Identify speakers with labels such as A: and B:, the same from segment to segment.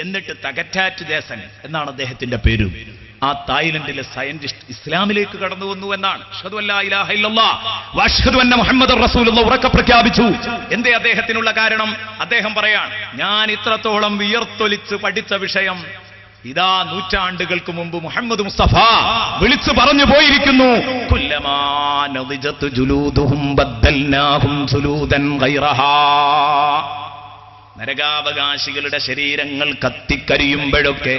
A: എന്നിട്ട് തകറ്റാറ്റ് ദേശൻ എന്നാണ് അദ്ദേഹത്തിന്റെ പേര്. ആ തായ്ലൻഡിലെ സയന്റിസ്റ്റ് ഇസ്ലാമിലേക്ക് കടന്നു വന്നു എന്നാണ്. അഷ്ഹദു അല്ലാ ഇലാഹ ഇല്ലല്ലാഹ് വഅഷ്ഹദു അന്ന മുഹമ്മദർ റസൂലുള്ളാഹ് ഉറക്കെ പ്രഖ്യാപിച്ചു. എന്തേ അദ്ദേഹത്തിനുള്ള കാരണം? അദ്ദേഹം പറയാണ്, ഞാൻ ഇത്രത്തോളം വിയർത്തൊലിച്ച് പഠിച്ച വിഷയം ഇതാ നൂറ്റാണ്ടുകൾക്ക് മുമ്പ് മുഹമ്മദ് മുസ്തഫ വിളിച്ചു പറഞ്ഞു പോയിരിക്കുന്നു. കുല്ലമാ നദിജതു ജുലൂദുഹും ബദ്ദൽനാഹും ജുലൂദൻ ഗൈറഹാ. നരകാവകാശികളുടെ ശരീരങ്ങൾ കത്തിക്കരിയുമ്പോഴൊക്കെ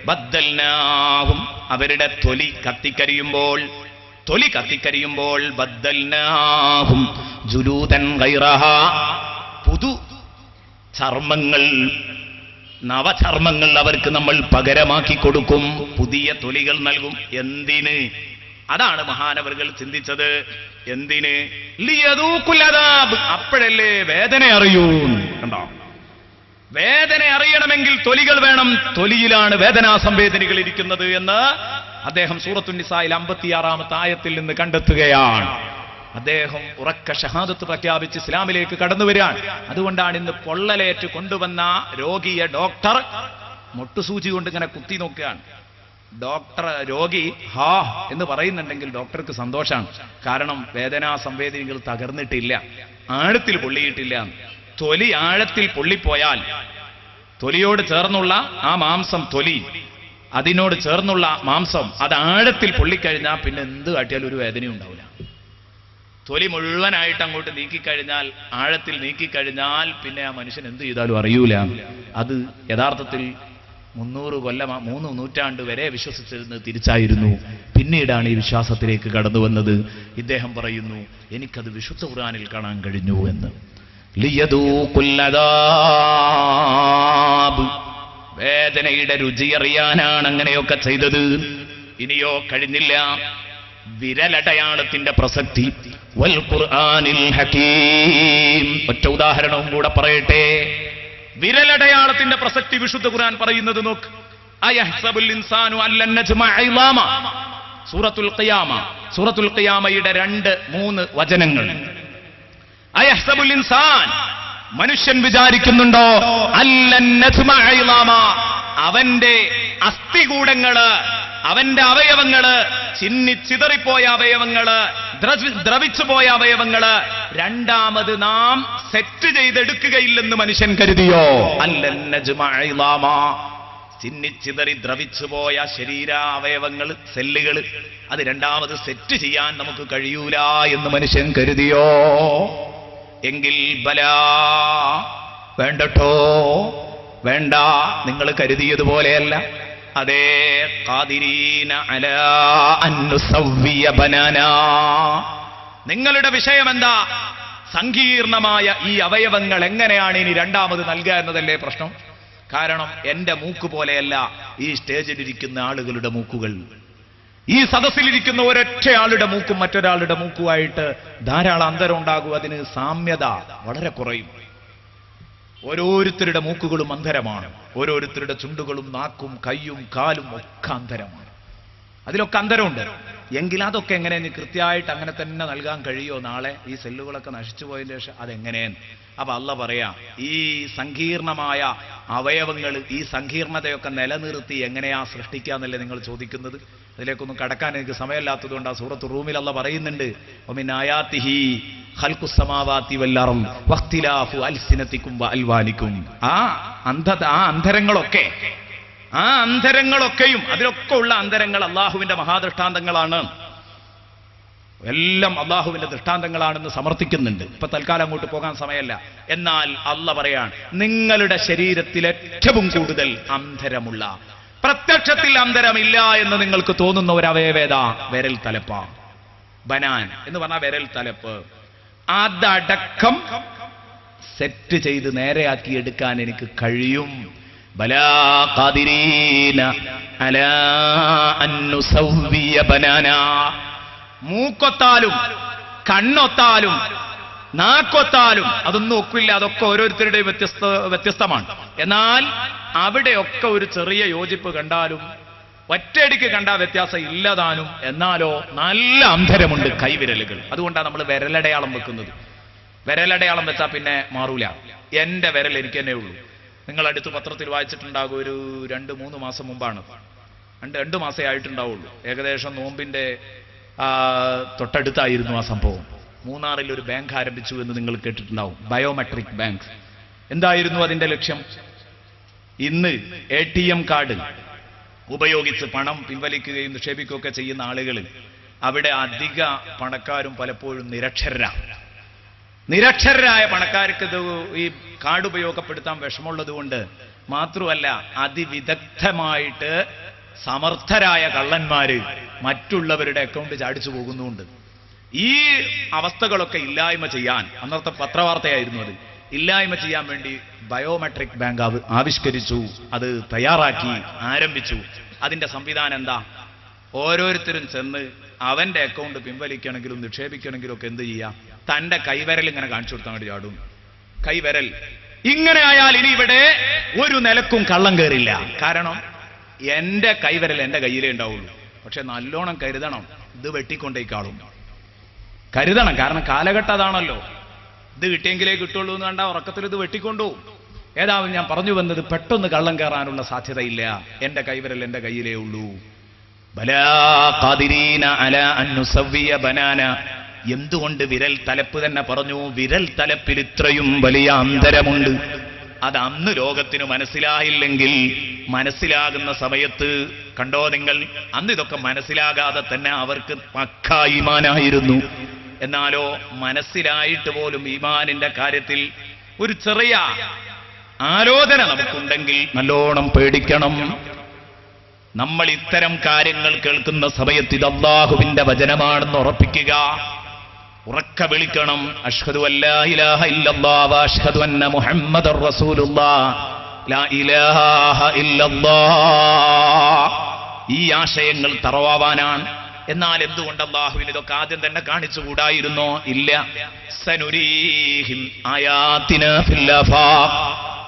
A: ബദ്ദൽനാഹും അവരുടെ തൊലി കത്തിക്കരിയുമ്പോൾ ബദ്ദൽനാഹും ജുലൂദൻ ഗൈറഹാ, പുതു ചർമ്മങ്ങൾ, നവചർമ്മങ്ങൾ അവർക്ക് നമ്മൾ പകരമാക്കി കൊടുക്കും, പുതിയ തൊലികൾ നൽകും. എന്തിന്? അതാണ് മഹാനവറുകൾ ചിന്തിച്ചത്. എന്തിന്? ലിയദൂഖുൽ അദാബ്, അപ്പോഴല്ലേ വേദന അറിയൂ. കണ്ടോ, വേദന അറിയണമെങ്കിൽ തൊലികൾ വേണം. തൊലിയിലാണ് വേദനാ സംവേദനകൾ ഇരിക്കുന്നത് എന്ന് അദ്ദേഹം സൂറത്തുൻ നിസായിൽ 56-ാമത്തെ ആയത്തിൽ നിന്ന് കണ്ടെത്തുകയാണ്. അദ്ദേഹം ഉറക്ക ഷഹാദത്ത് പ്രഖ്യാപിച്ച് ഇസ്ലാമിലേക്ക് കടന്നു വരികയാണ്. അതുകൊണ്ടാണ് ഇന്ന് പൊള്ളലേറ്റ് കൊണ്ടുവന്ന രോഗിയെ ഡോക്ടർ മുട്ടുസൂചി കൊണ്ട് ഇങ്ങനെ കുത്തി നോക്കുകയാണ്. രോഗി ഹാ എന്ന് പറയുന്നുണ്ടെങ്കിൽ ഡോക്ടർക്ക് സന്തോഷമാണ്. കാരണം വേദനാ സംവേദനകൾ തകർന്നിട്ടില്ല, ആഴത്തിൽ പൊള്ളിയിട്ടില്ല. തൊലി ആഴത്തിൽ പൊള്ളിപ്പോയാൽ തൊലിയോട് ചേർന്നുള്ള ആ മാംസം, അതിനോട് ചേർന്നുള്ള മാംസം അത് ആഴത്തിൽ പൊള്ളിക്കഴിഞ്ഞാൽ പിന്നെ എന്ത് കാട്ടിയാലും ഒരു വേദനയും ഉണ്ടാവില്ല. തൊലി മുഴുവനായിട്ട് അങ്ങോട്ട് നീക്കിക്കഴിഞ്ഞാൽ, ആഴത്തിൽ നീക്കിക്കഴിഞ്ഞാൽ പിന്നെ ആ മനുഷ്യൻ എന്ത് ചെയ്താലും അറിയൂല. അത് യഥാർത്ഥത്തിൽ 300 നൂറ്റാണ്ട് വരെ വിശ്വസിച്ചിരുന്നത് തിരിച്ചായിരുന്നു. പിന്നീടാണ് ഈ വിശ്വാസത്തിലേക്ക് കടന്നു വന്നത്. ഇദ്ദേഹം പറയുന്നു, എനിക്കത് വിശുദ്ധ ഖുർആനിൽ കാണാൻ കഴിഞ്ഞു എന്ന്. ലിയദൂഖുൽ അദാബ്, വേദനയുടെ രുചി അറിയാനാണ് അങ്ങനെയൊക്കെ ചെയ്തത്. ഇനിയോ കഴിഞ്ഞില്ല. വിരലടയാളത്തിന്റെ പ്രസക്തി വൽ ഖുർആനിൽ ഹകീം. ഒറ്റ ഉദാഹരണവും കൂടെ പറയട്ടെ. വിരലടയാളത്തിന്റെ പ്രസക്തി വിശുദ്ധ ഖുർആൻ പറയുന്നത് നോക്ക്. അയഹ്സബുൽ ഇൻസാനു അല്ലൻ നജ്മഅ ഇളാമ, സൂറത്തുൽ ഖിയാമയുടെ 2-3 വചനങ്ങൾ. അയഹ്സബുൽ ഇൻസാൻ, മനുഷ്യൻ വിചാരിക്കുന്നുണ്ടോ, അല്ലൻ നജ്മഅ ഇളാമ, അവന്റെ അസ്ഥികൂടങ്ങള്, അവന്റെ അവയവങ്ങള്, ചിന്നിച്ചിതറിപ്പോയ അവയവങ്ങള്, ദ്രവിച്ചുപോയ അവയവങ്ങള് രണ്ടാമത് നാം സെറ്റ് ചെയ്തെടുക്കുകയില്ലെന്ന് മനുഷ്യൻ കരുതിയോ? അല്ലൻ നജ്മഅ ഇളാമ, ചിന്നിച്ചിതറി ദ്രവിച്ചുപോയ ശരീര അവയവങ്ങൾ, സെല്ലുകൾ, അത് രണ്ടാമത് സെറ്റ് ചെയ്യാൻ നമുക്ക് കഴിയൂല എന്ന് മനുഷ്യൻ കരുതിയോ? എങ്കിൽ ബലാ, വേണ്ടട്ടോ, വേണ്ട, നിങ്ങൾ കരുതിയതുപോലെയല്ല. അതേ, ഖാദിരീന അലാ അൻ നുസവ്വിയ ബനാനാ. നിങ്ങളുടെ വിഷയം എന്താ? സങ്കീർണമായ ഈ അവയവങ്ങൾ എങ്ങനെയാണ് ഇനി രണ്ടാമത് നൽകുക എന്നതല്ലേ പ്രശ്നം. കാരണം എന്റെ മൂക്ക് പോലെയല്ല ഈ സ്റ്റേജിലിരിക്കുന്ന ആളുകളുടെ മൂക്കുകൾ. ഈ സദസ്സിലിരിക്കുന്ന ഒരൊറ്റ ആളുടെ മൂക്കും മറ്റൊരാളുടെ മൂക്കുമായിട്ട് ധാരാളം അന്തരം ഉണ്ടാകും. അതിന് സാമ്യത വളരെ കുറയും. ഓരോരുത്തരുടെ മൂക്കുകളും അന്തരമാണ്. ഓരോരുത്തരുടെ ചുണ്ടുകളും നാക്കും കയ്യും കാലും ഒക്കെ അന്തരമാണ്. അതിലൊക്കെ അന്തരമുണ്ട്. എങ്കിൽ അതൊക്കെ എങ്ങനെ കൃത്യമായിട്ട് അങ്ങനെ തന്നെ നൽകാൻ കഴിയോ? നാളെ ഈ സെല്ലുകളൊക്കെ നശിച്ചു പോയതിന് ശേഷം അതെങ്ങനെയെന്ന്. അപ്പൊ അള്ളാഹ് പറയാ, ഈ സങ്കീർണമായ അവയവങ്ങൾ, ഈ സങ്കീർണതയൊക്കെ നിലനിർത്തി എങ്ങനെയാ സൃഷ്ടിക്കാന്നല്ലേ നിങ്ങൾ ചോദിക്കുന്നത്. അതിലേക്കൊന്നും കടക്കാൻ എനിക്ക് സമയമില്ലാത്തത് കൊണ്ട് ആ സൂറത്ത് റൂമിൽ അള്ളാഹ് പറയുന്നുണ്ട്, വമിൻ ആയാതിഹി ഖൽഖുസ് സമാവാതി വൽ അർദ് വഖ്തിലാഫു അൽസിനതികും വഅൽവാനികും. ആ അന്തരങ്ങളൊക്കെയും അതിലൊക്കെ ഉള്ള അന്തരങ്ങൾ അള്ളാഹുവിന്റെ മഹാദൃഷ്ടാന്തങ്ങളാണ്. എല്ലാം അള്ളാഹുവിന്റെ ദൃഷ്ടാന്തങ്ങളാണെന്ന് സമർത്ഥിക്കുന്നുണ്ട്. ഇപ്പൊ തൽക്കാലം അങ്ങോട്ട് പോകാൻ സമയമല്ല. എന്നാൽ അള്ളാഹ് പറയാണ്, നിങ്ങളുടെ ശരീരത്തിൽ ഏറ്റവും കൂടുതൽ അന്തരമുള്ള, പ്രത്യക്ഷത്തിൽ അന്തരമില്ല എന്ന് നിങ്ങൾക്ക് തോന്നുന്ന ഒരു അവയവേദ വിരൽ തലപ്പ. ബനാൻ എന്ന് പറഞ്ഞാൽ വിരൽ തലപ്പ്. അതടക്കം സെറ്റ് ചെയ്ത് നേരെയാക്കി എടുക്കാൻ എനിക്ക് കഴിയും. ബലാ ഖാദിരീന അലാ അൻ നുസവ്വിയ ബനാനാ. മൂക്കൊത്താലും കണ്ണൊത്താലും നാക്കൊത്താലും അതൊന്നും ഒക്കില്ല. അതൊക്കെ ഓരോരുത്തരുടെയും വ്യത്യസ്തമാണ്. എന്നാൽ അവിടെയൊക്കെ ഒരു ചെറിയ യോജിപ്പ് കണ്ടാലും ഒറ്റയടിക്ക് കണ്ടാൽ വ്യത്യാസം ഇല്ലതാനും. എന്നാലോ നല്ല അന്തരമുണ്ട് കൈവിരലുകൾ. അതുകൊണ്ടാണ് നമ്മൾ വിരലടയാളം വെക്കുന്നത്. വിരലടയാളം വെച്ചാൽ പിന്നെ മാറൂല. എന്റെ വിരൽ എനിക്ക് തന്നെ ഉള്ളൂ. നിങ്ങൾ അടുത്ത് പത്രത്തിൽ വായിച്ചിട്ടുണ്ടാകും, ഒരു 2-3 മാസം മുമ്പാണ്, 2 മാസേ ആയിട്ടുണ്ടാവുള്ളൂ. ഏകദേശം നോമ്പിന്റെ തൊട്ടടുത്തായിരുന്നു ആ സംഭവം. മൂന്നാറിൽ ഒരു ബാങ്ക് ആരംഭിച്ചു എന്ന് നിങ്ങൾ കേട്ടിട്ടുണ്ടാവും, ബയോമെട്രിക് ബാങ്ക്. എന്തായിരുന്നു അതിന്റെ ലക്ഷ്യം? ഇന്ന് ATM കാർഡ് ഉപയോഗിച്ച് പണം പിൻവലിക്കുകയും നിക്ഷേപിക്കുകയൊക്കെ ചെയ്യുന്ന ആളുകൾ, അവിടെ അധിക പണക്കാരും പലപ്പോഴും നിരക്ഷരരായ പണക്കാർക്ക് ഇത് ഈ കാർഡ് ഉപയോഗപ്പെടുത്താൻ വിഷമമുള്ളത് കൊണ്ട് മാത്രമല്ല, അതിവിദഗ്ധമായിട്ട് സമർത്ഥരായ കള്ളന്മാര് മറ്റുള്ളവരുടെ അക്കൗണ്ട് ചാടിച്ചു പോകുന്നുണ്ട്. ഈ അവസ്ഥകളൊക്കെ ഇല്ലായ്മ ചെയ്യാൻ, അന്നത്തെ പത്രവാർത്തയായിരുന്നു അത്, ഇല്ലായ്മ ചെയ്യാൻ വേണ്ടി ബയോമെട്രിക് ബാങ്ക് ആവിഷ്കരിച്ചു, അത് തയ്യാറാക്കി ആരംഭിച്ചു. അതിന്റെ സംവിധാനം എന്താ? ഓരോരുത്തരും ചെന്ന് അവന്റെ അക്കൗണ്ട് പിൻവലിക്കണമെങ്കിലും നിക്ഷേപിക്കണമെങ്കിലും ഒക്കെ എന്ത് ചെയ്യാം? തന്റെ കൈവിരൽ ഇങ്ങനെ കാണിച്ചു കൊടുത്താൽ വേണ്ടി ചാടും. കൈവിരൽ ഇങ്ങനെ ആയാൽ ഇനി ഇവിടെ ഒരു നിലക്കും കള്ളം കയറില്ല. കാരണം എന്റെ കൈവിരൽ എന്റെ കയ്യിലേ ഉണ്ടാവുള്ളൂ. പക്ഷെ നല്ലോണം കരുതണം, ഇത് വെട്ടിക്കൊണ്ടേക്കാളും കരുതണം. കാരണം കാലഘട്ടം അതാണല്ലോ, ഇത് കിട്ടിയെങ്കിലേ കിട്ടുള്ളൂ എന്ന് കണ്ട ഉറക്കത്തിൽ ഇത് വെട്ടിക്കൊണ്ടുപോകും. ഏതാവും ഞാൻ പറഞ്ഞു വന്നത്, പെട്ടെന്ന് കള്ളം കയറാനുള്ള സാധ്യതയില്ല. എന്റെ കൈവിരൽ എന്റെ കയ്യിലേ ഉള്ളൂ. ബലാ ഖാദിരീന അലാ അൻ നുസവ്വിയ ബനാന. എന്തുകൊണ്ട് വിരൽ തലപ്പ് തന്നെ പറഞ്ഞു? വിരൽ തലപ്പിൽ ഇത്രയും വലിയ അന്തരമുണ്ട്. അത് അന്ന് ലോകത്തിന് മനസ്സിലായില്ലെങ്കിൽ മനസ്സിലാകുന്ന സമയത്ത് കണ്ടോ നിങ്ങൾ, അന്ന് ഇതൊക്കെ മനസ്സിലാകാതെ തന്നെ അവർക്ക് പക്കാ ഈമാനായിരുന്നു. എന്നാലോ മനസ്സിലായിട്ട് പോലും ഈമാനിന്റെ കാര്യത്തിൽ ഒരു ചെറിയ ആലോചന നമുക്കുണ്ടെങ്കിൽ നല്ലോണം പേടിക്കണം. നമ്മൾ ഇത്തരം കാര്യങ്ങൾ കേൾക്കുന്ന സമയത്ത് ഇത് അല്ലാഹുവിന്റെ വചനമാണെന്ന് ഉറപ്പിക്കുക, ഉറക്കെ വിളിക്കണം. അഷ്ഹദു അല്ലാ ഇലാഹ ഇല്ലല്ലാഹ് വ അഷ്ഹദു അന്ന മുഹമ്മദർ റസൂലുള്ളാഹ്, ലാ ഇലാഹ ഇല്ലല്ലാഹ്. ഈ ആശയങ്ങൾ തറവാവാനാണ്. എന്നാൽ എന്തുകൊണ്ട് അല്ലാഹുവിന് ഇതൊക്കെ ആദ്യം തന്നെ കാണിച്ചുകൂടായിരുന്നോ? ഇല്ല. സനുരീഹിം ആയാതിനാ ഫിൽ ആഫാഖ്.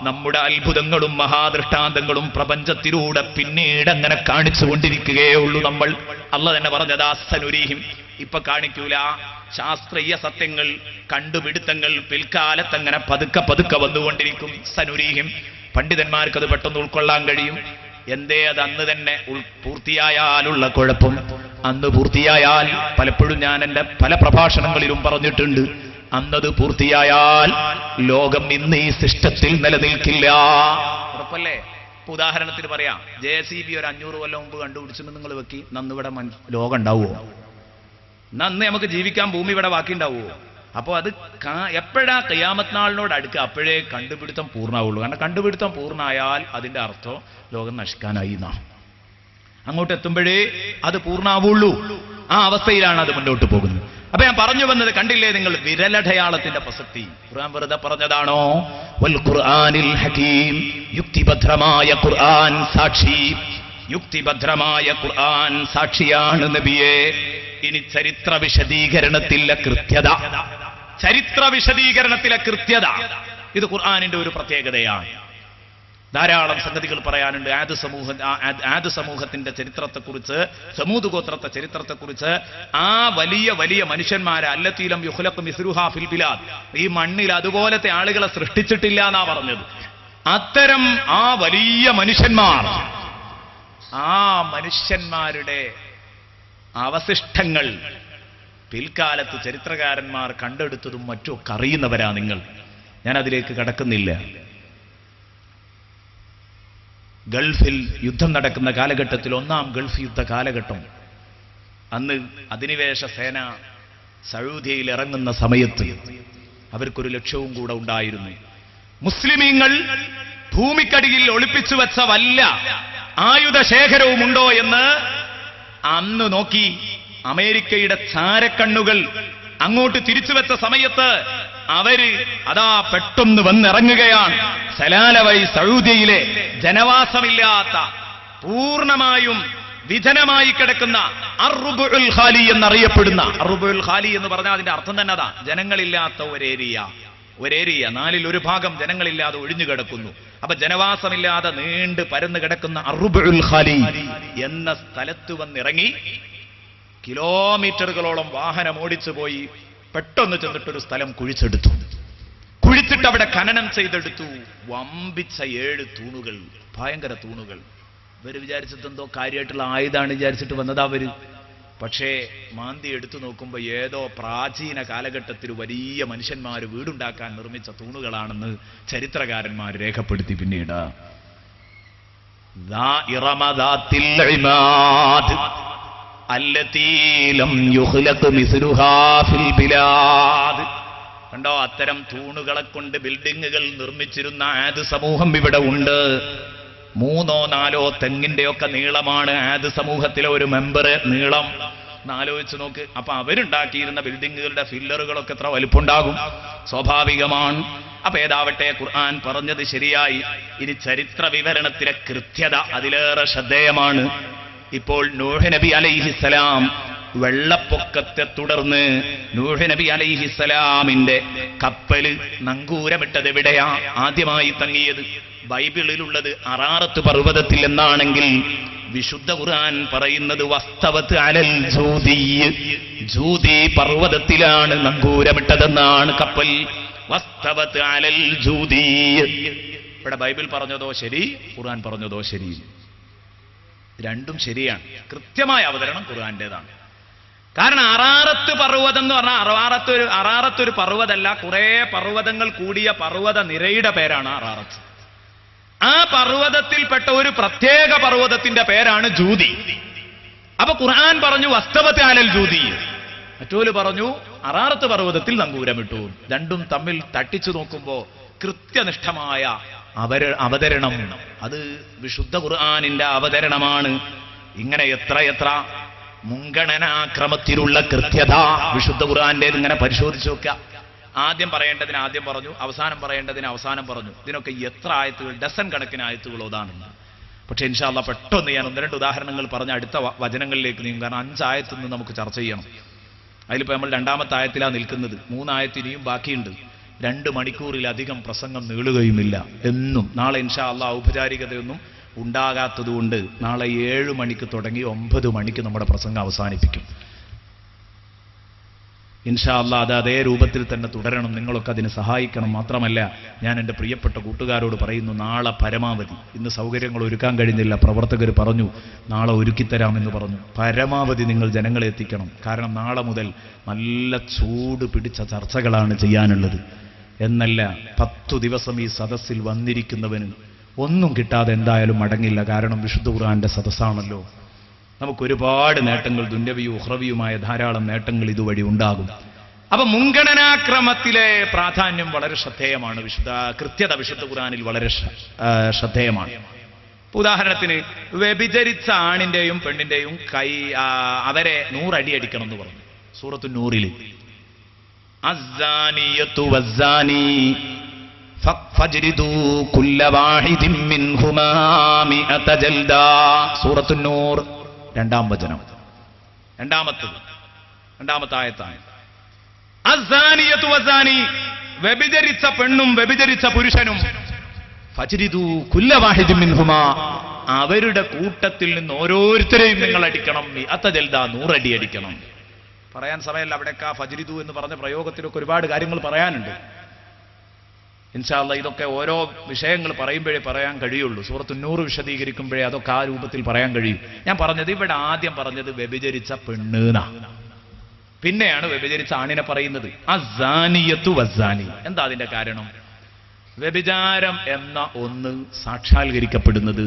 A: നമ്മുടെ അത്ഭുതങ്ങളും മഹാദൃഷ്ടാന്തങ്ങളും പ്രപഞ്ചത്തിലൂടെ പിന്നീട് അങ്ങനെ കാണിച്ചുകൊണ്ടിരിക്കുകയേ ഉള്ളൂ നമ്മൾ. അല്ലാഹു തന്നെ പറഞ്ഞതാ സനുരീഹിം. ഇപ്പൊ കാണിക്കൂല. ശാസ്ത്രീയ സത്യങ്ങൾ, കണ്ടുപിടുത്തങ്ങൾ പിൽക്കാലത്ത് അങ്ങനെ പതുക്കെ പതുക്കെ വന്നുകൊണ്ടിരിക്കും. സനുരീഹിം. പണ്ഡിതന്മാർക്ക് അത് പെട്ടെന്ന് ഉൾക്കൊള്ളാൻ കഴിയും. എന്തേ അത് അന്ന് തന്നെ പൂർത്തിയായാലുള്ള കുഴപ്പം? അന്ന് പൂർത്തിയായാൽ, പലപ്പോഴും ഞാൻ എൻ്റെ പല പ്രഭാഷണങ്ങളിലും പറഞ്ഞിട്ടുണ്ട്, അന്നത് പൂർത്തിയായാൽ ലോകം ഇന്ന് ഈ സിസ്റ്റത്തിൽ നിലനിൽക്കില്ല. ഉറപ്പല്ലേ? ഉദാഹരണത്തിന് പറയാം, JCB ഒരു 500 കൊല്ലം മുമ്പ് കണ്ടുപിടിച്ചെന്ന് നിങ്ങൾ വെക്കി, നന്നിവിടെ ലോകം ഉണ്ടാവുമോ? നന്ന് നമുക്ക് ജീവിക്കാൻ ഭൂമി ഇവിടെ ബാക്കി ഉണ്ടാവുമോ? അപ്പോൾ അത് എപ്പോഴാ ഖിയാമത്ത് നാളിനോട് അടുക്കുക, അപ്പോഴേ കണ്ടുപിടുത്തം പൂർണ്ണമാവുള്ളൂ. കാരണം കണ്ടുപിടുത്തം പൂർണ്ണമായാൽ അതിന്റെ അർത്ഥം ലോകം നശിക്കാനായി എന്നാ. അങ്ങോട്ട് എത്തുമ്പോഴേ അത് പൂർണ്ണമാവുള്ളൂ. ആ അവസ്ഥയിലാണ് അത് മുന്നോട്ട് പോകുന്നത്. അപ്പൊ ഞാൻ പറഞ്ഞു വന്നത് കണ്ടില്ലേ നിങ്ങൾ, വിരലടയാളത്തിന്റെ പ്രസക്തി. ഖുർആൻ വെറുതെ പറഞ്ഞതാണോ? വൽ ഖുർആനിൽ ഹകീം. യുക്തിഭദ്രമായ ഖുർആൻ സാക്ഷി. യുക്തിഭദ്രമായ ഖുർആൻ സാക്ഷിയാണ് നബിയെ. ഇനി ചരിത്ര വിശദീകരണത്തിലെ കൃത്യത, ചരിത്ര വിശദീകരണത്തിലെ കൃത്യത, ഇത് ഖുർആനിന്റെ ഒരു പ്രത്യേകതയാണ്. ധാരാളം സംഗതികൾ പറയാനുണ്ട്. ആദ് സമൂഹത്തിന്റെ ചരിത്രത്തെക്കുറിച്ച്, സമൂദ് ഗോത്രത്തെ ചരിത്രത്തെക്കുറിച്ച്. ആ വലിയ വലിയ മനുഷ്യന്മാരെ, അല്ലതീലം യുഖ്ലഖു മിസ്ലുഹാ ഫിൽ ബിലാദ്, ഈ മണ്ണിൽ അതുപോലത്തെ ആളുകളെ സൃഷ്ടിച്ചിട്ടില്ല എന്നാ പറഞ്ഞത്. അത്തരം ആ വലിയ മനുഷ്യന്മാർ, ആ മനുഷ്യന്മാരുടെ അവശിഷ്ടങ്ങൾ പിൽക്കാലത്ത് ചരിത്രകാരന്മാർ കണ്ടെടുത്തതും മറ്റുമൊക്കെ അറിയുന്നവരാ നിങ്ങൾ. ഞാൻ അതിലേക്ക് കടക്കുന്നില്ല. ഗൾഫിൽ യുദ്ധം നടക്കുന്ന കാലഘട്ടത്തിൽ, ഒന്നാം ഗൾഫ് യുദ്ധ കാലഘട്ടം, അന്ന് അധിനിവേശ സേന സൗദിയിൽ ഇറങ്ങുന്ന സമയത്ത് അവർക്കൊരു ലക്ഷ്യവും കൂടെ ഉണ്ടായിരുന്നു. മുസ്ലിമീങ്ങൾ ഭൂമിക്കടിയിൽ ഒളിപ്പിച്ചു വെച്ച വല്ല ആയുധ ശേഖരവും ഉണ്ടോ എന്ന് അന്ന് നോക്കി അമേരിക്കയുടെ ചാരക്കണ്ണുകൾ അങ്ങോട്ട് തിരിച്ചു വെച്ച സമയത്ത് അവര് അതാ പെട്ടെന്ന് വന്നിറങ്ങുകയാണ്. സലാല വഴി സൗദിയിലെ ജനവാസമില്ലാത്ത, പൂർണ്ണമായും വിജനമായി കിടക്കുന്ന അർറുബുൽ ഖാലി എന്നറിയപ്പെടുന്ന, അർറുബുൽ ഖാലി എന്ന് പറഞ്ഞാൽ അതിന്റെ അർത്ഥം തന്നെ അതാ, ജനങ്ങളില്ലാത്ത ഒരേരിയ. 4/1 ഭാഗം ജനങ്ങളില്ലാതെ ഒഴിഞ്ഞു കിടക്കുന്നു. അപ്പൊ ജനവാസമില്ലാതെ നീണ്ട് പരന്നു കിടക്കുന്ന അർറുബുൽ ഖാലി എന്ന സ്ഥലത്ത് വന്നിറങ്ങി, കിലോമീറ്ററുകളോളം വാഹനം ഓടിച്ചു പോയി പെട്ടെന്ന് ചെന്നിട്ടൊരു സ്ഥലം കുഴിച്ചെടുത്തു. കുഴിച്ചിട്ട് അവിടെ ഖനനം ചെയ്തെടുത്തു. വമ്പിച്ച 7 തൂണുകൾ, ഭയങ്കര തൂണുകൾ. ഇവര് വിചാരിച്ചിട്ട് എന്തോ കാര്യമായിട്ടുള്ള ആയുധാണ് വിചാരിച്ചിട്ട് വന്നതാ അവര്. പക്ഷേ മാന്തി എടുത്തു നോക്കുമ്പോൾ ഏതോ പ്രാചീന കാലഘട്ടത്തിൽ വലിയ മനുഷ്യന്മാർ വീടുണ്ടാക്കാൻ നിർമ്മിച്ച തൂണുകളാണെന്ന് ചരിത്രകാരന്മാർ രേഖപ്പെടുത്തി. പിന്നീട് കണ്ടോ, അത്തരം തൂണുകളെ കൊണ്ട് ബിൽഡിങ്ങുകൾ നിർമ്മിച്ചിരുന്ന ആദ് സമൂഹം ഇവിടെ ഉണ്ട്. 3 or 4 തെങ്ങിന്റെയൊക്കെ നീളമാണ് ആദ് സമൂഹത്തിലെ ഒരു മെമ്പർ നീളം. ആലോചിച്ച് നോക്ക്. അപ്പൊ അവരുണ്ടാക്കിയിരുന്ന ബിൽഡിങ്ങുകളുടെ ഫില്ലറുകളൊക്കെ എത്ര വലിപ്പുണ്ടാകും? സ്വാഭാവികമാണ്. അപ്പൊ ഏതാവട്ടെ, ഖുർആൻ പറഞ്ഞത് ശരിയായി. ഇനി ചരിത്ര വിവരണത്തിലെ കൃത്യത അതിലേറെ ശ്രദ്ധേയമാണ്. ഇപ്പോൾ നൂഹ് നബി അലൈഹിസ്സലാം വെള്ളപ്പൊക്കത്തെ തുടർന്ന് നൂഹ് നബി അലൈഹിസ്സലാമിന്റെ കപ്പല് നങ്കൂരമിട്ടത് എവിടെയാ ആദ്യമായി തങ്ങിയത്? ബൈബിളിലുള്ളത് അറാറത്ത് പർവ്വതത്തിൽ എന്നാണെങ്കിൽ വിശുദ്ധ ഖുർആൻ പറയുന്നത് വസ്തവത്ത് അലൽ ജൂദി, ജൂദി പർവ്വതത്തിലാണ് നങ്കൂരമിട്ടതെന്നാണ് കപ്പൽ. വസ്തവത്ത് അലൽ ജൂദി. ഇവിടെ ബൈബിൾ പറഞ്ഞതോ ശരി, ഖുർആൻ പറഞ്ഞതോ ശരി? രണ്ടും ശരിയാണ്. കൃത്യമായ അവതരണം ഖുർആന്റേതാണ്. കാരണം അറാറത്ത് പർവ്വതം എന്ന് പറഞ്ഞാൽ അറാറത്ത് ഒരു പർവ്വതമല്ല, കുറെ പർവ്വതങ്ങൾ കൂടിയ പർവ്വത നിരയുടെ പേരാണ് അറാറത്ത്. ആ പർവ്വതത്തിൽപ്പെട്ട ഒരു പ്രത്യേക പർവ്വതത്തിന്റെ പേരാണ് ജൂദി. അപ്പൊ ഖുർആൻ പറഞ്ഞു വസ്തവത്തെ അലൽ ജൂദി, മറ്റോല് പറഞ്ഞു അറാറത്ത് പർവ്വതത്തിൽ നങ്കൂരമിട്ടു. രണ്ടും തമ്മിൽ തട്ടിച്ചു നോക്കുമ്പോ കൃത്യനിഷ്ഠമായ അവതരണം അത് വിശുദ്ധ ഖുർആനിന്റെ അവതരണമാണ്. ഇങ്ങനെ എത്ര മുൻഗണനാക്രമത്തിലുള്ള കൃത്യത വിശുദ്ധ ഖുർആന്റേത് ഇങ്ങനെ പരിശോധിച്ചു നോക്കുക. ആദ്യം പറയേണ്ടതിന് ആദ്യം പറഞ്ഞു, അവസാനം പറയേണ്ടതിന് അവസാനം പറഞ്ഞു. ഇതിനൊക്കെ എത്ര ആയത്തുകൾ, ഡസൻ കണക്കിന് ആയത്തുകൾ ഓതാനുണ്ട്. പക്ഷെ ഇൻഷാ അല്ലാഹ് പെട്ടെന്ന് ഞാൻ 1-2 ഉദാഹരണങ്ങൾ പറഞ്ഞ അടുത്ത വചനങ്ങളിലേക്ക് നീങ്ങും. കാരണം 5 ആയത്തിൽ നിന്ന് നമുക്ക് ചർച്ച ചെയ്യണം. അതിലിപ്പോൾ നമ്മൾ 2ാമത്തെ ആയത്തിലാണ് നിൽക്കുന്നത്. 3 ആയത്തിനെയും ബാക്കിയുണ്ട്. 2 മണിക്കൂറിലധികം പ്രസംഗം നീളുകയുമില്ല എന്നും. നാളെ ഇൻഷാ അല്ലാഹ് ഔപചാരികതയൊന്നും ഉണ്ടാകാത്തതുകൊണ്ട് നാളെ 7 മണിക്ക് തുടങ്ങി 9 മണിക്ക് നമ്മുടെ പ്രസംഗം അവസാനിപ്പിക്കും. ഇൻഷാ അല്ലാഹ് അത് അതേ രൂപത്തിൽ തന്നെ തുടരണം. നിങ്ങളൊക്കെ അതിന് സഹായിക്കണം. മാത്രമല്ല, ഞാൻ എൻ്റെ പ്രിയപ്പെട്ട കൂട്ടുകാരോട് പറയുന്നു, നാളെ പരമാവധി, ഇന്ന് സൗകര്യങ്ങൾ ഒരുക്കാൻ കഴിഞ്ഞില്ല, പ്രവർത്തകർ പറഞ്ഞു നാളെ ഒരുക്കിത്തരാമെന്ന് പറഞ്ഞു, പരമാവധി നിങ്ങൾ ജനങ്ങളെ എത്തിക്കണം. കാരണം നാളെ മുതൽ നല്ല ചൂട് പിടിച്ച ചർച്ചകളാണ് ചെയ്യാനുള്ളത്. എന്നല്ല, 10 ദിവസം ഈ സദസ്സിൽ വന്നിരിക്കുന്നവന് ഒന്നും കിട്ടാതെ എന്തായാലും മടങ്ങില്ല. കാരണം വിശുദ്ധ ഖുർആന്റെ സദസ്സാണല്ലോ. നമുക്കൊരുപാട് നേട്ടങ്ങൾ, ദുന്യവിയും ഉഖ്റവിയുമായ ധാരാളം നേട്ടങ്ങൾ ഇതുവഴി ഉണ്ടാകും. അപ്പൊ മുൻഗണനാക്രമത്തിലെ പ്രാധാന്യം വളരെ ശ്രദ്ധേയമാണ്. കൃത്യത വിശുദ്ധ ഖുർആനിൽ വളരെ ശ്രദ്ധേയമാണ്. ഉദാഹരണത്തിന്, വ്യഭിചരിച്ച ആണിന്റെയും പെണ്ണിന്റെയും കൈ അവരെ 100 അടി അടിക്കണം എന്ന് പറഞ്ഞു സൂറത്തു നൂറിൽ. അസ്സാനിയത്തു വസ്സാനി ഫജ്രിദൂ കുല്ല വാഹിദിൻ മിൻഹുമാ മിഅത ജൽദാ. സൂറത്തു നൂർ 2-ാം വചനം, 2-ാമത്തെ ആയത്താണ്. അസ്സാനിയത്തു വസ്സാനി, വ്യഭിചരിച്ച പെണ്ണും വ്യഭിചരിച്ച പുരുഷനും, ഫജ്രിദൂ കുല്ല വാഹിദിൻ മിൻഹുമാ, അവരുടെ കൂട്ടത്തിൽ നിന്ന് ഓരോരുത്തരെയും നിങ്ങൾ അടിക്കണം. മിഅത ജൽദാ, 100 അടി അടിക്കണം. പറയാൻ സമയമല്ല. അവിടെയൊക്കെ ഫജ്രിദൂ എന്ന് പറഞ്ഞ പ്രയോഗത്തിലൊക്കെ ഒരുപാട് കാര്യങ്ങൾ പറയാനുണ്ട്. ഇൻഷാ അല്ലാഹ് ഇതൊക്കെ ഓരോ വിഷയങ്ങൾ പറയുമ്പോഴേ പറയാൻ കഴിയുള്ളൂ. സൂറത്തു നൂർ വിശദീകരിക്കുമ്പോഴേ അതൊക്കെ ആ രൂപത്തിൽ പറയാൻ കഴിയും. ഞാൻ പറഞ്ഞത്, ഇവിടെ ആദ്യം പറഞ്ഞത് വ്യഭിചരിച്ച പെണ്ണ്, പിന്നെയാണ് വ്യഭിചരിച്ച ആണിനെ പറയുന്നത്. അസ്സാനിയത്തു വസ്സാനി. എന്താ അതിന്റെ കാരണം? വ്യഭിചാരം എന്ന ഒന്ന് സാക്ഷാത്കരിക്കപ്പെടുന്നത്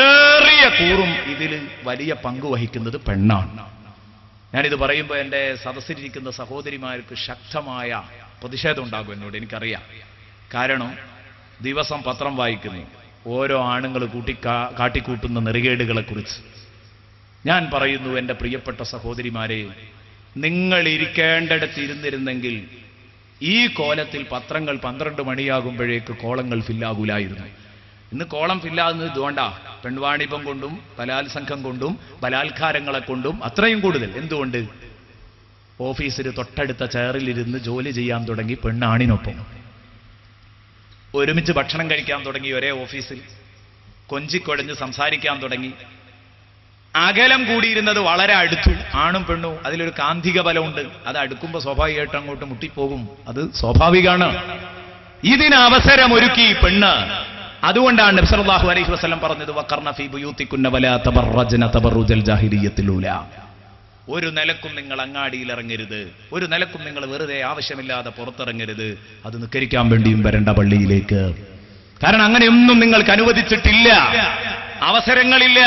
A: ഏറിയ കൂറും ഇതിൽ വലിയ പങ്ക് വഹിക്കുന്നത് പെണ്ണാണ്. ഞാനിത് പറയുമ്പോൾ എൻ്റെ സദസ്സിലിരിക്കുന്ന സഹോദരിമാർക്ക് ശക്തമായ പ്രതിഷേധം ഉണ്ടാകും എന്നോട്, എനിക്കറിയാം. കാരണം ദിവസം പത്രം വായിക്കുന്നു, ഓരോ ആണുങ്ങൾ കാട്ടിക്കൂട്ടുന്ന നെറികേടുകളെ കുറിച്ച്. ഞാൻ പറയുന്നു, എൻ്റെ പ്രിയപ്പെട്ട സഹോദരിമാരെ, നിങ്ങൾ ഇരിക്കേണ്ടിടത്ത് ഇരുന്നിരുന്നെങ്കിൽ ഈ കോലത്തിൽ പത്രങ്ങൾ 12 മണിയാകുമ്പോഴേക്ക് കോളങ്ങൾ ഫില്ലാകൂലായിരുന്നു. ഇന്ന് കോളം ഫില്ലാകുന്നത് ഇതുകൊണ്ടാ, പെൺവാണിഭം കൊണ്ടും ബലാത്സംഘം കൊണ്ടും ബലാത്കാരങ്ങളെ കൊണ്ടും അത്രയും കൂടുതൽ. എന്തുകൊണ്ട്? ഓഫീസിൽ തൊട്ടടുത്ത ചെയറിലിരുന്ന് ജോലി ചെയ്യാൻ തുടങ്ങി പെണ്ണാണിനൊപ്പം, ഒരുമിച്ച് ഭക്ഷണം കഴിക്കാൻ തുടങ്ങി ഒരേ ഓഫീസിൽ, കൊഞ്ചിക്കൊടഞ്ഞ് സംസാരിക്കാൻ തുടങ്ങി. അകലം കൂടിയിരുന്നത് വളരെ അടുത്തു. ആണും പെണ്ണും അതിലൊരു കാന്തിക ബലമുണ്ട്. അത് അടുക്കുമ്പോൾ സ്വാഭാവികമായിട്ട് അങ്ങോട്ട് മുട്ടിപ്പോകും. അത് സ്വാഭാവികമാണ്. ഇതിന് അവസരമൊരുക്കി പെണ്ണ്. അതുകൊണ്ടാണ് നബി സല്ലല്ലാഹു അലൈഹി വസല്ലം പറഞ്ഞത് വഖർന ഫീ ബുയൂതികുന്ന വലാ തബറജ്ന തബറുജൽ ജാഹിലിയ്യത്തിൽ ഊല. ഒരു നിലക്കും നിങ്ങൾ അങ്ങാടിയിൽ ഇറങ്ങരുത്, ഒരു നിലക്കും നിങ്ങൾ വെറുതെ ആവശ്യമില്ലാതെ പുറത്തിറങ്ങരുത്. അത് നിസ്കരിക്കാൻ വേണ്ടിയും വരേണ്ട പള്ളിയിലേക്ക്. കാരണം അങ്ങനെയൊന്നും നിങ്ങൾക്ക് അനുവദിച്ചിട്ടില്ല, അവസരങ്ങളില്ല.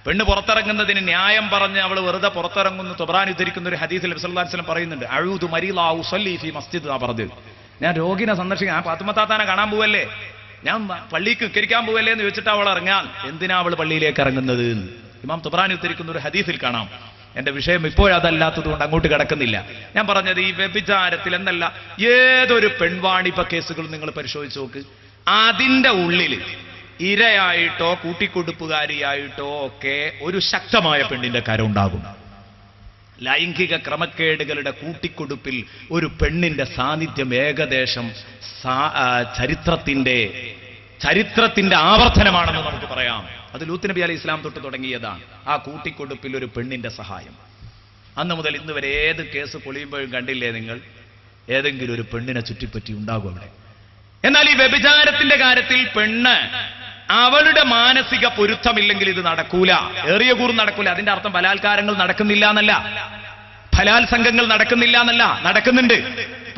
A: പെണ്ണ് പുറത്തിറങ്ങുന്നതിന് ന്യായം പറഞ്ഞ് അവൾ വെറുതെ പുറത്തിറങ്ങുന്നു. തൊബ്രാനി ഉദ്ധരിക്കുന്ന ഒരു ഹദീസിൽ നബി സല്ലല്ലാഹു അലൈഹി വസല്ലം പറയുന്നുണ്ട്, അഊദു മരീളാ ഉസല്ലി ഫീ മസ്ജിദ് എന്നാ പറഞ്ഞത്. ഞാൻ രോഗിനെ സന്ദർശിക്കാൻ, ഞാൻ ഫാത്തിമത്താത്താനെ കാണാൻ പോവല്ലേ, ഞാൻ പള്ളിക്ക് നിസ്കരിക്കാൻ പോവല്ലേ എന്ന് വെച്ചിട്ട് അവൾ ഇറങ്ങാൻ. എന്തിനാ അവൾ പള്ളിയിലേക്ക് ഇറങ്ങുന്നത്? ഇമാം തൊബ്രാനി ഉദ്ധരിക്കുന്ന ഒരു ഹദീസിൽ കാണാം. എന്റെ വിഷയം ഇപ്പോഴതല്ലാത്തത് കൊണ്ട് അങ്ങോട്ട് കിടക്കുന്നില്ല. ഞാൻ പറഞ്ഞത് ഈ വ്യഭിചാരത്തിൽ എന്നല്ല, ഏതൊരു പെൺവാണിഭ കേസുകൾ നിങ്ങൾ പരിശോധിച്ച് നോക്ക്. അതിന്റെ ഉള്ളിൽ ഇരയായിട്ടോ കൂട്ടിക്കൊടുപ്പുകാരിയായിട്ടോ ഒക്കെ ഒരു ശക്തമായ പെണ്ണിന്റെ കരം ഉണ്ടാകും. ലൈംഗിക ക്രമക്കേടുകളുടെ കൂട്ടിക്കൊടുപ്പിൽ ഒരു പെണ്ണിന്റെ സാന്നിധ്യം ഏകദേശം ചരിത്രത്തിന്റെ ആവർത്തനമാണെന്ന് നമുക്ക് പറയാം. അത് ലൂത്ത് നബി അലൈഹി ഇസ്ലാം തൊട്ട് തുടങ്ങിയതാണ്. ആ കൂട്ടിക്കൊടുപ്പിൽ ഒരു പെണ്ണിന്റെ സഹായം. അന്ന് മുതൽ ഇന്ന് വരെ ഏത് കേസ് പൊളിയുമ്പോഴും കണ്ടില്ലേ നിങ്ങൾ, ഏതെങ്കിലും ഒരു പെണ്ണിനെ ചുറ്റിപ്പറ്റി ഉണ്ടാകും അവിടെ. എന്നാൽ ഈ വ്യഭിചാരത്തിന്റെ കാര്യത്തിൽ പെണ്ണ് അവളുടെ മാനസിക പൊരുത്തമില്ലെങ്കിൽ ഇത് നടക്കൂല, ഏറിയ കൂറും നടക്കൂല. അതിന്റെ അർത്ഥം ബലാത്കാരങ്ങൾ നടക്കുന്നില്ല എന്നല്ല, ബലാത്സംഗങ്ങൾ നടക്കുന്നില്ല എന്നല്ല, നടക്കുന്നുണ്ട്.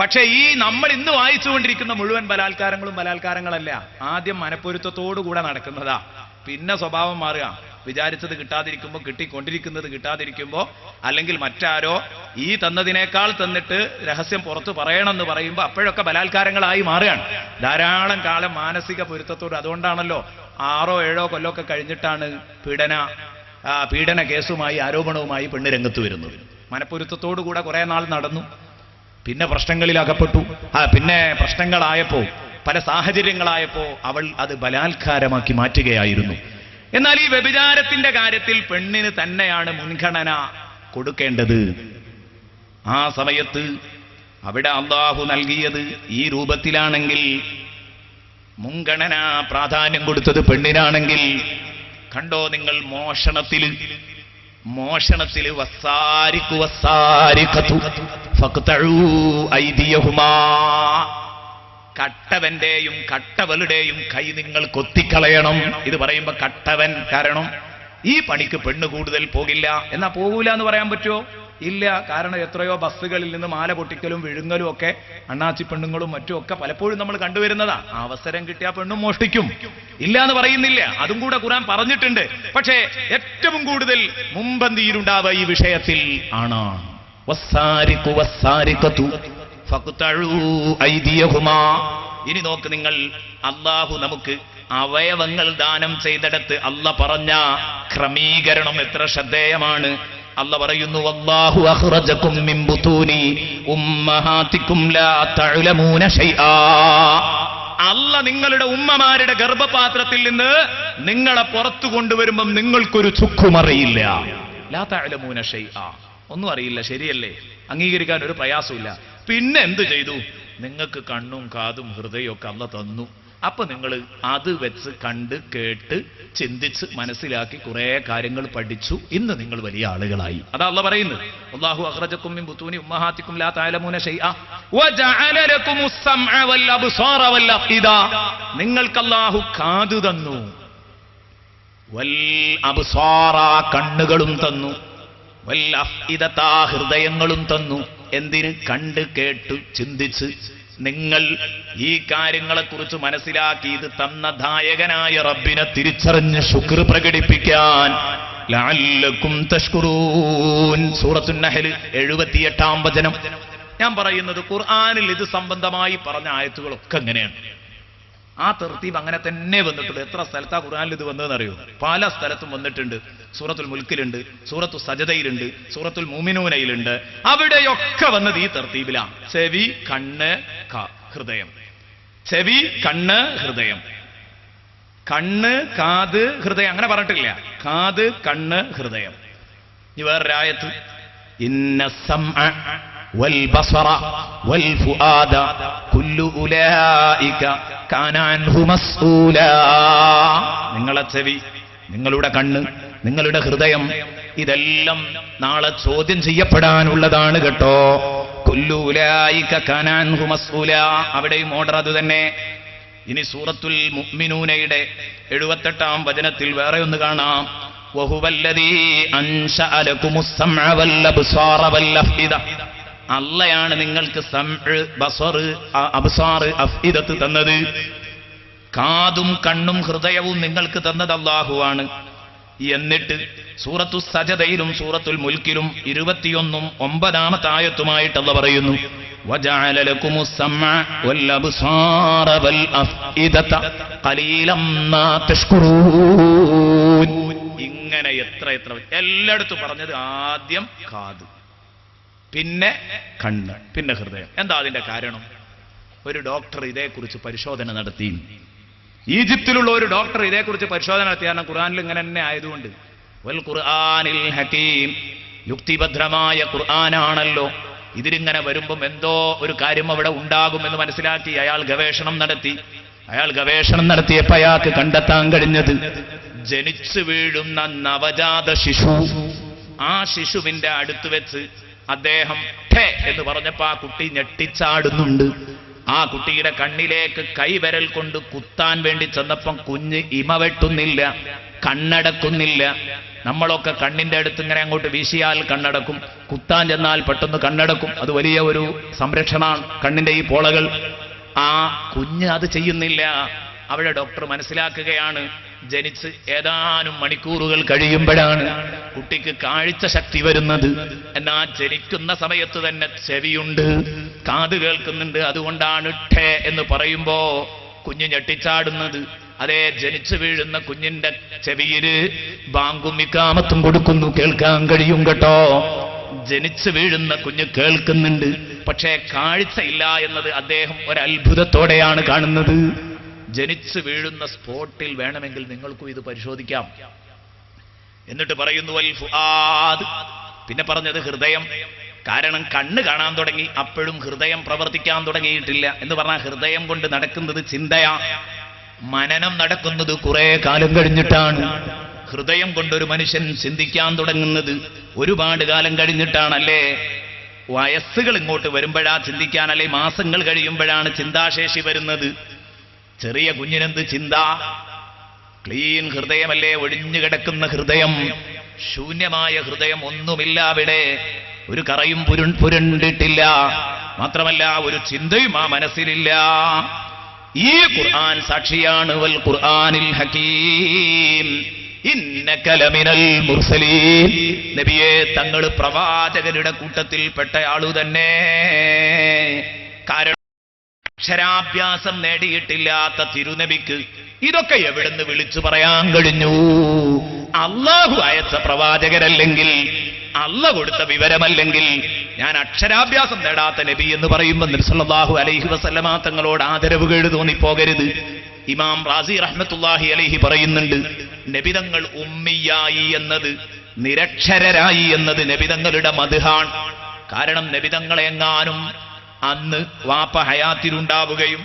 A: പക്ഷേ ഈ നമ്മൾ ഇന്ന് വായിച്ചുകൊണ്ടിരിക്കുന്ന മുഴുവൻ ബലാത്കാരങ്ങളല്ല. ആദ്യം മനപ്പൊരുത്തത്തോടുകൂടെ നടക്കുന്നതാ, പിന്നെ സ്വഭാവം മാറുക. വിചാരിച്ചത് കിട്ടാതിരിക്കുമ്പോൾ, കിട്ടിക്കൊണ്ടിരിക്കുന്നത് കിട്ടാതിരിക്കുമ്പോൾ, അല്ലെങ്കിൽ മറ്റാരോ ഈ തന്നതിനേക്കാൾ തന്നിട്ട് രഹസ്യം പുറത്ത് പറയണമെന്ന് പറയുമ്പോൾ അപ്പോഴൊക്കെ ബലാത്കാരങ്ങളായി മാറുകയാണ്. ധാരാളം കാലം മാനസിക പൊരുത്തത്തോട്. അതുകൊണ്ടാണല്ലോ 6 or 7 കൊല്ലമൊക്കെ കഴിഞ്ഞിട്ടാണ് പീഡന കേസുമായി ആരോപണവുമായി പെണ്ണ് രംഗത്ത് വരുന്നത്. മനപ്പൊരുത്തത്തോടുകൂടെ കുറെ നാൾ നടന്നു, പിന്നെ പ്രശ്നങ്ങളിൽ അകപ്പെട്ടു. പിന്നെ പ്രശ്നങ്ങളായപ്പോ, പല സാഹചര്യങ്ങളായപ്പോ അവൾ അത് ബലാത്കാരമാക്കി മാറ്റുകയായിരുന്നു. എന്നാൽ ഈ വ്യഭിചാരത്തിന്റെ കാര്യത്തിൽ പെണ്ണിന് തന്നെയാണ് മുൻഗണന കൊടുക്കേണ്ടത്. ആ സമയത്ത് അവിടെ അല്ലാഹു നൽകിയത് ഈ രൂപത്തിലാണെങ്കിൽ, മുൻഗണന പ്രാധാന്യം കൊടുത്തത് പെണ്ണിനാണെങ്കിൽ, കണ്ടോ നിങ്ങൾ, മോഷണത്തിൽ വസ്സാരിഖു വസ്സാരിഖതു ഫഖ്തഉ ഐദിയഹുമാ, കട്ടവന്റെയും കട്ടവളുടെയും കൈ നിങ്ങൾ കൊത്തിക്കളയണം. ഇത് പറയുമ്പോ കട്ടവൻ, കാരണം ഈ പണിക്ക് പെണ്ണ് കൂടുതൽ പോകില്ല. എന്നാ പോകൂല എന്ന് പറയാൻ പറ്റുമോ? ഇല്ല. കാരണം എത്രയോ ബസ്സുകളിൽ നിന്ന് മാല പൊട്ടിക്കലും വിഴുങ്ങലും ഒക്കെ അണ്ണാച്ചി പെണ്ണുങ്ങളും മറ്റും ഒക്കെ പലപ്പോഴും നമ്മൾ കണ്ടുവരുന്നതാ. അവസരം കിട്ടിയാൽ പെണ്ണും മോഷ്ടിക്കും, ഇല്ല എന്ന് പറയുന്നില്ല. അതും കൂടെ ഖുർആൻ പറഞ്ഞിട്ടുണ്ട്. പക്ഷേ ഏറ്റവും കൂടുതൽ മുമ്പന്തിയിലുണ്ടാവുക ഈ വിഷയത്തിൽ ആണ്. വസ്സാരിഖു വസ്സാരിഖതു ഫഖ്തഉ ഐദിയഹുമാ. ഇനി നോക്ക് നിങ്ങൾ, അല്ലാഹു നമുക്ക് അവയവങ്ങൾ ദാനം ചെയ്തിടത്ത് അല്ല പറഞ്ഞ ക്രമീകരണം എത്ര ശ്രദ്ധേയമാണ്. അല്ല പറയുന്നു, വല്ലാഹു അഖ്റജകും മിൻ ബുതൂനി ഉമ്മഹാതികും ലാ തഅലമൂന ശൈആ. അല്ല നിങ്ങളുടെ ഉമ്മമാരുടെ ഗർഭപാത്രത്തിൽ നിന്ന് നിങ്ങളെ പുറത്തു കൊണ്ടുവരുമ്പം നിങ്ങൾക്കൊരു ചുക്കും അറിയില്ല. ലാ തഅലമൂന ശൈആ, ഒന്നും അറിയില്ല. ശരിയല്ലേ? അംഗീകരിക്കാൻ ഒരു പ്രയാസമില്ല. പിന്നെ എന്ത് ചെയ്തു? നിങ്ങൾക്ക് കണ്ണും കാതും ഹൃദയവും ഒക്കെ അല്ല തന്നു. അപ്പൊ നിങ്ങൾ അത് വെച്ച് കണ്ട് കേട്ട് ചിന്തിച്ച് മനസ്സിലാക്കി കുറെ കാര്യങ്ങൾ പഠിച്ചു. ഇന്ന് നിങ്ങൾ വലിയ ആളുകളായി. അതാ അല്ലാഹു പറയുന്നത്, വല്ലാഹു അഖ്റജകും മിൻ ബുതൂനി ഉമ്മഹാതികും ലാ തഅലമൂന ശൈആ വജഅല ലകുമുസ് സമഅ വൽ അബ്സാറ വൽ അഫ്ഇദ. നിങ്ങൾക്ക് അല്ലാഹു കാത് തന്നു, വൽ അബ്സാറ കണ്ണുകളും തന്നു, വൽ അഫ്ഇദത ഹൃദയങ്ങളും തന്നു. എന്തിന്? കണ്ട് കേട്ട് ചിന്തിച്ച് നിങ്ങൾ ഈ കാര്യങ്ങളെക്കുറിച്ച് മനസ്സിലാക്കി ഇത് തന്ന ദായകനായ റബ്ബിനെ തിരിച്ചറിഞ്ഞ് ശുക്ർ പ്രകടിപ്പിക്കാൻ. ലഅല്ലകും തഷ്കുറൂൻ. സൂറത്തുൻ നഹ്ൽ 78-ാം വചനം. ഞാൻ പറയുന്നത് ഖുർആനിൽ ഇത് സംബന്ധമായി പറഞ്ഞ ആയത്തുകളൊക്കെ എങ്ങനെയാണ്? ആ തർത്തീബ് അങ്ങനെ തന്നെ വന്നിട്ടുണ്ട്. എത്ര സ്ഥലത്താ ഖുർആനിൽ ഇത് വന്നതെന്ന് അറിയോ? പല സ്ഥലത്തും വന്നിട്ടുണ്ട്. സൂറത്തുൽ മുൽക്കിലുണ്ട്, സൂറത്തു സജദയിലുണ്ട്, സൂറത്തുൽ മുഅ്മിനൂനയിലുണ്ട്. അവിടെയൊക്കെ വന്നത് ഈ തർത്തീബിലാണ്. ചെവി, കണ്ണ്, ഹൃദയം. ചെവി, കണ്ണ്, ഹൃദയം. കണ്ണ്, കാത്, ഹൃദയം അങ്ങനെ പറഞ്ഞിട്ടില്ല. കാത്, കണ്ണ്, ഹൃദയം. ഇനി വേറൊരായത്ത്, ഇന്ന സമഅ വൽ ബസറ വൽ ഫുആദ കുല്ലു ഉലൈക കാന അൻഹു മസ്ഊല. നിങ്ങളെ ചെവി, നിങ്ങളുടെ കണ്ണ്, നിങ്ങളുടെ ഹൃദയം. ഇതെല്ലാം നാളെ ചോദ്യം ചെയ്യപ്പെടാനുള്ളതാണ് കേട്ടോ. കുല്ലു ഉലൈക കാന അൻഹു മസ്ഊല. അവിടെയും ഓർഡർ അത് തന്നെ. ഇനി സൂറത്തുൽ മുഅ്മിനൂനയുടെ 78-ാം വചനത്തിൽ വേറെ ഒന്ന് കാണാം. വഹുവല്ലദീ അൻശഅ ലകുമുസ് സമഅ വൽ അബ്സാറ വൽ അഫ്ഇദ. അല്ലാഹയാണ് നിങ്ങൾക്ക് സമഅ്, ബസർ, അബ്സാർ, അഫ്ഇദത്ത് തന്നത്. കാതും കണ്ണും ഹൃദയവും നിങ്ങൾക്ക് തന്നത് അല്ലാഹുവാണ്. എന്നിട്ട് സൂറത്തു സജദയിലും സൂറത്തുൽ മുൽക്കിലും 21-ഉം 9-ാമത്തെ ആയത്തുമായിട്ട് അല്ലാഹു പറയുന്നു, വജഅല ലകുമുസ് സമഅ വൽ അബ്സാറ വൽ അഫ്ഇദത ഖലീലം മാ തഷ്കുറൂൻ. ഇങ്ങനെ എത്ര എല്ലായിടത്തും പറഞ്ഞത് ആദ്യം കാത്, പിന്നെ കണ്ണ്, പിന്നെ ഹൃദയം. എന്താ അതിന്റെ കാരണം? ഒരു ഡോക്ടർ ഇതേക്കുറിച്ച് പരിശോധന നടത്തി. ഈജിപ്തിലുള്ള ഒരു ഡോക്ടർ ഇതേക്കുറിച്ച് പരിശോധന നടത്തി. കാരണം ഖുർആനിൽ ഇങ്ങനെ തന്നെ ആയതുകൊണ്ട്. വൽ ഖുർആനിൽ ഹകീം, യുക്തിഭദ്രമായ ഖുർആനാണല്ലോ. ഇതിലിങ്ങനെ വരുമ്പം എന്തോ ഒരു കാര്യം അവിടെ ഉണ്ടാകുമെന്ന് മനസ്സിലാക്കി അയാൾ ഗവേഷണം നടത്തി. ഗവേഷണം നടത്തിയപ്പോൾ അയാൾക്ക് കണ്ടെത്താൻ കഴിഞ്ഞത് ജനിച്ചു വീഴുന്ന നവജാത ശിശു, ആ ശിശുവിന്റെ അടുത്ത് വെച്ച് അദ്ദേഹം ഠേ എന്ന് പറഞ്ഞപ്പോ ആ കുട്ടി ഞെട്ടിച്ചാടുന്നുണ്ട്. ആ കുട്ടിയുടെ കണ്ണിലേക്ക് കൈവിരൽ കൊണ്ട് കുത്താൻ വേണ്ടി ചെന്നപ്പം കുഞ്ഞ് ഇമ വെട്ടുന്നില്ല, കണ്ണടക്കുന്നില്ല. നമ്മളൊക്കെ കണ്ണിന്റെ അടുത്ത് ഇങ്ങനെ അങ്ങോട്ട് വീശിയാൽ കണ്ണടക്കും, കുത്താൻ ചെന്നാൽ പെട്ടെന്ന് കണ്ണടക്കും. അത് വലിയ ഒരു സംരക്ഷണമാണ് കണ്ണിന്റെ ഈ പോളകൾ. ആ കുഞ്ഞ് അത് ചെയ്യുന്നില്ല. അവിടെ ഡോക്ടർ മനസ്സിലാക്കുകയാണ്, ജനിച്ച് ഏതാനും മണിക്കൂറുകൾ കഴിയുമ്പോഴാണ് കുട്ടിക്ക് കാഴ്ച ശക്തി വരുന്നത്. എന്നാൽ ജനിക്കുന്ന സമയത്ത് തന്നെ ചെവിയുണ്ട്, കാത് കേൾക്കുന്നുണ്ട്. അതുകൊണ്ടാണ് ഠേ എന്ന് പറയുമ്പോ കുഞ്ഞ് ഞെട്ടിച്ചാടുന്നത്. അതേ ജനിച്ചു വീഴുന്ന കുഞ്ഞിന്റെ ചെവിയില് ബാങ്കും ഇഖാമത്തും കൊടുക്കുന്നു, കേൾക്കാൻ കഴിയും കേട്ടോ. ജനിച്ചു വീഴുന്ന കുഞ്ഞ് കേൾക്കുന്നുണ്ട്, പക്ഷേ കാഴ്ചയില്ല എന്നത് അദ്ദേഹം ഒരത്ഭുതത്തോടെയാണ് കാണുന്നത്. ജനിച്ചു വീഴുന്ന സ്പോട്ടിൽ വേണമെങ്കിൽ നിങ്ങൾക്കും ഇത് പരിശോധിക്കാം. എന്നിട്ട് പറയുന്നു വൽ ഫുആദ്, പിന്നെ പറഞ്ഞത് ഹൃദയം. കാരണം കണ്ണ് കാണാൻ തുടങ്ങി, അപ്പോഴും ഹൃദയം പ്രവർത്തിക്കാൻ തുടങ്ങിയിട്ടില്ല. എന്ന് പറഞ്ഞാൽ ഹൃദയം കൊണ്ട് നടക്കുന്നത് ചിന്തയാ, മനനം നടക്കുന്നത് കുറെ കാലം കഴിഞ്ഞിട്ടാണ്. ഹൃദയം കൊണ്ടൊരു മനുഷ്യൻ ചിന്തിക്കാൻ തുടങ്ങുന്നത് ഒരുപാട് കാലം കഴിഞ്ഞിട്ടാണല്ലേ. വയസ്സുകൾ ഇങ്ങോട്ട് വരുമ്പോഴാ ചിന്തിക്കാനല്ലേ, മാസങ്ങൾ കഴിയുമ്പോഴാണ് ചിന്താശേഷി വരുന്നത്. ചെറിയ കുഞ്ഞിനെന്ത് ചിന്ത? ക്ലീൻ ഹൃദയമല്ലേ, ഒഴിഞ്ഞു കിടക്കുന്ന ഹൃദയം, ശൂന്യമായ ഹൃദയം, ഒന്നുമില്ല അവിടെ. ഒരു കറയും പുരണ്ടിട്ടില്ല. മാത്രമല്ല ഒരു ചിന്തയും ആ മനസ്സിലില്ല. ഈ ഖുർആൻ സാക്ഷിയാണ്. വൽ ഖുർആനിൽ ഹകീം ഇന്നക ലമിനൽ മുർസലീൻ. നബിയെ, തങ്ങൾ പ്രവാചകരുടെ കൂട്ടത്തിൽപ്പെട്ട ആളു തന്നെ. കാരണം അക്ഷരാഭ്യാസം നേടിയിട്ടില്ലാത്ത തിരുനബിക്ക് ഇതൊക്കെ എവിടുന്ന് വിളിച്ചു പറയാൻ കഴിഞ്ഞു? അള്ളാഹു അയച്ച പ്രവാചകരല്ലെങ്കിൽ, അള്ള കൊടുത്ത വിവരമല്ലെങ്കിൽ, ഞാൻ അക്ഷരാഭ്യാസം നേടാത്ത നബി എന്ന് പറയുമ്പോൾ നബി സല്ലല്ലാഹു അലൈഹി വസല്ലമ തങ്ങളോട് ആദരവ് കേട് തോന്നിപ്പോകരുത്. ഇമാം റാസി റഹ്മത്തുള്ളാഹി അലൈഹി പറയുന്നുണ്ട്, നബിതങ്ങൾ ഉമ്മിയായി എന്നത്, നിരക്ഷരരായി എന്നത് നബിതങ്ങളുടെ മദ്ഹാണ്. കാരണം നബിതങ്ങളെങ്ങാനും അന്ന് വാപ്പ ഹയാത്തിലുണ്ടാവുകയും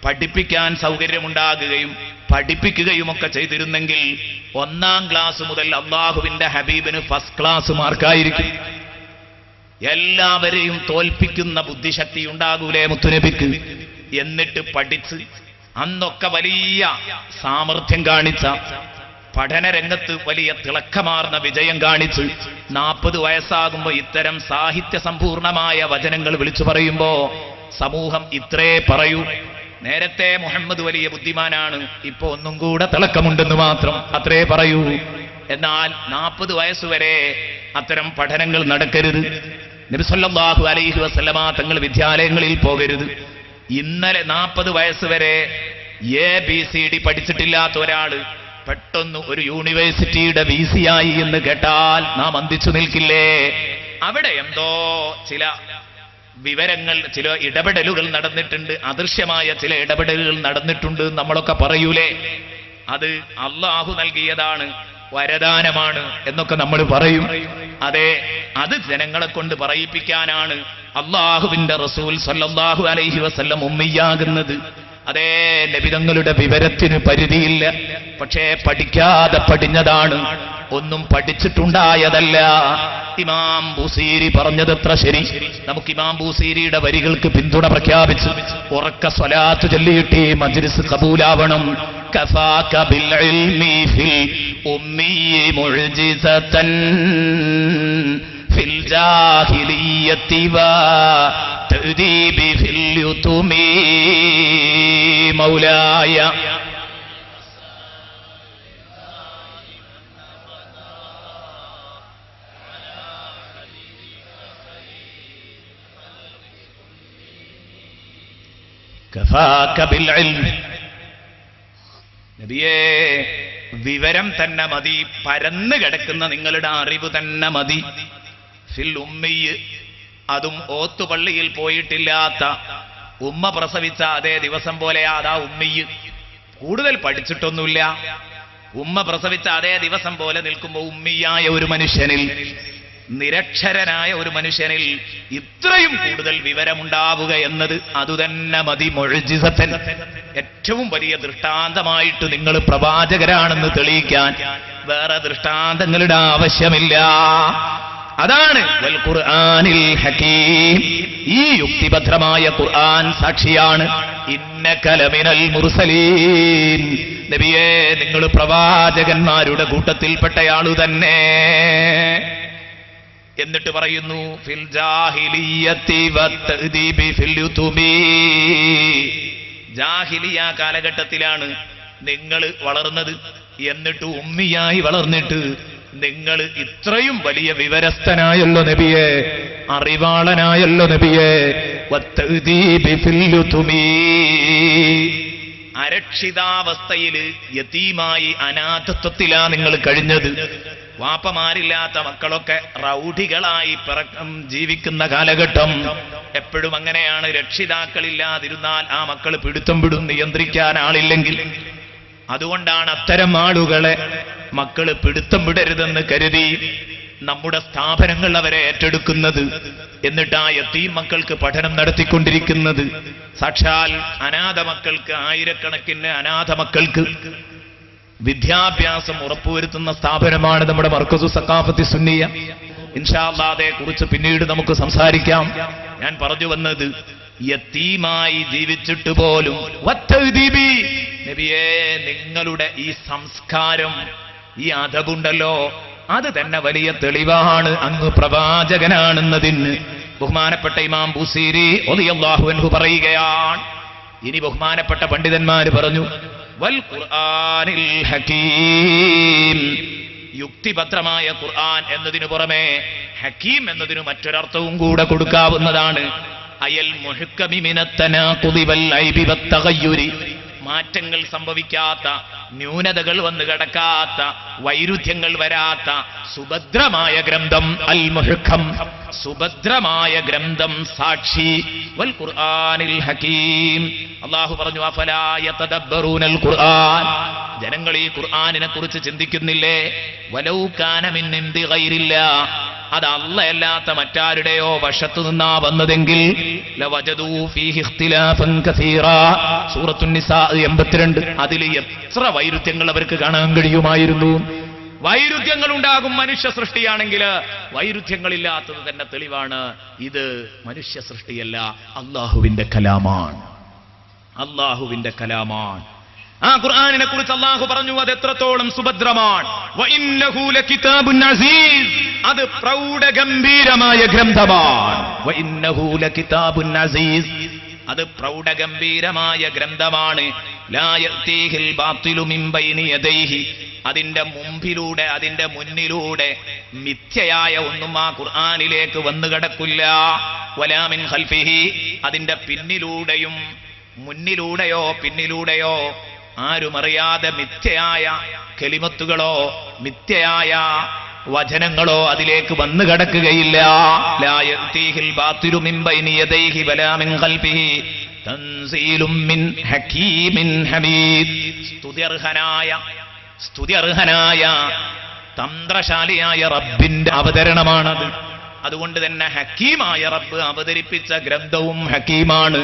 A: പഠിപ്പിക്കാൻ സൗകര്യമുണ്ടാകുകയും പഠിപ്പിക്കുകയും ഒക്കെ ചെയ്തിരുന്നെങ്കിൽ 1-ാം ക്ലാസ് മുതൽ അള്ളാഹുവിന്റെ ഹബീബിന് ഫസ്റ്റ് ക്ലാസ് മാർക്കായിരിക്കും. എല്ലാവരെയും തോൽപ്പിക്കുന്ന ബുദ്ധിശക്തി ഉണ്ടാകൂലേ മുത്തുനബിക്ക്? എന്നിട്ട് പഠിച്ച് അന്നൊക്കെ വലിയ സാമർഥ്യം കാണിച്ച, പഠനരംഗത്ത് വലിയ തിളക്കമാർന്ന വിജയം കാണിച്ച് 40 വയസ്സാകുമ്പോ ഇത്തരം സാഹിത്യ സമ്പൂർണമായ വചനങ്ങൾ വിളിച്ചു പറയുമ്പോ സമൂഹം ഇത്രേ പറയൂ. നേരത്തെ മുഹമ്മദ് വലിയ ബുദ്ധിമാനാണ്, ഇപ്പൊ ഒന്നും കൂടെ തിളക്കമുണ്ടെന്ന് മാത്രം, അത്രേ പറയൂ. എന്നാൽ 40 വയസ്സുവരെ അത്തരം പഠനങ്ങൾ നടക്കരുത്. നബി സല്ലല്ലാഹു അലൈഹി വസല്ലമ തങ്ങൾ വിദ്യാലയങ്ങളിൽ പോകരുത്. ഇന്നലെ 40 വയസ്സുവരെ ABCD പഠിച്ചിട്ടില്ലാത്ത ഒരാള് പെട്ടെന്ന് ഒരു യൂണിവേഴ്സിറ്റിയുടെ VC ആയി എന്ന് കേട്ടാൽ നാം അന്തിച്ചു നിൽക്കില്ലേ? അവിടെ എന്തോ ചില വിവരങ്ങൾ, ചില ഇടപെടലുകൾ നടന്നിട്ടുണ്ട്, അദൃശ്യമായ ചില ഇടപെടലുകൾ നടന്നിട്ടുണ്ട് നമ്മളൊക്കെ പറയൂലേ? അത് അള്ളാഹു നൽകിയതാണ്, വരദാനമാണ് എന്നൊക്കെ നമ്മൾ പറയും. അതെ, അത് ജനങ്ങളെ കൊണ്ട് പറയിപ്പിക്കാനാണ് അള്ളാഹുവിന്റെ റസൂൽ സല്ലല്ലാഹു അലൈഹി വസല്ലം ഉമ്മിയാകുന്നത്. അതേ നബിതങ്ങളുടെ വിവരത്തിന് പരിധിയില്ല. പക്ഷേ പഠിക്കാതെ പഠിഞ്ഞതാണ്, ഒന്നും പഠിച്ചിട്ടുണ്ടായതല്ല. ഇമാം ബൂസീരി പറഞ്ഞത് എത്ര ശരി. നമുക്ക് ഇമാം ബൂസീരിയുടെ വരികൾക്ക് പിന്തുണ പ്രഖ്യാപിച്ച് ഉറക്ക സ്വലാത്ത് ചൊല്ലിയിട്ട് ഈ മജ്ലിസ് കബൂലാവണം. കഫാക ബിൽ ഇൽമി ഫിൽ ഉമ്മി മുഅ്ജിസതൻ ഫിൽ ജാഹിലിയ്യതി വ തഅദീബി ഫിൽ യുതുമി മൗലായ കഫാക ബിൽ ഇൽമി. നബിയേ, വിവരം തന്നെ മതി, പരന്നു കിടക്കുന്ന നിങ്ങളുടെ അറിവ് തന്നെ മതി. ഫിൽ ഉമ്മിയ്, അതും ഓത്തുപള്ളിയിൽ പോയിട്ടില്ലാത്ത ഉമ്മ പ്രസവിച്ച അതേ ദിവസം പോലെ അതാ ഉമ്മിയ്. കൂടുതൽ പഠിച്ചിട്ടൊന്നുമില്ല, ഉമ്മ പ്രസവിച്ച അതേ ദിവസം പോലെ നിൽക്കുമ്പോൾ ഉമ്മിയായ ഒരു മനുഷ്യനിൽ, നിരക്ഷരനായ ഒരു മനുഷ്യനിൽ ഇത്രയും കൂടുതൽ വിവരമുണ്ടാവുക എന്നത് അതുതന്നെ മതി മുഅ്ജിസത്തൻ. ഏറ്റവും വലിയ ദൃഷ്ടാന്തമായിട്ട് നിങ്ങൾ പ്രവാചകരാണെന്ന് തെളിയിക്കാൻ വേറെ ദൃഷ്ടാന്തങ്ങളുടെ ആവശ്യമില്ല. അതാണ് വൽ ഖുർആനിൽ ഹകീം. ഈ യുക്തിഭദ്രമായ ഖുർആൻ സാക്ഷിയാണ്. ഇന്നക ലമിനൽ മുർസലീൻ. നബിയേ, നിങ്ങൾ പ്രവാചകന്മാരുടെ കൂട്ടത്തിൽപ്പെട്ടയാളു തന്നെ. എന്നിട്ട് പറയുന്നു ഫിൽ ജാഹിലിയ്യതി വതഅദീബി ഫിൽ യുതുമി. ജാഹിലിയ കാലഘട്ടത്തിലാണ് നിങ്ങൾ വളർന്നത്. എന്നിട്ട് ഉമ്മിയായി വളർന്നിട്ട് നിങ്ങൾ ഇത്രയും വലിയ വിവരസ്ഥനായല്ലോ നബിയെ, അറിവാളനായല്ലോ നബിയെ. വതഅദീബി ഫിൽ യുതുമി. അരക്ഷിതാവസ്ഥയിൽ യതീമായി അനാഥത്വത്തിലാ നിങ്ങൾ കഴിഞ്ഞത്. വാപ്പമാരില്ലാത്ത മക്കളൊക്കെ റൗഡികളായി ജീവിക്കുന്ന കാലഘട്ടം. എപ്പോഴും അങ്ങനെയാണ്. രക്ഷിതാക്കളില്ലാതിരുന്നാൽ ആ മക്കൾ പിടുത്തം വിടും, നിയന്ത്രിക്കാൻ ആളില്ലെങ്കിൽ. അതുകൊണ്ടാണ് അത്തരം ആളുകളെ മക്കള് പിടുത്തം വിടരുതെന്ന് കരുതി നമ്മുടെ സ്ഥാപനങ്ങൾ അവരെ ഏറ്റെടുക്കുന്നത്. എന്നിട്ട് ആ യതീം മക്കൾക്ക് പഠനം നടത്തിക്കൊണ്ടിരിക്കുന്നത്. സാക്ഷാൽ അനാഥ മക്കൾക്ക്, ആയിരക്കണക്കിന് അനാഥ മക്കൾക്ക് വിദ്യാഭ്യാസം ഉറപ്പുവരുത്തുന്ന സ്ഥാപനമാണ് നമ്മുടെ മർക്കസു സഖാഫത്തി സുന്നിയ. ഇൻഷാ അല്ലാഹ് അതേ കുറിച്ച് പിന്നീട് നമുക്ക് സംസാരിക്കാം. ഞാൻ പറഞ്ഞു വന്നത്, യതീമായി ജീവിച്ചിട്ട് പോലും വത്തഅദീബി, നബിയേ, നിങ്ങളുടെ ഈ സംസ്കാരം, ഈ അദബുണ്ടല്ലോ, അത് തന്നെ വലിയ തെളിവാണ് അങ്ങ് പ്രവാചകനാണെന്നതിന്. ബഹുമാനപ്പെട്ട ഇമാം ബൂസീരി റളിയല്ലാഹു അൻഹു പറയുകയാണ്. ഇനി ബഹുമാനപ്പെട്ട പണ്ഡിതന്മാര് പറഞ്ഞു വൽ ഖുർആനിൽ ഹകീം. യുക്തിഭദ്രമായ ഖുർആൻ എന്നതിനു പുറമെ ഹകീം എന്നതിനു മറ്റൊരർത്ഥവും കൂടെ കൊടുക്കാവുന്നതാണ്. അയൽ മുഹ്കമി മിനത്ത് തനാഖുദി വൽ ഐബി വത്തഗയ്യുരി. മാറ്റങ്ങൾ സംഭവിക്കാത്ത, ന്യൂനതകൾ വന്നു കിടക്കാത്ത, വൈരുദ്ധ്യങ്ങൾ വരാത്ത സുഭദ്രമായ ഗ്രന്ഥം. അൽ മുഹ്കം, സുഭദ്രമായ ഗ്രന്ഥം സാക്ഷി. വൽ ഖുർആനിൽ ഹകീം. അല്ലാഹു പറഞ്ഞു അഫലാ യതദബ്ബറൂനൽ ഖുർആൻ. ജനങ്ങൾ ഈ ഖുർആനിനെ കുറിച്ച് ചിന്തിക്കുന്നില്ലേ? വലൗ കാന മിൻ ഇൻദി ഗൈരില്ലാ, അത് അല്ലാഹയല്ലാത്ത മറ്റാരുടെയോ വശത്തു നിന്നാ വന്നതെങ്കിൽ ലവജദൂ ഫീഹി ഇഖ്തിലാഫൻ കസീറാ. സൂറത്തുൻ നിസാ 82. അതിൽ എത്ര വൈരുദ്ധ്യങ്ങൾ അവർക്ക് കാണാൻ കഴിയുമായിരുന്നു. വൈരുദ്ധ്യങ്ങൾ ഉണ്ടാകും മനുഷ്യ സൃഷ്ടിയാണെങ്കിൽ. വൈരുദ്ധ്യങ്ങളില്ലാത്തത് തന്നെ തെളിവാണ്. ഇത് മനുഷ്യ സൃഷ്ടിയല്ല, അള്ളാഹുവിന്റെ കലാമാണ്. അള്ളാഹുവിന്റെ കലാമാണ്. ആ ഖുർആനിനെ കുറിച്ച് അല്ലാഹു പറഞ്ഞു അത് എത്രത്തോളം സുഭദ്രമാണ്. വഇന്നഹു ലകിതാബുൻ അസീസ്. അത് പ്രൗഢഗംഭീരമായ ഗ്രന്ഥമാണ്. വഇന്നഹു ലകിതാബുൻ അസീസ്. അത് പ്രൗഢഗംഭീരമായ ഗ്രന്ഥമാണ്. ലാ യഅതീഹിൽ ബാത്തിലു മിൻ ബൈനി യദൈഹി. അതിന്റെ മുമ്പിലൂടെ, അതിന്റെ മുന്നിലൂടെ മിഥ്യയായ ഒന്നും ആ ഖുർആനിലേക്ക് വന്നു കിടക്കില്ല. വലാ മിൻ ഖൽഫിഹി. അതിന്റെ പിന്നിലൂടെയും, മുന്നിലൂടെയോ പിന്നിലൂടെയോ ആരുമറിയാതെ മിഥ്യയായ കലിമത്തുകളോ മിഥ്യയായ വചനങ്ങളോ അതിലേക്ക് വന്നു കിടക്കുകയില്ല. ലാ യഅതീഹിൽ ബാത്തിലു മിൻ ബൈനി യദൈഹി വലാ മിൻ ഖൽഫിഹി തൻസീലും മിൻ ഹകീമിൻ ഹമീദ്. സ്തുത്യർഹനായ തന്ത്രശാലിയായ റബ്ബിന്റെ അവതരണമാണത്. അതുകൊണ്ട് തന്നെ ഹക്കീമായ റബ്ബ് അവതരിപ്പിച്ച ഗ്രന്ഥവും ഹക്കീമാണ്.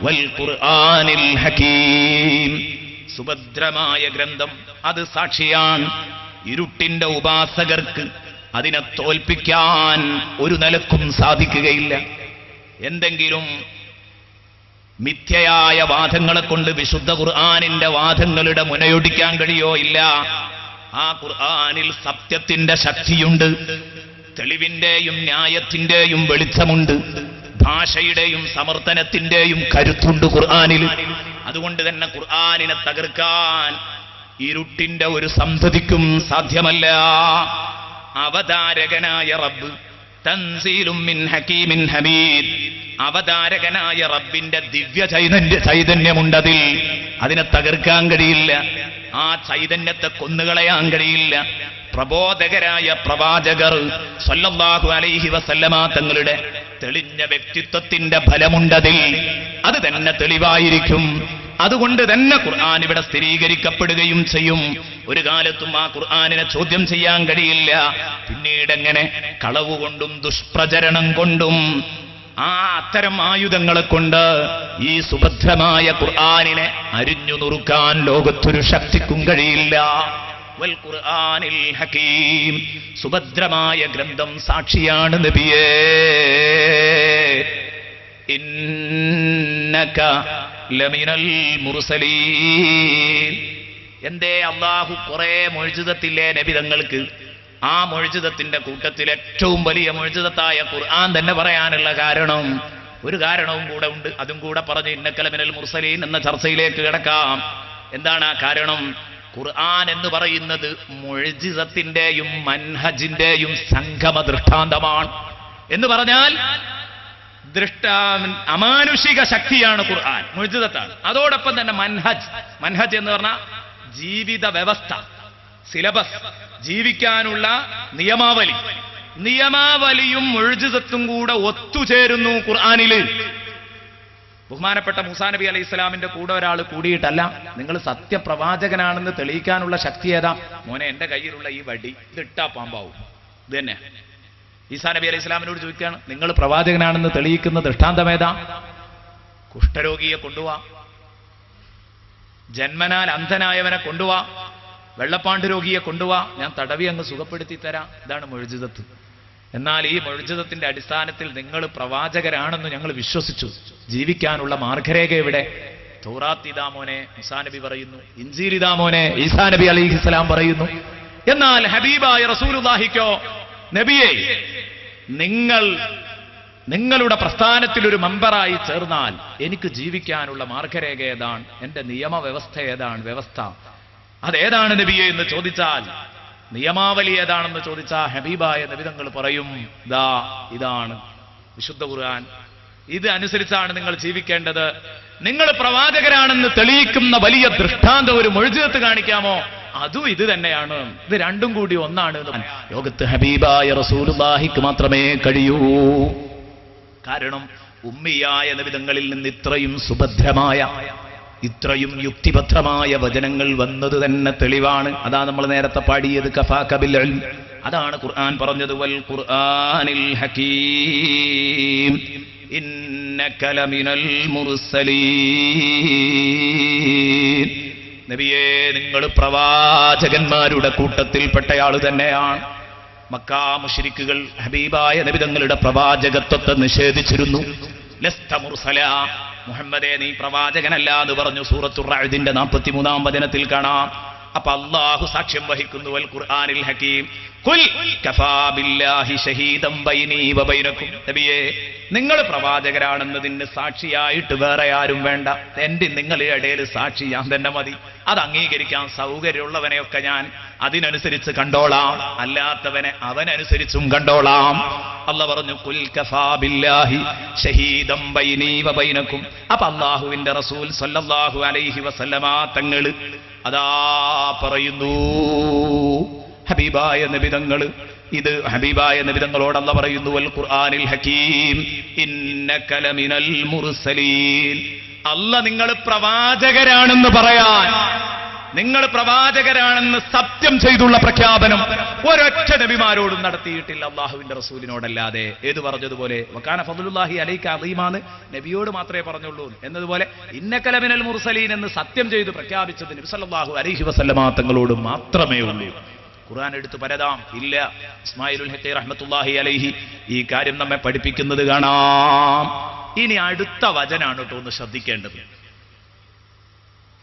A: വൽ ഖുർആനിൽ ഹകീം, സുഭദ്രമായ ഗ്രന്ഥം, അത് സാക്ഷിയാണ്. ഇരുട്ടിന്റെ ഉപാസകർക്ക് അതിനെ തോൽപ്പിക്കാൻ ഒരു നിലക്കും സാധിക്കുകയില്ല. എന്തെങ്കിലും മിഥ്യയായ വാദങ്ങളെ കൊണ്ട് വിശുദ്ധ ഖുർആനിന്റെ വാദങ്ങളുടെ മുനയൊടിക്കാൻ കഴിയോ? ഇല്ല. ആ ഖുർആനിൽ സത്യത്തിന്റെ ശക്തിയുണ്ട്, തെളിവിന്റെയും ന്യായത്തിന്റെയും വെളിച്ചമുണ്ട്, ഭാഷയുടെയും സമർത്ഥനത്തിന്റെയും കരുത്തുണ്ട് ഖുർആനിൽ. അതുകൊണ്ട് തന്നെ ഖുർആനിനെ തകർക്കാൻ ഇരുട്ടിന്റെ ഒരു സന്തതിക്കും സാധ്യമല്ല. അവതാരകനായ റബ്ബ്, തൻസീലും മിൻ ഹകീമിൻ ഹമീദ്, അവതാരകനായ റബ്ബിന്റെ ദിവ്യ ചൈതന്യമുണ്ടതിൽ. അതിനെ തകർക്കാൻ കഴിയില്ല, ആ ചൈതന്യത്തെ കൊന്നുകളയാൻ കഴിയില്ല. പ്രബോധകരായ പ്രവാചകർ സല്ലല്ലാഹു അലൈഹി വസല്ലമ തങ്ങളുടെ തെളിഞ്ഞ വ്യക്തിത്വത്തിന്റെ ഫലമുണ്ടതിൽ, അത് തന്നെ തെളിവായിരിക്കും. അതുകൊണ്ട് തന്നെ ഖുർആൻ ഇവിടെ സ്ഥിരീകരിക്കപ്പെടുകയും ചെയ്യും. ഒരു കാലത്തും ആ ഖുർആനിനെ ചോദ്യം ചെയ്യാൻ കഴിയില്ല. പിന്നീട് എങ്ങനെ കളവ് കൊണ്ടും ദുഷ്പ്രചരണം കൊണ്ടും അത്തരം ആയുധങ്ങളെ കൊണ്ട് ഈ സുഭദ്രമായ ഖുർആനിനെ അരിഞ്ഞു നുറുക്കാൻ ലോകത്തൊരു ശക്തിക്കും കഴിയില്ല. വൽ ഖുർആനിൽ ഹകീം, സുഭദ്രമായ ഗ്രന്ഥം സാക്ഷിയാണ് നബിയേ. ഇന്നക ലമിനൽ മുർസലീൻ. എന്തേ അല്ലാഹു കുറെ മുഅ്ജിസത്തില്ലേ നബി തങ്ങൾക്ക്? ആ മുഅ്ജിസത്തിന്റെ കൂട്ടത്തിൽ ഏറ്റവും വലിയ മുഅ്ജിസത്തായ ഖുർആൻ തന്നെ പറയാനുള്ള കാരണം, ഒരു കാരണവും കൂടെ ഉണ്ട്. അതും കൂടെ പറഞ്ഞ് ഇന്നക ലമിനൽ മുർസലീൻ എന്ന ചർച്ചയിലേക്ക് കിടക്കാം. എന്താണ് ആ കാരണം? ഖുർആൻ എന്ന് പറയുന്നത് മുഅ്ജിസത്തിന്റെയും മൻഹജിന്റെയും സംഗമ ദൃഷ്ടാന്തമാണ്. എന്ന് പറഞ്ഞാൽ അമാനുഷിക ശക്തിയാണ് ഖുർആൻ, മുഅ്ജിസത്താണ്. അതോടൊപ്പം തന്നെ മൻഹജ് എന്ന് പറഞ്ഞാൽ ജീവിത വ്യവസ്ഥ, സിലബസ്, ജീവിക്കാനുള്ള നിയമാവലിയും മുഅ്ജിസത്തും കൂടെ ഒത്തുചേരുന്നു ഖുർആനില്. ബഹുമാനപ്പെട്ട മൂസാ നബി അലൈഹി ഇസ്ലാമിന്റെ കൂടെ ഒരാൾ കൂടിയിട്ടല്ല, നിങ്ങൾ സത്യപ്രവാചകനാണെന്ന് തെളിയിക്കാനുള്ള ശക്തി ഏതാ? മോനെ, എന്റെ കയ്യിലുള്ള ഈ വടി ഇതിട്ടാ പാമ്പാവും. ഇത് തന്നെ ഈസാ നബി അലൈഹി ഇസ്ലാമിനോട് ചോദിക്കുകയാണ്, നിങ്ങൾ പ്രവാചകനാണെന്ന് തെളിയിക്കുന്ന ദൃഷ്ടാന്തം ഏതാ? കുഷ്ഠരോഗിയെ കൊണ്ടുപോവാ, ജന്മനാൽ അന്ധനായവനെ കൊണ്ടുപോവാ, വെള്ളപ്പാണ്ട് രോഗിയെ കൊണ്ടുപോവാ, ഞാൻ തടവി അങ്ങ് സുഖപ്പെടുത്തി തരാം. ഇതാണ് മുഅ്ജിസത്ത്. എന്നാൽ ഈ മുഅ്ജിസത്തിന്റെ അടിസ്ഥാനത്തിൽ നിങ്ങൾ പ്രവാചകരാണെന്ന് ഞങ്ങൾ വിശ്വസിച്ചു. ജീവിക്കാനുള്ള മാർഗരേഖ എവിടെ? തൗറാത്ത് ഇതാ മോനെ മൂസാ നബി പറയുന്നു, ഇൻജീൽ ഇതാ മോനെ ഈസാ നബി അലൈഹിസ്സലാം പറയുന്നു. എന്നാൽ ഹബീബായ റസൂലുള്ളാഹിക്കോ, നബിയെ, നിങ്ങളുടെ പ്രസ്ഥാനത്തിൽ ഒരു മെമ്പറായി ചേർന്നാൽ എനിക്ക് ജീവിക്കാനുള്ള മാർഗരേഖ ഏതാണ്? എന്റെ നിയമവ്യവസ്ഥ ഏതാണ്? വ്യവസ്ഥ അതേതാണ് നബിയെ എന്ന് ചോദിച്ചാൽ, നിയമാവലി ഏതാണെന്ന് ചോദിച്ചാൽ ഹബീബായ നബി തങ്ങൾ പറയും, ഇതാണ് വിശുദ്ധ ഖുർആൻ, ഇത് അനുസരിച്ചാണ് നിങ്ങൾ ജീവിക്കേണ്ടത്. നിങ്ങൾ പ്രവാചകരാണെന്ന് തെളിയിക്കുന്ന വലിയ ദൃഷ്ടാന്തം, ഒരു മുഅ്ജിസത്ത് കാണിക്കാമോ? അതും ഇത് തന്നെയാണ്. ഇത് രണ്ടും കൂടി ഒന്നാണ്. ലോകത്ത് ഹബീബായ റസൂലുള്ളാഹിക്ക് മാത്രമേ കഴിയൂ. കാരണം ഉമ്മിയായ നബിതങ്ങളിൽ നിന്ന് ഇത്രയും സുഭദ്രമായ, ഇത്രയും യുക്തിഭദ്രമായ വചനങ്ങൾ വന്നത് തന്നെ തെളിവാണ്. അതാ നമ്മൾ നേരത്തെ പാടിയത് കഫാക ബിൽ ഇൽം. അതാണ് ഖുർആൻ പറഞ്ഞത്, വൽ ഖുർആനിൽ ഹകീം ഇന്നക ലമിനൽ മുർസലീൻ. നബിയേ, നിങ്ങൾ പ്രവാചകന്മാരുടെ കൂട്ടത്തിൽപ്പെട്ടയാൾ തന്നെയാണ്. മക്കാ മുശ്രിക്കുകൾ ഹബീബായ നബി തങ്ങളുടെ പ്രവാചകത്വത്തെ നിഷേധിച്ചിരുന്നു. ലസ്ത മുർസല, മുഹമ്മദേ നീ പ്രവാചകനല്ല എന്ന് പറഞ്ഞു. സൂറത്തുർ റഅദിന്റെ 43-ാം വചനത്തിൽ കാണാം. അപ്പൊ അല്ലാഹു സാക്ഷ്യം വഹിക്കുന്നു, വൽ ഖുർആനിൽ ഹകീം ഖുൽ കഫാ ബില്ലാഹി ഷഹീദൻ ബൈനി വബൈനകും. നബിയേ, നിങ്ങൾ പ്രവാചകരാണെന്നതിന് സാക്ഷിയായിട്ട് വേറെ ആരും വേണ്ട. എന്റെ നിങ്ങളുടെ ഇടയിൽ സാക്ഷി ഞാൻ തന്നെ മതി. അത് അംഗീകരിക്കാൻ സൗകര്യമുള്ളവനെയൊക്കെ ഞാൻ അതിനനുസരിച്ച് കണ്ടോളാം, അല്ലാത്തവനെ അവനനുസരിച്ചും കണ്ടോളാം. അല്ലാഹു പറഞ്ഞു, ഖുൽ കഫാ ബില്ലാഹി ഷഹീദൻ ബൈനി വബൈനകും. അപ്പൊ അല്ലാഹുവിന്റെ റസൂൽ സല്ലല്ലാഹു അലൈഹി വസല്ലമ തങ്ങൾ അതാ പറയുന്നു, ഹബീബായ നബിതങ്ങള്, ഇത് ഹബീബായ നബിതങ്ങളോട് അല്ലാഹു പറയുന്നു, വൽ ഖുർആനിൽ ഹകീം ഇന്നക ലമിനൽ മുർസലീൻ. അല്ലാഹ് നിങ്ങൾ പ്രവാചകരാണെന്ന് പറയാൻ നിങ്ങൾ പ്രവാചകരാണെന്ന് സത്യം ചെയ്തുള്ള പ്രഖ്യാപനം ഒരൊറ്റ നബിമാരോടും നടത്തിയിട്ടില്ല അള്ളാഹുവിന്റെ റസൂലിനോടല്ലാതെ. ഏത് പറഞ്ഞതുപോലെ വകാന ഫദ്ലുല്ലാഹി അലൈക അദീമാന്ന് നബിയോട് മാത്രമേ പറഞ്ഞുള്ളൂ എന്നതുപോലെ ഇന്നക ലമിനൽ മുർസലീൻ എന്ന് സത്യം ചെയ്ത് പ്രഖ്യാപിച്ചത് നബി സല്ലല്ലാഹു അലൈഹി വസല്ലമ തങ്ങളോട് മാത്രമേ ഉള്ളൂ. ഖുർആൻ എടുത്ത് പരതാം ഇല്ല. ഇസ്മായിലുൽ ഹഖി റഹ്മത്തുള്ളാഹി അലൈഹി ഈ കാര്യം നമ്മെ പഠിപ്പിക്കുന്നത് കാണാം. ഇനി അടുത്ത വചനാണ് കേട്ടോ ഒന്ന് ശ്രദ്ധിക്കേണ്ടത്.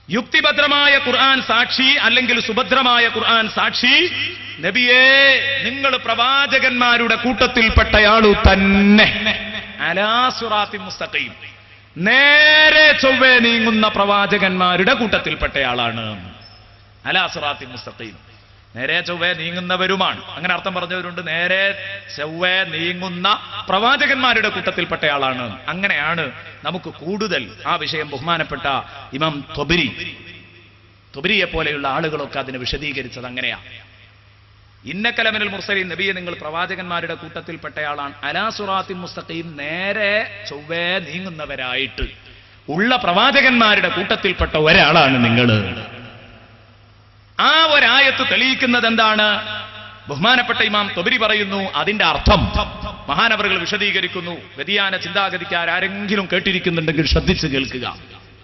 A: യുക്തിഭദ്രമായ ഖുർആൻ സാക്ഷി അല്ലെങ്കിൽ സുഭദ്രമായ ഖുർആൻ സാക്ഷി, നബിയേ നിങ്ങൾ പ്രവാചകന്മാരുടെ കൂട്ടത്തിൽപ്പെട്ടയാളു തന്നെ, അലാ സിറാത്തിൻ മുസ്തഖീം, നേരെ ചൊവ്വേ നീങ്ങുന്ന പ്രവാചകന്മാരുടെ കൂട്ടത്തിൽപ്പെട്ടയാളാണ്. അലാ സിറാത്തിൻ മുസ്തഖീം, നേരെ ചൊവ്വേ നീങ്ങുന്നവരുമാണ്. അങ്ങനെ അർത്ഥം പറഞ്ഞവരുണ്ട്. നേരെ ചൊവ്വേ നീങ്ങുന്ന പ്രവാചകന്മാരുടെ കൂട്ടത്തിൽപ്പെട്ടയാളാണ്. അങ്ങനെയാണ് നമുക്ക് കൂടുതൽ ആ വിഷയം ബഹുമാനപ്പെട്ട ഇമാം തൊബരിയെ പോലെയുള്ള ആളുകളൊക്കെ അതിനെ വിശദീകരിച്ചത് അങ്ങനെയാണ്. ഇന്നക ലമിനൽ മുർസലീൻ, നബിയെ നിങ്ങൾ പ്രവാചകന്മാരുടെ കൂട്ടത്തിൽപ്പെട്ടയാളാണ്. അലാ സിറാത്തിൻ മുസ്തഖീം, നേരെ ചൊവ്വേ നീങ്ങുന്നവരായിട്ട് ഉള്ള പ്രവാചകന്മാരുടെ കൂട്ടത്തിൽപ്പെട്ട ഒരാളാണ് നിങ്ങൾ. ആ ഒരായത്ത് തെളിയിക്കുന്നത് എന്താണ്? ബഹുമാനപ്പെട്ട ഇമാം തൊബരി പറയുന്നു അതിന്റെ അർത്ഥം മഹാനവറുകൾ വിശദീകരിക്കുന്നു. വ്യതിയാന ചിന്താഗതിക്കാർ ആരെങ്കിലും കേട്ടിരിക്കുന്നുണ്ടെങ്കിൽ ശ്രദ്ധിച്ചു കേൾക്കുക.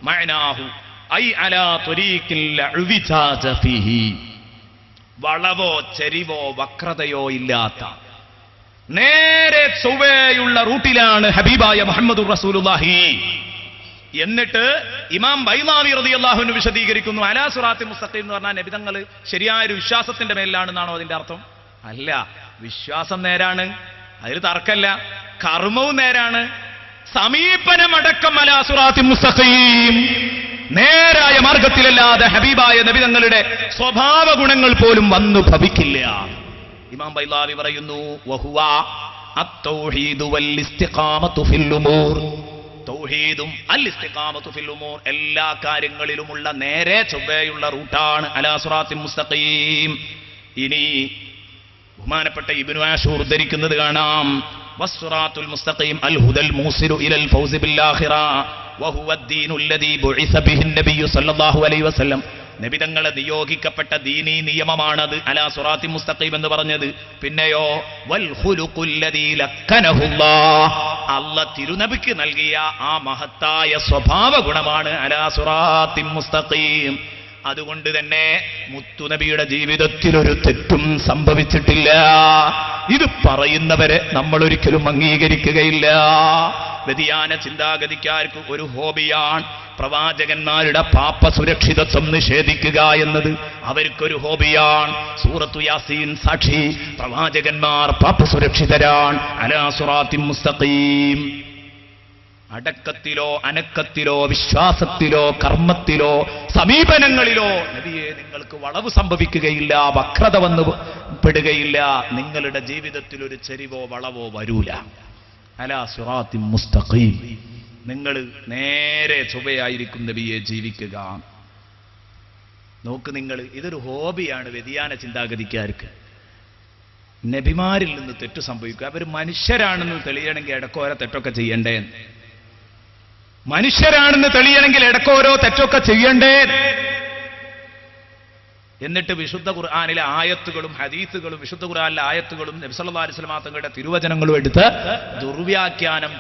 A: മഅനാഹു ഐ അലാ ത്വരീഖിൽ ഉവിജാജ ഫീഹി, വളവോ ചരിവോ വക്രതയോ ഇല്ലാത്ത നേരെ ചൊവ്വയുള്ള റൂട്ടിലാണ് ഹബീബായ മുഹമ്മദുർ റസൂലുള്ളാഹി. എന്നിട്ട് ഇമാം ബൈളാവി റളിയല്ലാഹു അൻഹു വിശദീകരിക്കുന്നു അലാ സിറാത്തിൻ മുസ്തഖീം എന്ന് പറഞ്ഞാൽ നബിതങ്ങൾ ശരിയായ ഒരു വിശ്വാസത്തിന്റെ മേലാണെന്നാണോ അതിന്റെ അർത്ഥം? അല്ല, വിശ്വാസം നേരാണ്, അതിൽ തർക്കമല്ല. കർമ്മവും നേരാണ്, സമീപനമടക്കം അലാ സിറാത്തിൻ മുസ്തഖീം, നേരായ മാർഗത്തിലല്ലാതെ ഹബീബായ നബിതങ്ങളുടെ സ്വഭാവ ഗുണങ്ങൾ പോലും വന്നു ഭവിക്കില്ല. ഇമാം ബൈളാവി പറയുന്നു വഹുവ അത്തൗഹീദു വൽ ഇസ്തിഖാമത്തു ഫിൽ ഉമൂർ, തൗഹീദും അൽ ഇസ്തിഖാമത്തു ഫിൽ ഉമൂർ, എല്ലാ കാര്യങ്ങളിലുമുള്ള നേരെ ചൊവ്വയുള്ള റൂട്ടാണ് അലാ സിറാത്തിൻ മുസ്തഖീം. ഇനി ബഹുമാനപ്പെട്ട ഇബ്നു ആശൂർ ഉദ്ധരിക്കുന്നത് കാണാം വസ്സിറാത്തുൽ മുസ്തഖീം അൽ ഹുദൽ മൂസിലു ഇലൽ ഫൗസി ബിൽ ആഖിറ വഹുവ അദ്ദീനുൽ ലദീ ബുഇസ ബിഹിൻ നബിയ്യു സല്ലല്ലാഹു അലൈഹി വസല്ലം, നബി തങ്ങളെ നിയോഗിക്കപ്പെട്ട ദീനീ നിയമമാണത് അലാ സിറാത്തിൻ മുസ്തഖീം എന്ന് പറഞ്ഞത്. പിന്നെയോ വൽ ഖുലുഖുൽ ലദീ ലക്കനഹുല്ലാഹ്, അല്ലാഹ് തിരുനബിക്ക് നൽകിയ ആ മഹത്തായ സ്വഭാവ ഗുണമാണ് അലാ സിറാത്തിൻ മുസ്തഖീം. അതുകൊണ്ട് തന്നെ മുത്തുനബിയുടെ ജീവിതത്തിൽ ഒരു തെറ്റും സംഭവിച്ചിട്ടില്ല. ഇത് പറയുന്നവരെ നമ്മൾ ഒരിക്കലും അംഗീകരിക്കുകയില്ല. വ്യതിയാന ചിന്താഗതിക്കാർക്ക് ഒരു ഹോബിയാണ് പ്രവാചകന്മാരുടെ പാപ സുരക്ഷിതത്വം നിഷേധിക്കുക എന്നത്. അവർക്കൊരു ഹോബിയാണ്. സൂറത്തു യാസീൻ സാക്ഷി, പ്രവാചകന്മാർ പാപ സുരക്ഷിതരാണ് അലാ സിറാത്തിൻ മുസ്തഖീം. അടക്കത്തിലോ അനക്കത്തിലോ വിശ്വാസത്തിലോ കർമ്മത്തിലോ സമീപനങ്ങളിലോ നബിയെ നിങ്ങൾക്ക് വളവ് സംഭവിക്കുകയില്ല, വക്രത വന്നു പെടുകയില്ല. നിങ്ങളുടെ ജീവിതത്തിൽ ഒരു ചെരിവോ വളവോ വരൂല. അലാ സിറാത്തിൻ മുസ്തഖീം, നിങ്ങൾ നേരെ ചൊവ്വയായിരിക്കും നബിയെ ജീവിക്കുക. നോക്ക് നിങ്ങൾ, ഇതൊരു ഹോബിയാണ് വ്യതിയാന ചിന്താഗതിക്കാർക്ക്. നബിമാരിൽ നിന്ന് തെറ്റ് സംഭവിക്കുക. അവർ മനുഷ്യരാണെന്ന് തെളിയണമെങ്കിൽ ഇടക്കോരോ തെറ്റൊക്കെ ചെയ്യണ്ടേ? മനുഷ്യരാണെന്ന് തെളിയണമെങ്കിൽ ഇടക്കോരോ തെറ്റൊക്കെ ചെയ്യണ്ടേ? എന്നിട്ട് വിശുദ്ധ ഖുർആനിലെ ആയത്തുകളും ഹദീസുകളും വിശുദ്ധ ഖുർആനിലെ ആയത്തുകളും നബി സല്ലല്ലാഹു അലൈഹി വസല്ലം തങ്ങളുടെ തിരുവചനങ്ങളും എടുത്ത് ദുർവ്യാഖ്യാനം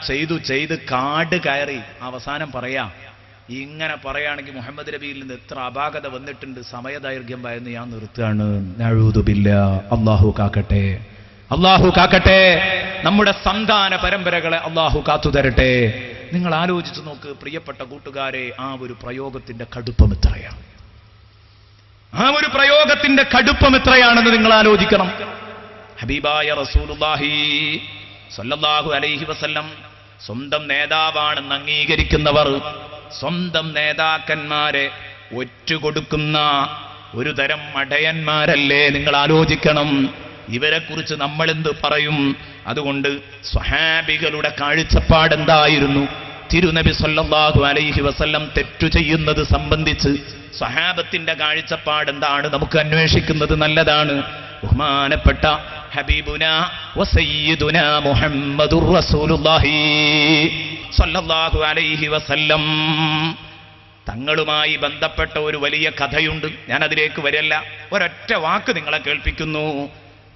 A: ചെയ്ത് കാട് കയറി അവസാനം പറയാം. ഇങ്ങനെ പറയുകയാണെങ്കിൽ മുഹമ്മദ് നബിയിൽ നിന്ന് എത്ര അപാകത വന്നിട്ടുണ്ട്, സമയദൈർഘ്യം ഭയന്ന് ഞാൻ നിർത്തുകയാണ്. നഊദു ബില്ലാഹ്. അല്ലാഹു കാക്കട്ടെ, അല്ലാഹു കാക്കട്ടെ. നമ്മുടെ സന്താന പരമ്പരകളെ അല്ലാഹു കാത്തു തരട്ടെ. നിങ്ങൾ ആലോചിച്ചു നോക്ക് പ്രിയപ്പെട്ട കൂട്ടുകാരെ, ആ ഒരു പ്രയോഗത്തിന്റെ കടുപ്പം എത്രയാണ്, ആ ഒരു പ്രയോഗത്തിന്റെ കടുപ്പം എത്രയാണെന്ന് നിങ്ങൾ ആലോചിക്കണം. ഹബീബായ റസൂലുള്ളാഹി സ്വല്ലല്ലാഹു അലൈഹി വസല്ലം സ്വന്തം നേതാവാണെന്ന് അംഗീകരിക്കുന്നവർ സ്വന്തം നേതാക്കന്മാരെ ഒറ്റുകൊടുക്കുന്ന ഒരു തരം മടയന്മാരല്ലേ? നിങ്ങൾ ആലോചിക്കണം. ഇവരെ കുറിച്ച് നമ്മൾ എന്ത് പറയും? അതുകൊണ്ട് സ്വഹാബികളുടെ കാഴ്ചപ്പാട് എന്തായിരുന്നു? തിരുനബി സല്ലല്ലാഹു അലൈഹി വസല്ലം തെറ്റു ചെയ്യുന്നത് സംബന്ധിച്ച് സ്വഹാബത്തിന്റെ കാഴ്ചപ്പാട് എന്താണ്? നമുക്ക് അന്വേഷിക്കുന്നത് നല്ലതാണ്. ബഹുമാനപ്പെട്ട ഹബീബുനാ വസയ്യിദുനാ മുഹമ്മദുർ റസൂലുള്ളാഹി സ്വല്ലല്ലാഹു അലൈഹി വസല്ലം തങ്ങളുമായി ബന്ധപ്പെട്ട ഒരു വലിയ കഥയുണ്ട്. ഞാൻ അതിലേക്ക് വരില്ല, ഒരൊറ്റ വാക്ക് നിങ്ങളെ കേൾപ്പിക്കുന്നു.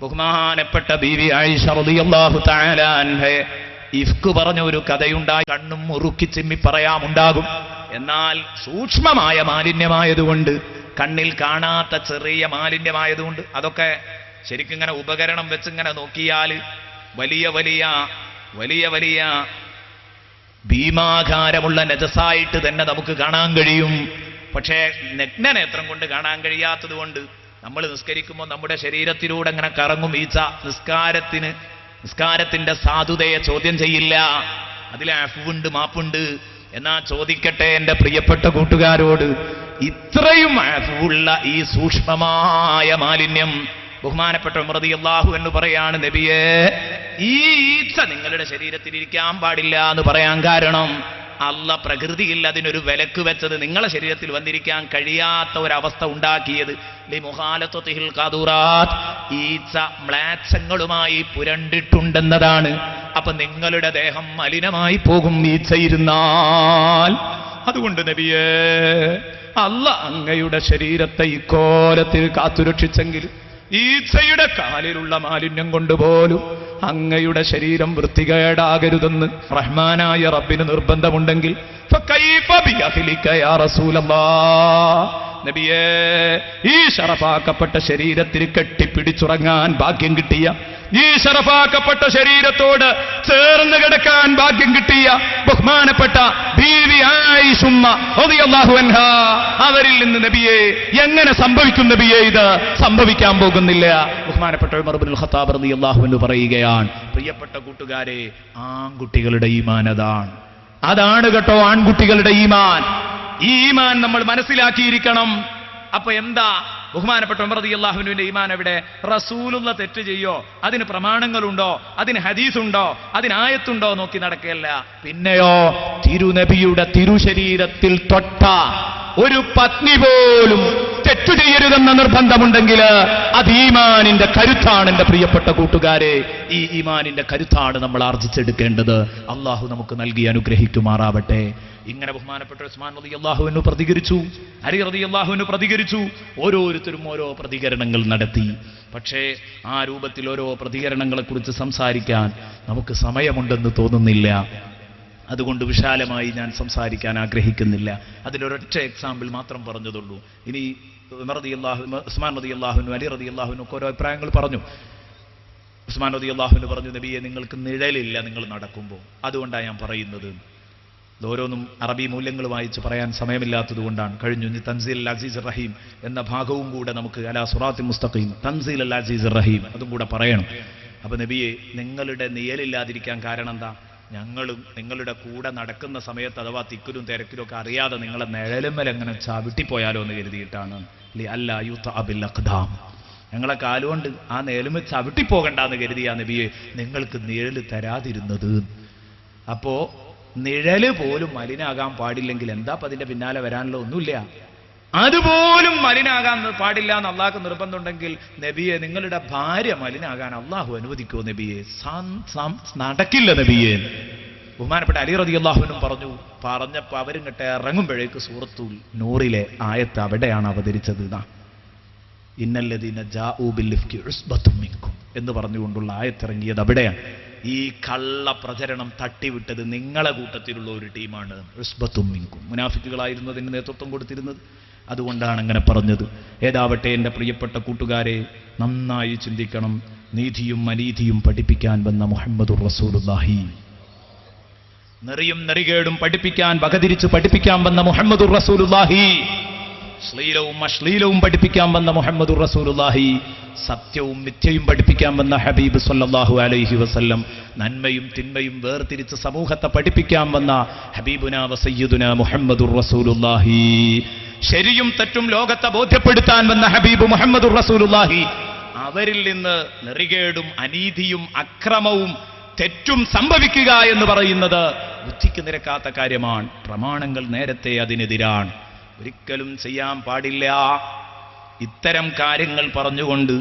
A: ബഹുമാനപ്പെട്ട ബീവി ആയിഷ റളിയല്ലാഹു തആല അൻഹ ഇഫ്ക് പറഞ്ഞ ഒരു കഥയുണ്ടായി. കണ്ണും മുറുക്കി ചിമ്മി പറയാമുണ്ടാകും. എന്നാൽ സൂക്ഷ്മമായ മാലിന്യമായതുകൊണ്ട്, കണ്ണിൽ കാണാത്ത ചെറിയ മാലിന്യമായതുകൊണ്ട്, അതൊക്കെ ശരിക്കും ഇങ്ങനെ ഉപകരണം വെച്ച് ഇങ്ങനെ നോക്കിയാൽ വലിയ വലിയ വലിയ വലിയ ഭീമാകാരമുള്ള നജസായിട്ട് തന്നെ നമുക്ക് കാണാൻ കഴിയും. പക്ഷേ നഗ്നനേത്രം കൊണ്ട് കാണാൻ കഴിയാത്തത് കൊണ്ട് നമ്മൾ നിസ്കരിക്കുമ്പോൾ നമ്മുടെ ശരീരത്തിലൂടെ അങ്ങനെ കറങ്ങും ഈച്ച. നിസ്കാരത്തിന്റെ സാധുതയെ ചോദ്യം ചെയ്യില്ല. അതിലെ അഫുണ്ട്, മാപ്പുണ്ട്. എന്നാ ചോദിക്കട്ടെ എൻ്റെ പ്രിയപ്പെട്ട കൂട്ടുകാരോട്, ഇത്രയും അഫുള്ള ഈ സൂക്ഷ്മമായ മാലിന്യം ബഹുമാനപ്പെട്ട ഉമർ റളിയല്ലാഹു അൻഹു പറയാണ്, നബിയേ, ഈ ഈച്ച നിങ്ങളുടെ ശരീരത്തിൽ ഇരിക്കാൻ പാടില്ല എന്ന് പറയാൻ കാരണം, അല്ലാഹ് പ്രകൃതിയിൽ അതിനൊരു വിലക്ക് വെച്ചത്, നിങ്ങളുടെ ശരീരത്തിൽ വന്നിരിക്കാൻ കഴിയാത്ത ഒരവസ്ഥ ഉണ്ടാക്കിയത് ലിമുഖാലത്തതിൽ ഖദുറാത്ത്, ഈച്ച മ്ലേച്ഛങ്ങളുമായി പുരണ്ടിട്ടുണ്ടെന്നതാണ്. അപ്പൊ നിങ്ങളുടെ ദേഹം മലിനമായി പോകും ഈച്ചയിരുന്നാൽ. അതുകൊണ്ട് നബിയേ, അല്ലാഹ് അങ്ങയുടെ ശരീരത്തെ ഇക്കോലത്തിൽ കാത്തുരക്ഷിച്ചെങ്കിൽ ഈച്ചയുടെ കാലിലുള്ള മാലിന്യം കൊണ്ടുപോലും അങ്ങയുടെ ശരീരം വൃത്തികേടാകരുതെന്ന് റഹ്മാനായ റബ്ബിന് നിർബന്ധമുണ്ടെങ്കിൽ ഫകൈഫ ബിഅഹ്ലിക യാ റസൂലല്ലാഹ്, നബിയേ, ഈ ശറഫാക്കപ്പെട്ട ശരീരത്തിൽ കെട്ടിപ്പിടിച്ചുറങ്ങാൻ ഭാഗ്യം കിട്ടിയ, ഈ ശറഫാക്കപ്പെട്ട ശരീരത്തോട് ചേർന്ന് കിടക്കാൻ ഭാഗ്യം കിട്ടിയ ബഹുമാനപ്പെട്ട ബീവി ആയിഷ റളിയല്ലാഹു അൻഹാ, അവരിൽ നിന്ന് നബിയെ എങ്ങനെ സംഭവിക്കും നബിയെ? ഇത് സംഭവിക്കാൻ പോകുന്നില്ല. ബഹുമാനപ്പെട്ട ഉമർ ഇബ്നുൽ ഖത്താബ് റളിയല്ലാഹു അൻഹു പറയുകയാണ്, പ്രിയപ്പെട്ട കൂട്ടുകാരെ, ആൺകുട്ടികളുടെ ഈമാൻ അതാണ് കേട്ടോ, ആൺകുട്ടികളുടെ ഈമാൻ. ഈ ഈമാൻ നമ്മൾ മനസ്സിലാക്കിയിരിക്കണം. അപ്പൊ എന്താ ബഹുമാനപ്പെട്ട ഉമർ റളിയല്ലാഹു അൻഹുവിന്റെ ഈമാൻ എവിടെ? റസൂലുള്ള തെറ്റ് ചെയ്യോ, അതിന് പ്രമാണങ്ങളുണ്ടോ, അതിന് ഹദീസുണ്ടോ, അതിന് ആയത്തുണ്ടോ നോക്കി നടക്കുകയല്ല. പിന്നെയോ, തിരുനബിയുടെ തിരുശരീരത്തിൽ തൊട്ട ഒരു പത്നി പോലും തെറ്റു ചെയ്യരുതെന്ന നിർബന്ധമുണ്ടെങ്കിൽ അത് ഈമാനിന്റെ കരുത്താണ്. എന്റെ പ്രിയപ്പെട്ട കൂട്ടുകാരെ, ഈ ഈമാനിന്റെ കരുത്താണ് നമ്മൾ ആർജിച്ചെടുക്കേണ്ടത്. അള്ളാഹു നമുക്ക് നൽകി അനുഗ്രഹിക്കുമാറാവട്ടെ. ഇങ്ങനെ ബഹുമാനപ്പെട്ട ഉസ്മാൻ റളിയല്ലാഹു അൻഹു പ്രതികരിച്ചു, അലി റളിയല്ലാഹു അൻഹു പ്രതികരിച്ചു. ഓരോരുത്തരും ഓരോ പ്രതികരണങ്ങൾ നടത്തി. പക്ഷേ ആ രൂപത്തിൽ ഓരോ പ്രതികരണങ്ങളെക്കുറിച്ച് സംസാരിക്കാൻ നമുക്ക് സമയമുണ്ടെന്ന് തോന്നുന്നില്ല. അതുകൊണ്ട് വിശാലമായി ഞാൻ സംസാരിക്കാൻ ആഗ്രഹിക്കുന്നില്ല. അതിലൊരൊറ്റ എക്സാമ്പിൾ മാത്രം പറഞ്ഞതുള്ളൂ. ഇനി ഉസ്മാൻ റളിയല്ലാഹു അൻഹു, അലി റളിയല്ലാഹു അൻഹു ഓരോ അഭിപ്രായങ്ങൾ പറഞ്ഞു. ഉസ്മാൻ റളിയല്ലാഹു അൻഹു പറഞ്ഞു, നബിയെ, നിങ്ങൾക്ക് നിഴലില്ല നിങ്ങൾ നടക്കുമ്പോൾ, അതുകൊണ്ടാണ് ഞാൻ പറയുന്നത്. ഓരോന്നും അറബി മൂല്യങ്ങൾ വായിച്ച് പറയാൻ സമയമില്ലാത്തത് കൊണ്ടാണ്. കഴിഞ്ഞു. ഇനി തൻസീൽ അൽ അസീസ് റഹീം എന്ന ഭാഗവും കൂടെ നമുക്ക്, അലാ സിറാത്തിൽ മുസ്തഖീം, തൻസീൽ അൽ അസീസ് റഹീം, അതും കൂടെ പറയണം. അപ്പൊ നബിയെ, നിങ്ങളുടെ നിഴലില്ലാതിരിക്കാൻ കാരണം എന്താ? ഞങ്ങളും നിങ്ങളുടെ കൂടെ നടക്കുന്ന സമയത്ത് അഥവാ തിക്കിലും തിരക്കിലും ഒക്കെ അറിയാതെ നിങ്ങളെ നിഴലുമ്മലെങ്ങനെ ചവിട്ടിപ്പോയാലോ എന്ന് കരുതിയിട്ടാണ്. അല്ല യുതഅബിൽ അഖ്ദാം, ഞങ്ങളെ കാലുകൊണ്ട് ആ നിഴലുമ്മ ചവിട്ടിപ്പോകണ്ടെന്ന് കരുതിയാ നബിയെ നിങ്ങൾക്ക് നിഴല് തരാതിരുന്നത്. അപ്പോ നിഴല് പോലും മലിനാകാൻ പാടില്ലെങ്കിൽ എന്താ അതിന്റെ പിന്നാലെ വരാനുള്ള ഒന്നുമില്ല. അതുപോലും മലിനാകാൻ പാടില്ല എന്ന് അള്ളാഹ്ക്ക് നിർബന്ധമുണ്ടെങ്കിൽ നബിയെ, നിങ്ങളുടെ ഭാര്യ മലിനാകാൻ അള്ളാഹു അനുവദിക്കുമോ നബിയെ? നടക്കില്ല നബിയെ. ബഹുമാനപ്പെട്ട അലി റളിയല്ലാഹു അൻഹു പറഞ്ഞപ്പോ അവരിങ്ങോട്ട് ഇറങ്ങുമ്പോഴേക്ക് സൂറത്തുൽ നൂറിലെ ആയത്ത് അവിടെയാണ് അവതരിച്ചത്. ഇന്നല്ലദീന ജാഊ ബിൽ ഇഫ്കി ഉസ്ബത്തും മിൻകും എന്ന് പറഞ്ഞുകൊണ്ടുള്ള ആയത്തിറങ്ങിയത് അവിടെയാണ്. ഈ കള്ള പ്രചരണം തട്ടിവിട്ടത് നിങ്ങളെ കൂട്ടത്തിലുള്ള ഒരു ടീമാണ്. ഉസ്ബത്തും മിൻകും, മുനാഫിക്കുകളായിരുന്നു അതിന് നേതൃത്വം കൊടുത്തിരുന്നത്. അതുകൊണ്ടാണ് അങ്ങനെ പറഞ്ഞത്. ഏതാവട്ടെ, എൻ്റെ പ്രിയപ്പെട്ട കൂട്ടുകാരെ, നന്നായി ചിന്തിക്കണം. നീതിയും അനീതിയും പഠിപ്പിക്കാൻ വന്ന മുഹമ്മദുർ റസൂലുള്ളാഹി, നെറിയും നെറികേടും പഠിപ്പിക്കാൻ, വകതിരിച്ച് പഠിപ്പിക്കാൻ വന്ന മുഹമ്മദുർ റസൂലുള്ളാഹി, ശ്ലീലവും അശ്ലീലവും പഠിപ്പിക്കാൻ വന്ന മുഹമ്മദുർ റസൂലുള്ളാഹി, സത്യവും മിഥ്യയും പഠിപ്പിക്കാൻ വന്ന ഹബീബ് സല്ലല്ലാഹു അലൈഹി വസല്ലം, നന്മയും തിന്മയും വേർതിരിച്ച് സമൂഹത്തെ പഠിപ്പിക്കാൻ വന്ന ഹബീബുനാ വസയ്യിദുനാ മുഹമ്മദുർ റസൂലുള്ളാഹി, ശരിയും തെറ്റും ലോകത്തെ ബോധ്യപ്പെടുത്താൻ വന്ന ഹബീബ് മുഹമ്മദുർ റസൂലുള്ളാഹി, അവരിൽ നിന്ന് നെറികേടും അനീതിയും അക്രമവും തെറ്റും സംഭവിക്കുക എന്ന് പറയുന്നത് ബുദ്ധിക്ക് നിരക്കാത്ത കാര്യമാണ്. പ്രമാണങ്ങൾ നേരത്തെ അതിനെതിരാണ്. ഒരിക്കലും ചെയ്യാൻ പാടില്ല. ഇത്തരം കാര്യങ്ങൾ പറഞ്ഞുകൊണ്ട്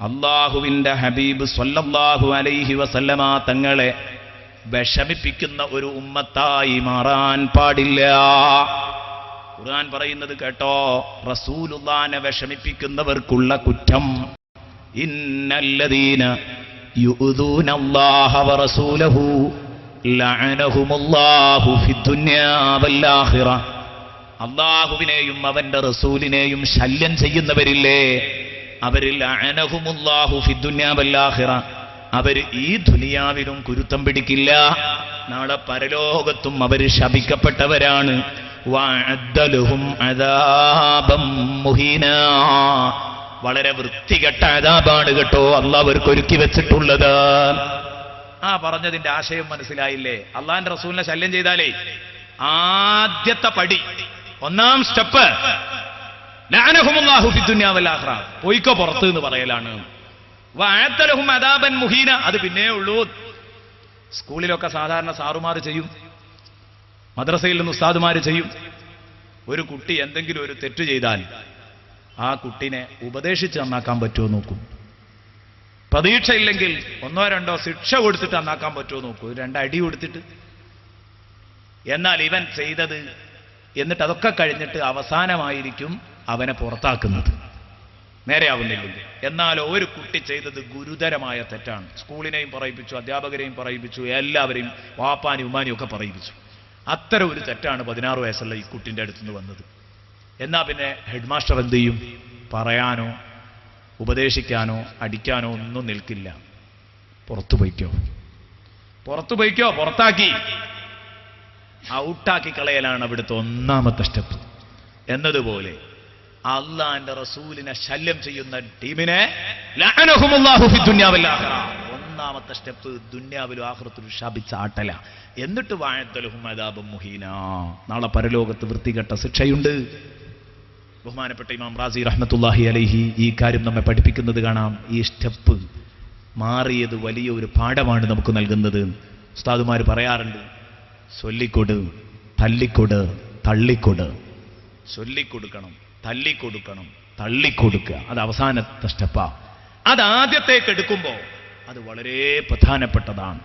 A: അള്ളാഹുവിൻ്റെ ഹബീബ് സ്വല്ലല്ലാഹു അലൈഹി വസല്ലമ തങ്ങളെ വിഷമിപ്പിക്കുന്ന ഒരു ഉമ്മത്തായി മാറാൻ പാടില്ല. ഖുർആൻ പറയുന്നത് കേട്ടോ, റസൂലുള്ളാഹിനെ വിഷമിപ്പിക്കുന്നവർക്കുള്ള കുറ്റം. ഇന്നല്ലദീന യുഉദൂനല്ലാഹ വറസൂലഹു ലഅനഹുമുല്ലാഹു ഫിദ്ദുനിയാ വൽആഖിറ. അല്ലാഹുവിനെയും അവന്റെ റസൂലിനെയും ശല്യം ചെയ്യുന്നവരില്ലേ, അവരിൽ ലഅനഹുമുല്ലാഹു ഫിദ്ദുനിയാ വൽആഖിറ, അവർ ഈ ദുനിയാവിലും കുരുത്തം പിടിക്കില്ല, നാളെ പരലോകത്തും അവർ ശപിക്കപ്പെട്ടവരാണ്. വഅദ്ദലഹും അദാബം മുഹീനാ, വളരെ വൃത്തികെട്ട അദാബാണ് കേട്ടോ അല്ലാഹു അവർക്ക് ഒരുക്കി വെച്ചിട്ടുള്ളത്. പറഞ്ഞതിന്റെ ആശയം മനസ്സിലായില്ലേ? അള്ളാഹിന്റെ റസൂലിനെ ശല്യം ചെയ്താലേ ആദ്യത്തെ പടി, ഒന്നാം സ്റ്റെപ്പ് ലഅനഹുമുല്ലാഹു ഫിദ്ദുനിയാ വൽആഖിറ, പോയിക്കോ പുറത്ത് എന്ന് പറയലാണ്. വഅദ്ദലഹും അദാബൻ മുഹീന, അത് പിന്നേ ഉള്ളൂ. സ്കൂളിലൊക്കെ സാധാരണ സാറുമാർ ചെയ്യും, മദ്രസയിൽ നിന്ന് ഉസ്താദുമാർ ചെയ്യും. ഒരു കുട്ടി എന്തെങ്കിലും ഒരു തെറ്റ് ചെയ്താൽ ആ കുട്ടിനെ ഉപദേശിച്ച് നന്നാക്കാൻ പറ്റുമോ നോക്കും. പ്രതീക്ഷയില്ലെങ്കിൽ ഒന്നോ രണ്ടോ ശിക്ഷ കൊടുത്തിട്ട് നന്നാക്കാൻ പറ്റുമോ നോക്കൂ, 2 അടി കൊടുത്തിട്ട്. എന്നാൽ ഇവൻ ചെയ്തത്, എന്നിട്ട് അതൊക്കെ കഴിഞ്ഞിട്ട് അവസാനമായിരിക്കും അവനെ പുറത്താക്കുന്നത്, നേരെയാവുന്നില്ലെങ്കിൽ. എന്നാലോ ഒരു കുട്ടി ചെയ്തത് ഗുരുതരമായ തെറ്റാണ്, സ്കൂളിനെയും പറയിപ്പിച്ചു, അധ്യാപകരെയും പറയിപ്പിച്ചു, എല്ലാവരെയും വാപ്പാനും ഉമ്മാനും ഒക്കെ പറയിപ്പിച്ചു. അത്തരം ഒരു തെറ്റാണ് 16 വയസ്സുള്ള ഈ കുട്ടിൻ്റെ അടുത്തുനിന്ന് വന്നത്. എന്നാ പിന്നെ ഹെഡ് മാസ്റ്റർ എന്ത് ചെയ്യും? പറയാനോ ഉപദേശിക്കാനോ അടിക്കാനോ ഒന്നും നിൽക്കില്ല. പുറത്തു പോയിക്കോ, പുറത്താക്കി ഔട്ടാക്കി കളയലാണ് അവിടുത്തെ ഒന്നാമത്തെ സ്റ്റെപ്പ്. എന്നതുപോലെ അള്ളാന്റെ റസൂലിനെ ശല്യം ചെയ്യുന്ന ടീമിനെ ലഅനഹുമുല്ലാഹു ഫിദ്ദുനിയാ വൽആഖിറ, ഒന്നാമത്തെ സ്റ്റെപ്പ് ദുന്യാവിലും ആഖിറത്തിലും ശപിച്ച ആട്ടല. എന്നിട്ട് വഅദ്ദലഹും അദാബൻ മുഹീനാ, നാളെ പരലോകത്ത് വൃത്തികെട്ട ശിക്ഷയുണ്ട്. ബഹുമാനപ്പെട്ട ഇമാം റാസി റഹ്മത്തുള്ളാഹി അലൈഹി ഈ കാര്യം നമ്മെ പഠിപ്പിക്കുന്നത് കാണാം. ഈ സ്റ്റെപ്പ് മാറിയത് വലിയ ഒരു പാഠമാണ് നമുക്ക് നൽകുന്നത്. ഉസ്താദുമാർ പറയാറുണ്ട്, ചൊല്ലിക്കൊട്, തല്ലിക്കൊട്, തള്ളിക്കൊട്. ചൊല്ലിക്കൊടുക്കണം, തല്ലിക്കൊടുക്കണം, തള്ളിക്കൊടുക്കുക, അത് അവസാനത്തെ സ്റ്റെപ്പാ. അത് ആദ്യത്തേക്ക് എടുക്കുമ്പോൾ അത് വളരെ പ്രധാനപ്പെട്ടതാണ്.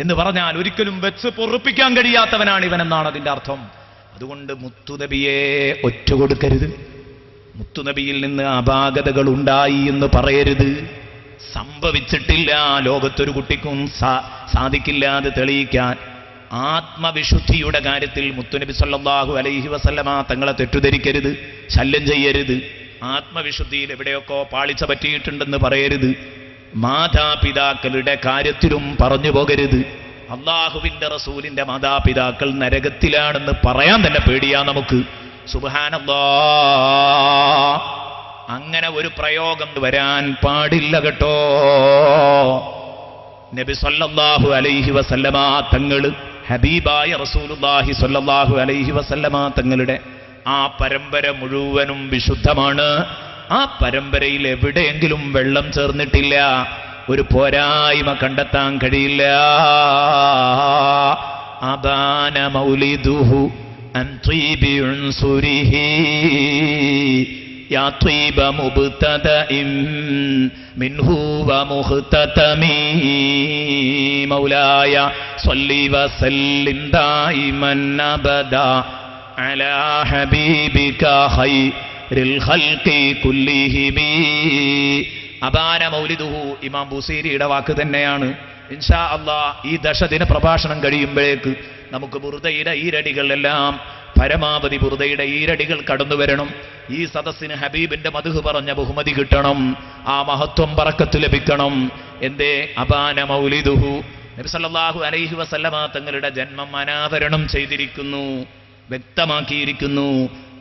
A: എന്ന് പറഞ്ഞാൽ ഒരിക്കലും വെച്ച് പൊറുപ്പിക്കാൻ കഴിയാത്തവനാണ് ഇവനെന്നാണ് അതിൻ്റെ അർത്ഥം. അതുകൊണ്ട് മുത്തുനബിയെ ഒറ്റുകൊടുക്കരുത്, മുത്തുനബിയിൽ നിന്ന് അപാകതകൾ ഉണ്ടായി എന്ന് പറയരുത്. സംഭവിച്ചിട്ടില്ല, ലോകത്തൊരു കുട്ടിക്കും സാധിക്കില്ല അത് തെളിയിക്കാൻ. ആത്മവിശുദ്ധിയുടെ കാര്യത്തിൽ മുത്തുനബി സല്ലല്ലാഹു അലൈഹി വസല്ലമ തങ്ങളെ തെറ്റുധരിക്കരുത്, ശല്യം ചെയ്യരുത്. ആത്മവിശുദ്ധിയിൽ എവിടെയൊക്കെ പാളിച്ച പറ്റിയിട്ടുണ്ടെന്ന് പറയരുത്. മാതാപിതാക്കളുടെ കാര്യത്തിലും പറഞ്ഞു പോകരുത്. അള്ളാഹുവിന്റെ റസൂലിന്റെ മാതാപിതാക്കൾ നരകത്തിലാണെന്ന് പറയാൻ തന്നെ പേടിയാ നമുക്ക്. സുബ്ഹാനല്ലാഹ്, അങ്ങനെ ഒരു പ്രയോഗം വരാൻ പാടില്ല കേട്ടോ. നബി സല്ലല്ലാഹു അലൈഹി വസല്ലമ തങ്ങൾ, ഹബീബായ റസൂലുള്ളാഹി സല്ലല്ലാഹു അലൈഹി വസല്ലമ തങ്ങളുടെ ആ പരമ്പര മുഴുവനും വിശുദ്ധമാണ്. ആ പരമ്പരയിൽ എവിടെയെങ്കിലും വെള്ളം ചേർന്നിട്ടില്ല, ഒരു പോരായ്മ കണ്ടെത്താൻ കഴിയില്ല. അബാന മൗലിദുഹു അൻ ത്വീബി ഉൻസുരിഹി യാ ത്വീബ മുബ്തദഇൻ മിൻഹു വ മുഖ്തതമി മൗലായ സ്വല്ലി വസല്ലിം ദായിമൻ അബദാ അലാ ഹബീബിക ഖൈറിൽ ഖൽഖി കുല്ലിഹിമി. അബാന മൗലിദുഹു ഇമാം ബുസീരിയുടെ വാക്ക് തന്നെയാണ്. ഇൻഷാ അല്ലാഹ് ഈ ദശദിന പ്രഭാഷണം കഴിയുമ്പോഴേക്ക് നമുക്ക് ബുർദയുടെ ഈരടികളെല്ലാം, പരമാവധി ബുർദയുടെ ഈരടികൾ കടന്നു വരണം. ഈ സദസ്സിന് ഹബീബിന്റെ മദ്ഹ് പറഞ്ഞ ബഹുമതി കിട്ടണം, ആ മഹത്വം ബറക്കത്ത് ലഭിക്കണം. എന്തേ? അബാന മൗലിദുഹു, നബി സല്ലല്ലാഹു അലൈഹി വസല്ലമ തങ്ങളുടെ ജന്മം അനാവരണം ചെയ്തിരിക്കുന്നു, വ്യക്തമാക്കിയിരിക്കുന്നു.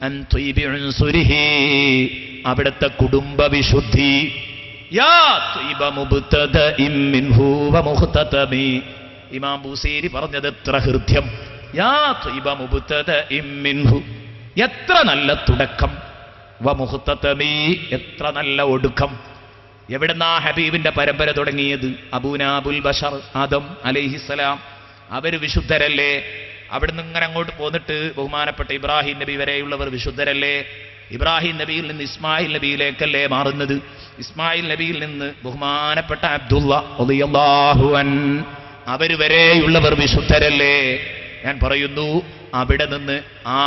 A: അൻ ത്വീബി ഉൻസുരിഹി, അവിടുത്തെ കുടുംബ വിശുദ്ധി. യാ ത്വീബ മുബ്തദഇൻ മിൻഹു വ മുഖ്തതമി. ഇമാം ബുസീരി പറഞ്ഞത് എത്ര ഹൃദ്യം. യാ ത്വീബ മുബ്തദഇൻ മിൻഹു, എത്ര നല്ല തുടക്കം. വ മുഖ്തതമി, എത്ര നല്ല ഒടുക്കം. എവിടെന്നാ ഹബീബിന്റെ പരമ്പര തുടങ്ങിയത്? അബൂനാ അബുൽ ബശർ ആദം അലൈഹിസ്സലാം, അവര് വിശുദ്ധരല്ലേ? അവിടുന്ന് ഇങ്ങനെ അങ്ങോട്ട് പോന്നിട്ട് ബഹുമാനപ്പെട്ട ഇബ്രാഹിം നബി വരെയുള്ളവർ വിശുദ്ധരല്ലേ? ഇബ്രാഹിം നബിയിൽ നിന്ന് ഇസ്മായിൽ നബിയിലേക്കല്ലേ മാറുന്നത്? ഇസ്മായിൽ നബിയിൽ നിന്ന് ബഹുമാനപ്പെട്ട അബ്ദുള്ള റളിയല്ലാഹു അൻഹു, അവര് വരെയുള്ളവർ വിശുദ്ധരല്ലേ? ഞാൻ പറയുന്നു, അവിടെ നിന്ന് ആ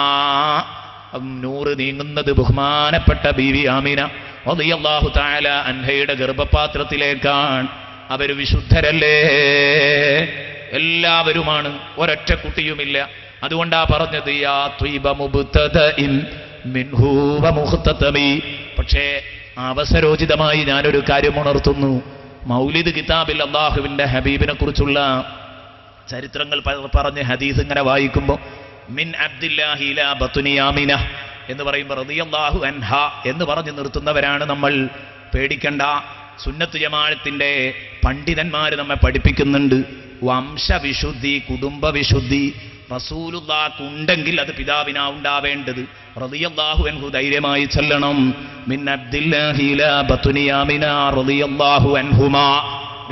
A: നൂറ് നീങ്ങുന്നത് ബഹുമാനപ്പെട്ട ബീവി ആമിന റളിയല്ലാഹു തആല അൻഹയുടെ ഗർഭപാത്രത്തിലേക്കാണ്. അവർ വിശുദ്ധരല്ലേ? എല്ലാവരുമാണ്, ഒരൊറ്റ കുട്ടിയുമില്ല. അതുകൊണ്ടാ പറഞ്ഞത് യാ ത്വയ്ബ മുബ്തദഇൻ മിൻഹു വമുഖ്തതമി. പക്ഷേ അവസരോചിതമായി ഞാനൊരു കാര്യം ഉണർത്തുന്നു. മൗലിദ് കിതാബിൽ അല്ലാഹുവിന്റെ ഹബീബിനെ കുറിച്ചുള്ള ചരിത്രങ്ങൾ പറഞ്ഞ് ഹദീസ് ഇങ്ങനെ വായിക്കുമ്പോൾ മിൻ അബ്ദില്ലാഹി ഇലാ ബത്നി ആമിന എന്ന് പറയുമ്പോൾ റളിയല്ലാഹു അൻഹ എന്ന് പറഞ്ഞു നിർത്തുന്നവരാണ് നമ്മൾ. പേടിക്കണ്ട, സുന്നത്ത് ജമാഅത്തിന്റെ പണ്ഡിതന്മാർ നമ്മെ പഠിപ്പിക്കുന്നുണ്ട്. വംശവിശുദ്ധി, കുടുംബവിശുദ്ധി റസൂലുള്ളാഹ്ക്കുണ്ടെങ്കിൽ അത് പിതാവിനാ ഉണ്ടാവേണ്ടത്. റളിയല്ലാഹു അൻഹു ധൈര്യമായി ചൊല്ലണം. മിൻ അബ്ദില്ലാഹി ഇലാ ബത്നി ആമിന റളിയല്ലാഹു അൻഹുമാ.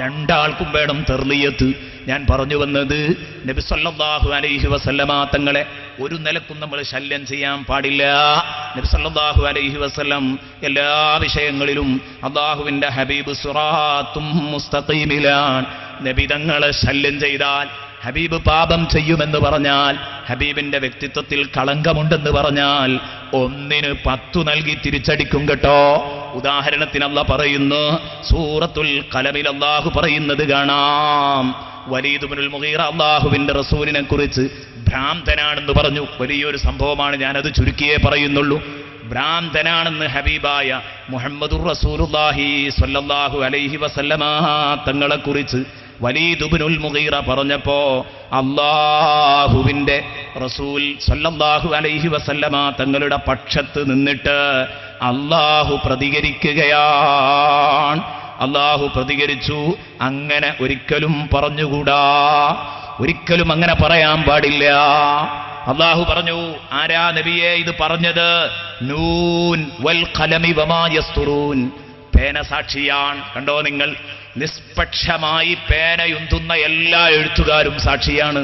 A: രണ്ടാൾക്കും വേണം തർലിയത്ത്. ഞാൻ പറഞ്ഞു വന്നത് നബി സല്ലല്ലാഹു അലൈഹി വസല്ലമ തങ്ങളെ ഒരു നിലക്കും നമ്മൾ ശല്യം ചെയ്യാൻ പാടില്ല. നബി സല്ലല്ലാഹു അലൈഹി വസല്ലം എല്ലാ വിഷയങ്ങളിലും അല്ലാഹുവിന്റെ ഹബീബ് സിറാത്തും മുസ്തഖീമിലാണ്. നബി തങ്ങളെ ശല്യം ചെയ്താൽ, ഹബീബ് പാപം ചെയ്യുമെന്ന് പറഞ്ഞാൽ, ഹബീബിന്റെ വ്യക്തിത്വത്തിൽ കളങ്കമുണ്ടെന്ന് പറഞ്ഞാൽ 1ന് 10 നൽകി തിരിച്ചടിക്കും കേട്ടോ. ഉദാഹരണത്തിന് അല്ലാഹ് പറയുന്നു, സൂറത്തുൽ ഖലമിൽ അല്ലാഹു പറയുന്നത് കാണാം. വലീദ് ഇബ്നുൽ മുഗീറ അല്ലാഹുവിന്റെ റസൂലിനെ കുറിച്ച് ഭ്രാന്തനാണെന്ന് പറഞ്ഞു. വലിയൊരു സംഭവമാണ്, ഞാനത് ചുരുക്കിയേ പറയുന്നുള്ളൂ. ഭ്രാന്തനാണെന്ന് ഹബീബായ മുഹമ്മദുർ റസൂലുള്ളാഹി സ്വല്ലല്ലാഹു അലൈഹി വസല്ലമ തങ്ങളെ കുറിച്ച് വലീദ് ഇബ്നുൽ മുഗീറ പറഞ്ഞപ്പോ അല്ലാഹുവിന്റെ റസൂൽ സ്വല്ലല്ലാഹു അലൈഹി വസല്ലമ തങ്ങളുടെ പക്ഷത്ത് നിന്നിട്ട് അല്ലാഹു പ്രതികരിക്കുകയാണ്. അല്ലാഹു പ്രതികരിച്ചു. അങ്ങനെ ഒരിക്കലും പറഞ്ഞുകൂടാ, ഒരിക്കലും അങ്ങനെ പറയാൻ പാടില്ല. അല്ലാഹു പറഞ്ഞു, ആരാ നബിയെ ഇത് പറഞ്ഞത്? നൂൻ വൽ ഖലമി വമാ യസ്തുറൂൻ. പേന സാക്ഷിയാണ്. കണ്ടോ നിങ്ങൾ, നിഷ്പക്ഷമായി പേനയുന്തുന്ന എല്ലാ എഴുത്തുകാരും സാക്ഷിയാണ്.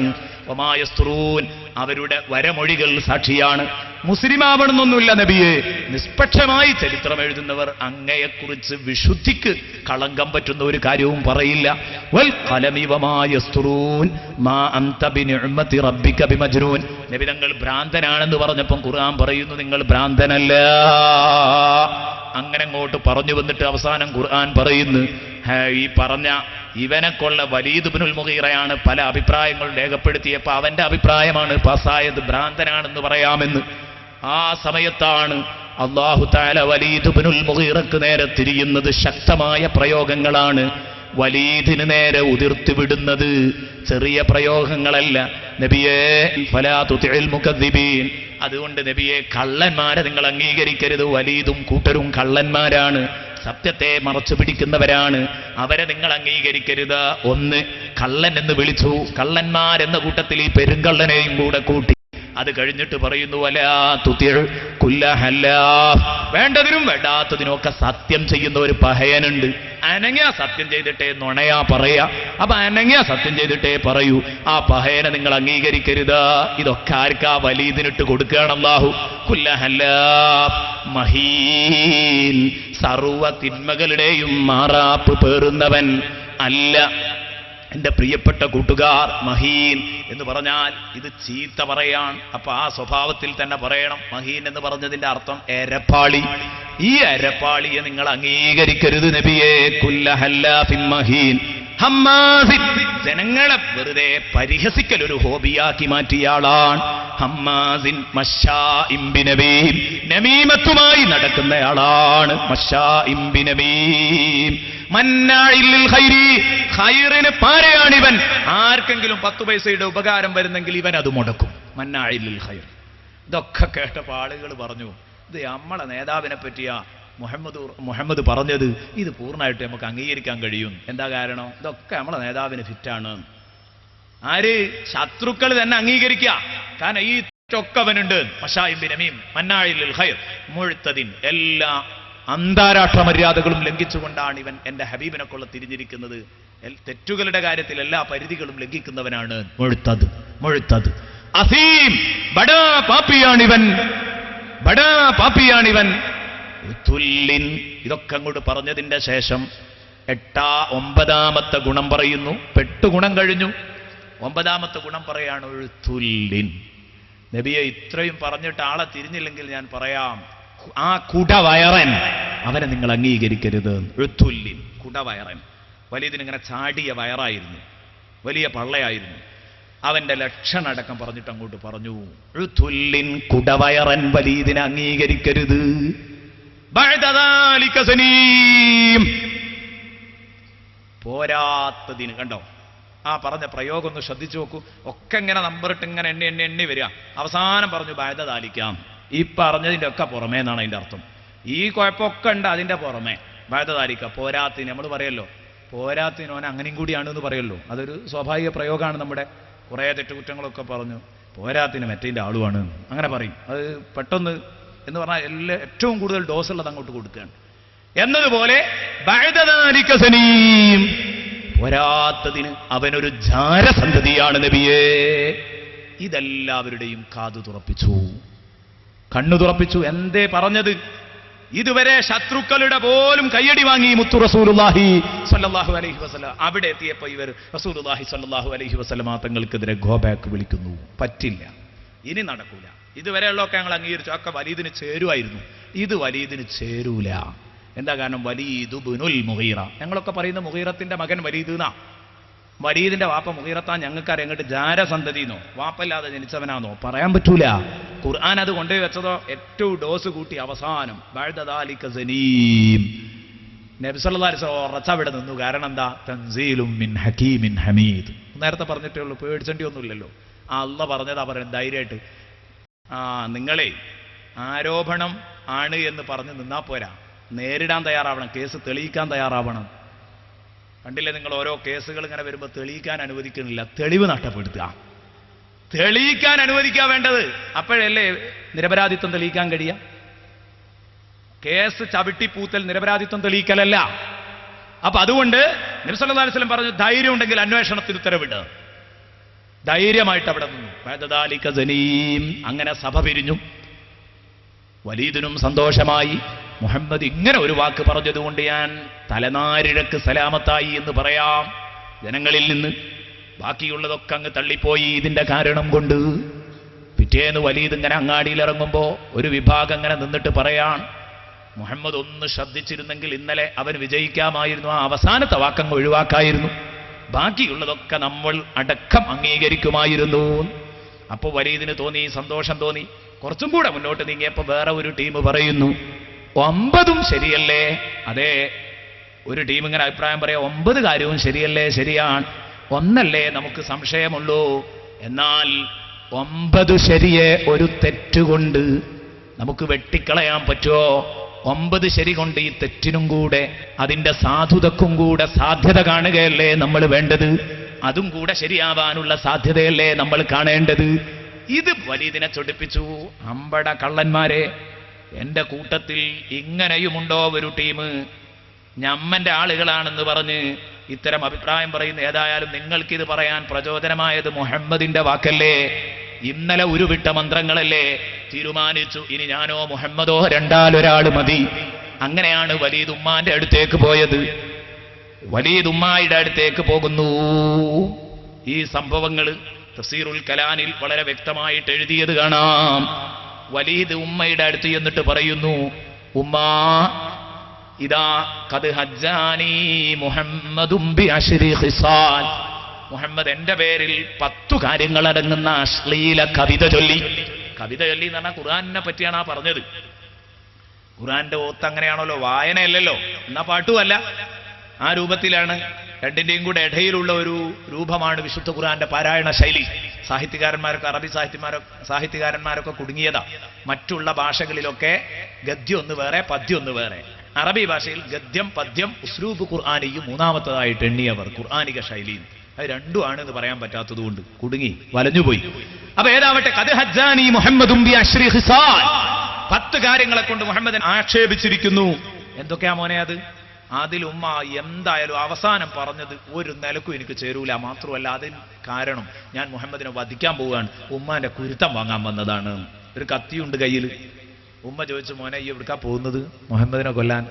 A: വമാ യസ്തുറൂൻ, അവരുടെ വരമൊഴികൾ സാക്ഷിയാണ്. മുസ്ലിമാവണമെന്നൊന്നുമില്ല നബിയെ, നിഷ്പക്ഷമായി ചരിത്രം എഴുതുന്നവർ അങ്ങയെക്കുറിച്ച് വിശുദ്ധിക്ക് കളങ്കം പറ്റുന്ന ഒരു കാര്യവും പറയില്ല. വൽ ഖലമി വമാ യസ്തുറൂൻ മാ അൻത ബിനിഅമതി റബ്ബിക ബിമജ്നൂൻ. നബി തങ്ങൾ ഭ്രാന്തനാണെന്ന് പറഞ്ഞപ്പം ഖുർആൻ പറയുന്നു, നിങ്ങൾ ഭ്രാന്തനല്ല. അങ്ങനെ അങ്ങോട്ട് പറഞ്ഞു വന്നിട്ട് അവസാനം ഖുർആൻ പറയുന്നു, ഈ പറഞ്ഞ ഇവനെക്കൊള്ള വലീദ് ഇബ്നുൽ മുഗീറയാണ് പല അഭിപ്രായങ്ങളും രേഖപ്പെടുത്തിയപ്പോൾ അവന്റെ അഭിപ്രായമാണ് പാസായത്, ഭ്രാന്തനാണെന്ന് പറയാമെന്ന്. ആ സമയത്താണ് അല്ലാഹു തആല വലീദ് ഇബ്നുൽ മുഗീറക്ക് നേരെ തിരിയുന്നത്. ശക്തമായ പ്രയോഗങ്ങളാണ് വലീദിന് നേരെ ഉതിർത്തി വിടുന്നത്, ചെറിയ പ്രയോഗങ്ങളല്ല. നബിയേ ഫലാ തുതിഇൽ മുകദ്ദിബീൻ. അതുകൊണ്ട് നബിയെ, കള്ളന്മാരെ നിങ്ങൾ അംഗീകരിക്കരുത്. വലീദും കൂട്ടരും കള്ളന്മാരാണ്, സത്യത്തെ മറച്ചു പിടിക്കുന്നവരാണ്. അവരെ നിങ്ങൾ അംഗീകരിക്കരുത്. 1 കള്ളൻ എന്ന് വിളിച്ചു. കള്ളന്മാരെന്ന കൂട്ടത്തിൽ ഈ പെരുങ്കള്ളനെയും കൂടെ കൂട്ടി. അത് കഴിഞ്ഞിട്ട് പറയുന്നു, വലാ തുതിഉ കുല്ല ഹല്ലാഫ്. വേണ്ടതിനും വേണ്ടാത്തതിനും ഒക്കെ സത്യം ചെയ്യുന്ന ഒരു പഹയനുണ്ട്. അനങ്ങിയ സത്യം ചെയ്തിട്ടേ നുണയാ പറയാ. അപ്പൊ അനങ്ങിയ സത്യം ചെയ്തിട്ടേ പറയൂ. ആ പഹയനെ നിങ്ങൾ അംഗീകരിക്കരുത്. ഇതൊക്കെ ആർക്കാ? വലീദിനിട്ട് കൊടുക്കുകയാണ് അല്ലാഹു. കുല്ല ഹല്ലാഫ് മഹീൻ, സർവ തിന്മകളുടെയും മാറാപ്പ് പേറുന്നവൻ അല്ല. എൻ്റെ പ്രിയപ്പെട്ട കൂട്ടുകാർ, മഹീൻ എന്ന് പറഞ്ഞാൽ ഇത് ചീത്ത പറയാൻ. അപ്പൊ ആ സ്വഭാവത്തിൽ തന്നെ പറയണം. മഹീൻ എന്ന് പറഞ്ഞതിന്റെ അർത്ഥം എരപ്പാളി. ഈ എരപ്പാളിയെ നിങ്ങൾ അംഗീകരിക്കരുത് നബിയെ. കുല്ല ഹല്ലാഫിൻ മഹീൻ ഹമ്മാസിൻ. ജനങ്ങളെ വെറുതെ പരിഹസിക്കൽ ഒരു ഹോബിയാക്കി മാറ്റിയ ആളാണ്. ഹമ്മാസിൻ മശാഇൻ ബിനമീം, നമീമത്തുമായി നടക്കുന്നയാളാണ്. മശാഇൻ ബിനമീം മന്നാഇൻ ലിൽ ഖൈരി, ഖൈറിന് പാരയാണിവൻ. ആർക്കെങ്കിലും 10 പൈസയുടെ ഉപകാരം വരുന്നെങ്കിൽ ഇവൻ അത് മുടക്കും. മന്നാഇൻ ലിൽ ഖൈർ. ഇതൊക്കെ കേട്ടപ്പോൾ ആളുകൾ പറഞ്ഞു, ഇത് നമ്മളെ നേതാവിനെ പറ്റിയാ മുഹമ്മദ് പറഞ്ഞത്. ഇത് പൂർണ്ണമായിട്ട് നമുക്ക് അംഗീകരിക്കാൻ കഴിയും. എന്താ കാരണം? ഇതൊക്കെ നമ്മളെ നേതാവിന് ഫിറ്റാണ്. ആര്? ശത്രുക്കൾ തന്നെ അംഗീകരിക്കുക. കാരണം ഈ ചൊക്കവനുണ്ട്. മശാഇൻ ബിനമീം മന്നാഇൻ ലിൽ ഖൈർ മുഅ്തദിൻ. എല്ലാ അന്താരാഷ്ട്ര മര്യാദകളും ലംഘിച്ചുകൊണ്ടാണ് ഇവൻ എൻ്റെ ഹബീബിനെ കൊള്ള തിരിഞ്ഞിരിക്കുന്നത്. തെറ്റുകളുടെ കാര്യത്തിൽ എല്ലാ പരിധികളും ലംഘിക്കുന്നവനാണ്. മുഅ്തദ് അസീം, ബടാ പാപ്പിയാണിവൻ, ബടാ പാപ്പിയാണിവൻ. ഉത്തുല്ലിൻ. ഇതൊക്കെ അങ്ങോട്ട് പറഞ്ഞതിന്റെ ശേഷം 9ാമത്തെ ഗുണം പറയുന്നു. 8 ഗുണം കഴിഞ്ഞു. 9ാമത്തെ ഗുണം പറയാണ് ഉത്തുല്ലിൻ. നബിയെ ഇത്രയും പറഞ്ഞിട്ട് ആളെ തിരിഞ്ഞില്ലെങ്കിൽ ഞാൻ പറയാം, ആ കുടവയറൻ അവനെ നിങ്ങൾ അംഗീകരിക്കരുത്. എഴുത്തുല്ലിൻ കുടവയറൻ, വലീദിനിങ്ങനെ ചാടിയ വയറായിരുന്നു, വലിയ പള്ളയായിരുന്നു. അവന്റെ ലക്ഷണടക്കം പറഞ്ഞിട്ട് അങ്ങോട്ട് പറഞ്ഞു, എഴുത്തുല്ലിൻ കുടവയറൻ വലീദിനെ അംഗീകരിക്കരുത്. പോരാത്തതിന് കണ്ടോ, ആ പറഞ്ഞ പ്രയോഗം ഒന്ന് ശ്രദ്ധിച്ചു നോക്കൂ. ഒക്കെ ഇങ്ങനെ നമ്പറിട്ട് ഇങ്ങനെ എണ്ണി എണ്ണി എണ്ണി വരിക. അവസാനം പറഞ്ഞു ബാധതാലിക്കാം. ഈ പറഞ്ഞതിൻ്റെ ഒക്കെ പുറമേ എന്നാണ് അതിൻ്റെ അർത്ഥം. ഈ കുഴപ്പമൊക്കെ ഉണ്ട് അതിൻ്റെ പുറമേ ബാധതാലിക്ക. പോരാത്തിന് നമ്മൾ പറയല്ലോ, പോരാത്തിന് ഓൻ അങ്ങനെയും കൂടിയാണെന്ന് പറയല്ലോ. അതൊരു സ്വാഭാവിക പ്രയോഗമാണ്. നമ്മുടെ കുറേ തെറ്റുകുറ്റങ്ങളൊക്കെ പറഞ്ഞു പോരാത്തിന് മറ്റേതിൻ്റെ ആളുമാണ് അങ്ങനെ പറയും. അത് പെട്ടെന്ന് എന്ന് പറഞ്ഞാൽ ഏറ്റവും കൂടുതൽ ഡോസ് ഉള്ളത് അങ്ങോട്ട് കൊടുക്കുകയാണ് എന്നതുപോലെ. പോരാത്തതിന് അവനൊരു ജാരസന്തതിയാണ് നബിയേ. ഇതെല്ലാവരുടെയും കാതു തുറപ്പിച്ചു, കണ്ണു തുറപ്പിച്ചു. എന്തേ പറഞ്ഞത്? ഇതുവരെ ശത്രുക്കളുടെ പോലും കയ്യടി വാങ്ങി മുത്തു റസൂലുള്ളാഹി സ്വല്ലല്ലാഹു അലൈഹി വസല്ലം. അവിടെ എത്തിയപ്പോൾ ഇവർ റസൂലുള്ളാഹി സ്വല്ലല്ലാഹു അലൈഹി വസല്ലം തങ്ങൾക്കെതിരെ ഗോ ബാക്ക് വിളിക്കുന്നു. പറ്റില്ല, ഇനി നടക്കൂല. ഇതുവരെയുള്ളതൊക്കെ ഞങ്ങൾ അംഗീകരിച്ചു, ഒക്കെ വലീദിന് ചേരുമായിരുന്നു. ഇത് വലീദിന് ചേരൂല. എന്താ കാരണം? വലീദ് ഇബ്നുൽ മുഗീറ. ഞങ്ങളൊക്കെ പറയുന്ന മുഗീറത്തിന്റെ മകൻ വലീദ് എന്നാ. വലീദിന്റെ വാപ്പ മുഗീറത്താൻ ഞങ്ങൾക്കറിയാം. അങ്ങോട്ട് ജാരസന്തതിന്നോ വാപ്പല്ലാതെ ജനിച്ചവനാന്നോ പറയാൻ പറ്റൂല. ഖുർആൻ അത് കൊണ്ടുപോയി വെച്ചതോ ഏറ്റവും ഡോസ് കൂട്ടി അവസാനം നബി സല്ലല്ലാഹു അലൈഹി വസല്ലം ഉറച്ചവിടെ നിന്നു. കാരണം എന്താ? തൻസീലും മിൻ ഹകീമിൻ ഹമീദ്. നേരത്തെ പറഞ്ഞിട്ടേ ഉള്ളൂ, പേടിച്ചേണ്ടി ഒന്നുമില്ലല്ലോ. ആ അള്ളാഹ് പറഞ്ഞതാ പറയുന്നത് ധൈര്യമായിട്ട്. നിങ്ങളെ ആരോപണം ആണ് എന്ന് പറഞ്ഞ് നിന്നാ പോരാ, നേരിടാൻ തയ്യാറാവണം, കേസ് തെളിയിക്കാൻ തയ്യാറാവണം. കണ്ടില്ലേ നിങ്ങൾ, ഓരോ കേസുകൾ ഇങ്ങനെ വരുമ്പോൾ തെളിയിക്കാൻ അനുവദിക്കുന്നില്ല, തെളിവ് നഷ്ടപ്പെടുത്തുക. തെളിയിക്കാൻ അനുവദിക്കാൻ വേണ്ടത്. അപ്പോഴല്ലേ നിരപരാധിത്വം തെളിയിക്കാൻ കഴിയുക. കേസ് ചവിട്ടിപ്പൂത്തൽ നിരപരാധിത്വം തെളിയിക്കലല്ല. അപ്പൊ അതുകൊണ്ട് നബി സല്ലല്ലാഹു അലൈഹി വസല്ലം പറഞ്ഞു, ധൈര്യം ഉണ്ടെങ്കിൽ അന്വേഷണത്തിന് ഉത്തരവിട്. ധൈര്യമായിട്ട് അവിടെ നിന്നു. അങ്ങനെ സഭ പിരിഞ്ഞു. വലീദിനും സന്തോഷമായി. മുഹമ്മദ് ഇങ്ങനെ ഒരു വാക്ക് പറഞ്ഞതുകൊണ്ട് ഞാൻ തലനാരിഴക്ക് സലാമത്തായി എന്ന് പറയാം ജനങ്ങളിൽ നിന്ന്. ബാക്കിയുള്ളതൊക്കെ അങ്ങ് തള്ളിപ്പോയി ഇതിന്റെ കാരണം കൊണ്ട്. പിറ്റേന്ന് വലീദ് ഇങ്ങനെ അങ്ങാടിയിൽ ഇറങ്ങുമ്പോൾ ഒരു വിഭാഗം ഇങ്ങനെ നിന്നിട്ട് പറയാൻ, മുഹമ്മദ് ഒന്ന് ശ്രദ്ധിച്ചിരുന്നെങ്കിൽ ഇന്നലെ അവൻ വിജയിക്കാമായിരുന്നു. ആ അവസാനത്തെ വാക്കങ്ങ് ഒഴിവാക്കായിരുന്നു, ബാക്കിയുള്ളതൊക്കെ നമ്മൾ അടക്കം അംഗീകരിക്കുമായിരുന്നു. അപ്പോൾ വലീദിന് തോന്നി, സന്തോഷം തോന്നി. കുറച്ചും കൂടെ മുന്നോട്ട് നീങ്ങിയപ്പോൾ വേറെ ഒരു ടീം പറയുന്നു, 9 ശരിയല്ലേ? അതെ, ഒരു ടീം ഇങ്ങനെ അഭിപ്രായം പറയാം, 9 കാര്യവും ശരിയല്ലേ? ശരിയാണ്, ഒന്നല്ലേ നമുക്ക് സംശയമുള്ളൂ. എന്നാൽ 9 ശരിയെ ഒരു തെറ്റുകൊണ്ട് നമുക്ക് വെട്ടിക്കളയാൻ പറ്റുമോ? 9 ശരി കൊണ്ട് ഈ തെറ്റിനും കൂടെ അതിന്റെ സാധുതക്കും കൂടെ സാധ്യത കാണുകയല്ലേ നമ്മൾ വേണ്ടത്? അതും കൂടെ ശരിയാവാനുള്ള സാധ്യതയല്ലേ നമ്മൾ കാണേണ്ടത്? ഇത് വലീദിനെ ചൊടിപ്പിച്ചു. അമ്പട കള്ളന്മാരെ, എന്റെ കൂട്ടത്തിൽ ഇങ്ങനെയുമുണ്ടോ ഒരു ടീം? ഞമ്മന്റെ ആളുകളാണെന്ന് പറഞ്ഞ് ഇത്തരം അഭിപ്രായം പറയുന്ന. ഏതായാലും നിങ്ങൾക്കിത് പറയാൻ പ്രചോദനമായത് മുഹമ്മദിന്റെ വാക്കല്ലേ? ഇന്നലെ ഉരുവിട്ട മന്ത്രങ്ങളല്ലേ? തീരുമാനിച്ചു, ഇനി ഞാനോ മുഹമ്മദോ രണ്ടാലൊരാൾ മതി. അങ്ങനെയാണ് വലീദ് ഉമ്മാന്റെ അടുത്തേക്ക് പോയത്. വലീദ് ഉമ്മായുടെ അടുത്തേക്ക് പോകുന്നു. ഈ സംഭവങ്ങൾ തഫ്സീറുൽ കലാനിൽ വളരെ വ്യക്തമായിട്ട് എഴുതിയത് കാണാം. വലീദ് ഉമ്മയുടെ അടുത്ത് എന്നിട്ട് പറയുന്നു, ഉമ്മാ ഇതാ ഖദ് ഹജ്ജാനി മുഹമ്മദും ബി അശ്രി ഖിസാൽ. മുഹമ്മദ് എന്റെ പേരിൽ 10 കാര്യങ്ങൾ അടങ്ങുന്ന അശ്ലീല കവിത ചൊല്ലി. കവിത ചൊല്ലി എന്ന് പറഞ്ഞാൽ ഖുർആനിനെ പറ്റിയാണ് ആ പറഞ്ഞത്. ഖുർആന്റെ ഓത്ത് അങ്ങനെയാണല്ലോ, വായനയല്ലല്ലോ, എന്നാ പാട്ടുമല്ല. ആ രൂപത്തിലാണ്. രണ്ടിന്റെയും കൂടെ ഇടയിലുള്ള ഒരു രൂപമാണ് വിശുദ്ധ ഖുർആന്റെ പാരായണ ശൈലി. സാഹിത്യകാരന്മാരൊക്കെ, അറബി സാഹിത്യകാരന്മാരൊക്കെ കുടുങ്ങിയതാ. മറ്റുള്ള ഭാഷകളിലൊക്കെ ഗദ്യം ഒന്ന് വേറെ, പദ്യം ഒന്ന് വേറെ. അറബി ഭാഷയിൽ ഗദ്യം, പദ്യം, ഉസ്ലൂബ് ഖുർആനിയും മൂന്നാമത്തതായിട്ട് എണ്ണിയവർ ഖുർആനിക ശൈലിയും. അത് രണ്ടും ആണെന്ന് പറയാൻ പറ്റാത്തത് കൊണ്ട് കുടുങ്ങി, വലഞ്ഞുപോയി. അപ്പൊ ഏതാവട്ടെ, ഖദ് ഹജ്ജാനി മുഹമ്മദും ബി അശ്രി ഖിസാൽ. 10 കാര്യങ്ങളെ കൊണ്ട് മുഹമ്മദൻ ആക്ഷേപിച്ചിരിക്കുന്നു. എന്തൊക്കെയാ മോനെ അത്? അതിൽ ഉമ്മ എന്തായാലും അവസാനം പറഞ്ഞത് ഒരു നിലക്കും എനിക്ക് ചേരൂല. മാത്രമല്ല അതിന് കാരണം ഞാൻ മുഹമ്മദിനെ വധിക്കാൻ പോവുകയാണ്, ഉമ്മാന്റെ കുരുത്തം വാങ്ങാൻ വന്നതാണ്. ഒരു കത്തിയുണ്ട് കയ്യിൽ. ഉമ്മ ചോദിച്ചു, മോനെ ഈ എവിടുക്കാ പോകുന്നത്? മുഹമ്മദിനെ കൊല്ലാൻ.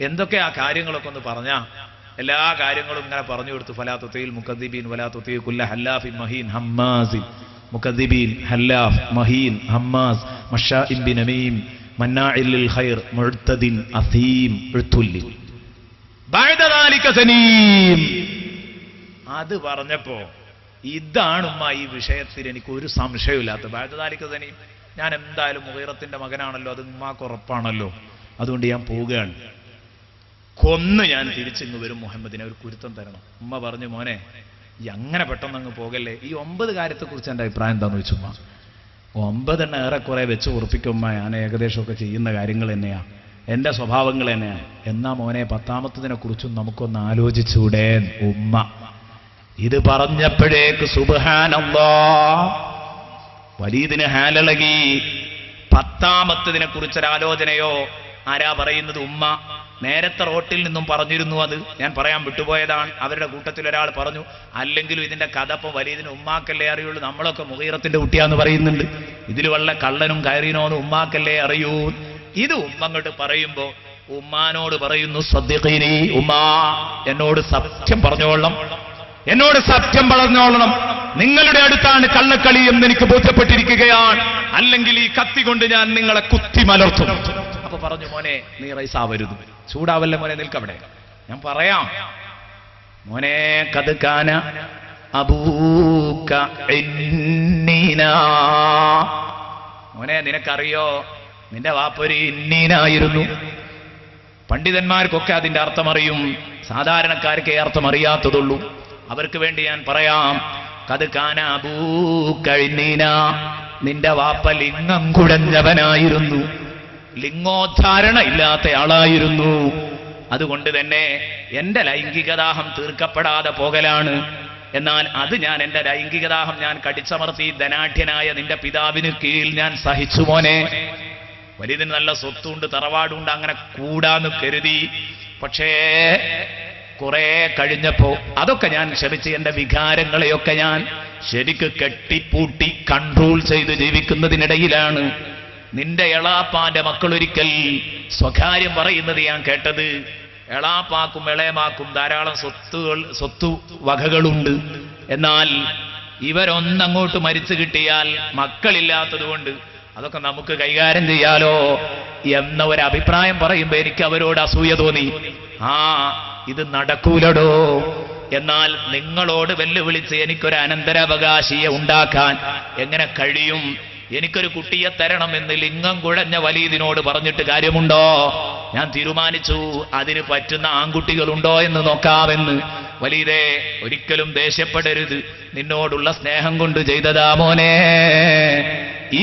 A: എന്തൊക്കെയാ കാര്യങ്ങളൊക്കെ ഒന്ന് പറഞ്ഞാ? എല്ലാ കാര്യങ്ങളും ഇങ്ങനെ പറഞ്ഞു കൊടുത്തു. ഫലാ തുതീൽ മുകദ്ദിബീൻ വലാ തുതീ കുല്ല ഹല്ലാഫിൻ മഹീൻ ഹമ്മാസിൻ മുകദ്ദിബീൻ, ഹല്ലാഫ്, മഹീൻ, ഹമ്മാസ്, മഷാഇൻ ബിനമീം, മന്നാഇൽ ലിൽ ഖൈർ, മുഅ്തദിൻ, അസീം, ഉത്തുല്ലി. ബഅദ ദാലിക സനീം. അത് പറഞ്ഞപ്പോ ഇതാണ് ഉമ്മ ഈ വിഷയത്തിൽ എനിക്ക് ഒരു സംശയമില്ലാത്ത. ബഅദ ദാലിക സനീം, ഞാൻ എന്തായാലും മുഗീറത്തിന്റെ മകനാണല്ലോ, അത് ഉമ്മാക്ക് ഉറപ്പാണല്ലോ, അതുകൊണ്ട് ഞാൻ പോവുകയാണ്. കൊന്ന് ഞാൻ തിരിച്ചിങ്ങ് വരും, മുഹമ്മദിനെ ഒരു കുരുത്തം തരണം. ഉമ്മ പറഞ്ഞു, മോനെ ഈ അങ്ങനെ പെട്ടെന്ന് അങ്ങ് പോകല്ലേ, ഈ 9 കാര്യത്തെക്കുറിച്ച് എൻ്റെ അഭിപ്രായം എന്താന്ന് വെച്ചുമ്മ. 9 എണ്ണം ഏറെക്കുറെ വെച്ച് ഉറപ്പിക്കുമ്മ, ഞാൻ ഏകദേശമൊക്കെ ചെയ്യുന്ന കാര്യങ്ങൾ തന്നെയാ, എൻ്റെ സ്വഭാവങ്ങൾ തന്നെയാണ്. എന്നാ മോനെ 10ാമത്തതിനെ കുറിച്ചും നമുക്കൊന്ന് ആലോചിച്ചൂടെ ഉമ്മ. ഇത് പറഞ്ഞപ്പോഴേക്ക് സുബ്ഹാനല്ലാഹ് വലീദിന് ഹാലിളകി. 10ാമത്തതിനെ കുറിച്ചൊരാലോചനയോ? ആരാ പറയുന്നത്? ഉമ്മ. നേരത്തെ റോട്ടിൽ നിന്നും പറഞ്ഞിരുന്നു, അത് ഞാൻ പറയാൻ വിട്ടുപോയതാണ്. അവരുടെ കൂട്ടത്തിൽ ഒരാൾ പറഞ്ഞു, അല്ലെങ്കിലും ഇതിന്റെ കഥ ഇപ്പം വലീദിന് ഉമ്മാക്കല്ലേ അറിയുള്ളൂ, നമ്മളൊക്കെ മുഗീറത്തിന്റെ കുട്ടിയാന്ന് പറയുന്നുണ്ട്, ഇതിൽ വല്ല കള്ളനും കയറിനോന്ന് ഉമ്മാക്കല്ലേ അറിയൂ. ഇത് ഉമ്മ അങ്ങോട്ട് പറയുമ്പോ ഉമ്മാനോട് പറയുന്നു, സദ്ദിഖീനി, ഉമ്മാ എന്നോട് സത്യം പറഞ്ഞോളണം, എന്നോട് സത്യം പറഞ്ഞോളണം, നിങ്ങളുടെ അടുത്താണ് കള്ളക്കളി എന്ന് എനിക്ക് ബോധ്യപ്പെട്ടിരിക്കുകയാണ്, അല്ലെങ്കിൽ ഈ കത്തി കൊണ്ട് ഞാൻ നിങ്ങളെ കുത്തി മലർത്തും. അപ്പൊ പറഞ്ഞു, മോനെ നീ റൈസാവരുത്, ചൂടാവല്ലേ മോനെ, നിൽക്കവിടെ, ഞാൻ പറയാം. മോനെ ഖദ് കാന അബൂക ഇന്നീനാ, മോനെ നിനക്കറിയോ നിന്റെ വാപ്പൊരു ഇന്നീനായിരുന്നു. പണ്ഡിതന്മാർക്കൊക്കെ അതിന്റെ അർത്ഥം അറിയും, സാധാരണക്കാർക്കേ അർത്ഥം അറിയാത്തതുള്ളൂ. അവർക്ക് വേണ്ടി ഞാൻ പറയാം. ഖദ് കാന അബൂക ഇന്നീനാ, നിന്റെ വാപ്പ ലിംഗം കുടഞ്ഞവനായിരുന്നു, ലിംഗോദ്ധാരണ ഇല്ലാത്ത ആളായിരുന്നു. അതുകൊണ്ട് തന്നെ എന്റെ ലൈംഗികദാഹം തീർക്കപ്പെടാതെ പോകലാണ്. എന്നാൽ അത് ഞാൻ എന്റെ ലൈംഗികദാഹം ഞാൻ കടിച്ചമർത്തി ധനാഢ്യനായ നിന്റെ പിതാവിന് കീഴിൽ ഞാൻ സഹിച്ചു മോനെ. വലുതിന് നല്ല സ്വത്തുണ്ട്, തറവാടുണ്ട്, അങ്ങനെ കൂടാന്ന് കരുതി. പക്ഷേ കുറെ കഴിഞ്ഞപ്പോ അതൊക്കെ ഞാൻ ക്ഷമിച്ച് എന്റെ വികാരങ്ങളെയൊക്കെ ഞാൻ ശരിക്ക് കെട്ടിപ്പൂട്ടി കൺട്രോൾ ചെയ്ത് ജീവിക്കുന്നതിനിടയിലാണ് നിന്റെ എളാപ്പാന്റെ മക്കളൊരിക്കൽ സ്വകാര്യം പറയുന്നത് ഞാൻ കേട്ടത്. എളാപ്പാക്കും എളയമാക്കും ധാരാളം സ്വത്തു വകകളുണ്ട്. എന്നാൽ ഇവരൊന്നങ്ങോട്ട് മരിച്ചു കിട്ടിയാൽ മക്കളില്ലാത്തത് കൊണ്ട് അതൊക്കെ നമുക്ക് കൈകാര്യം ചെയ്യാലോ എന്ന ഒരു അഭിപ്രായം പറയുമ്പോ എനിക്ക് അവരോട് അസൂയ തോന്നി. ഇത് നടക്കൂലടോ. എന്നാൽ നിങ്ങളോട് വെല്ലുവിളിച്ച് എനിക്കൊരു അനന്തരാവകാശിയെ ഉണ്ടാക്കാൻ എങ്ങനെ കഴിയും? എനിക്കൊരു കുട്ടിയെ തരണമെന്ന് ലിംഗം കുഴഞ്ഞ വലീദിനോട് പറഞ്ഞിട്ട് കാര്യമുണ്ടോ? ഞാൻ തീരുമാനിച്ചു അതിന് പറ്റുന്ന ആൺകുട്ടികളുണ്ടോ എന്ന് നോക്കാമെന്ന്. വലീദേ, ഒരിക്കലും ദേഷ്യപ്പെടരുത്, നിന്നോടുള്ള സ്നേഹം കൊണ്ട് ചെയ്തതാ മോനെ.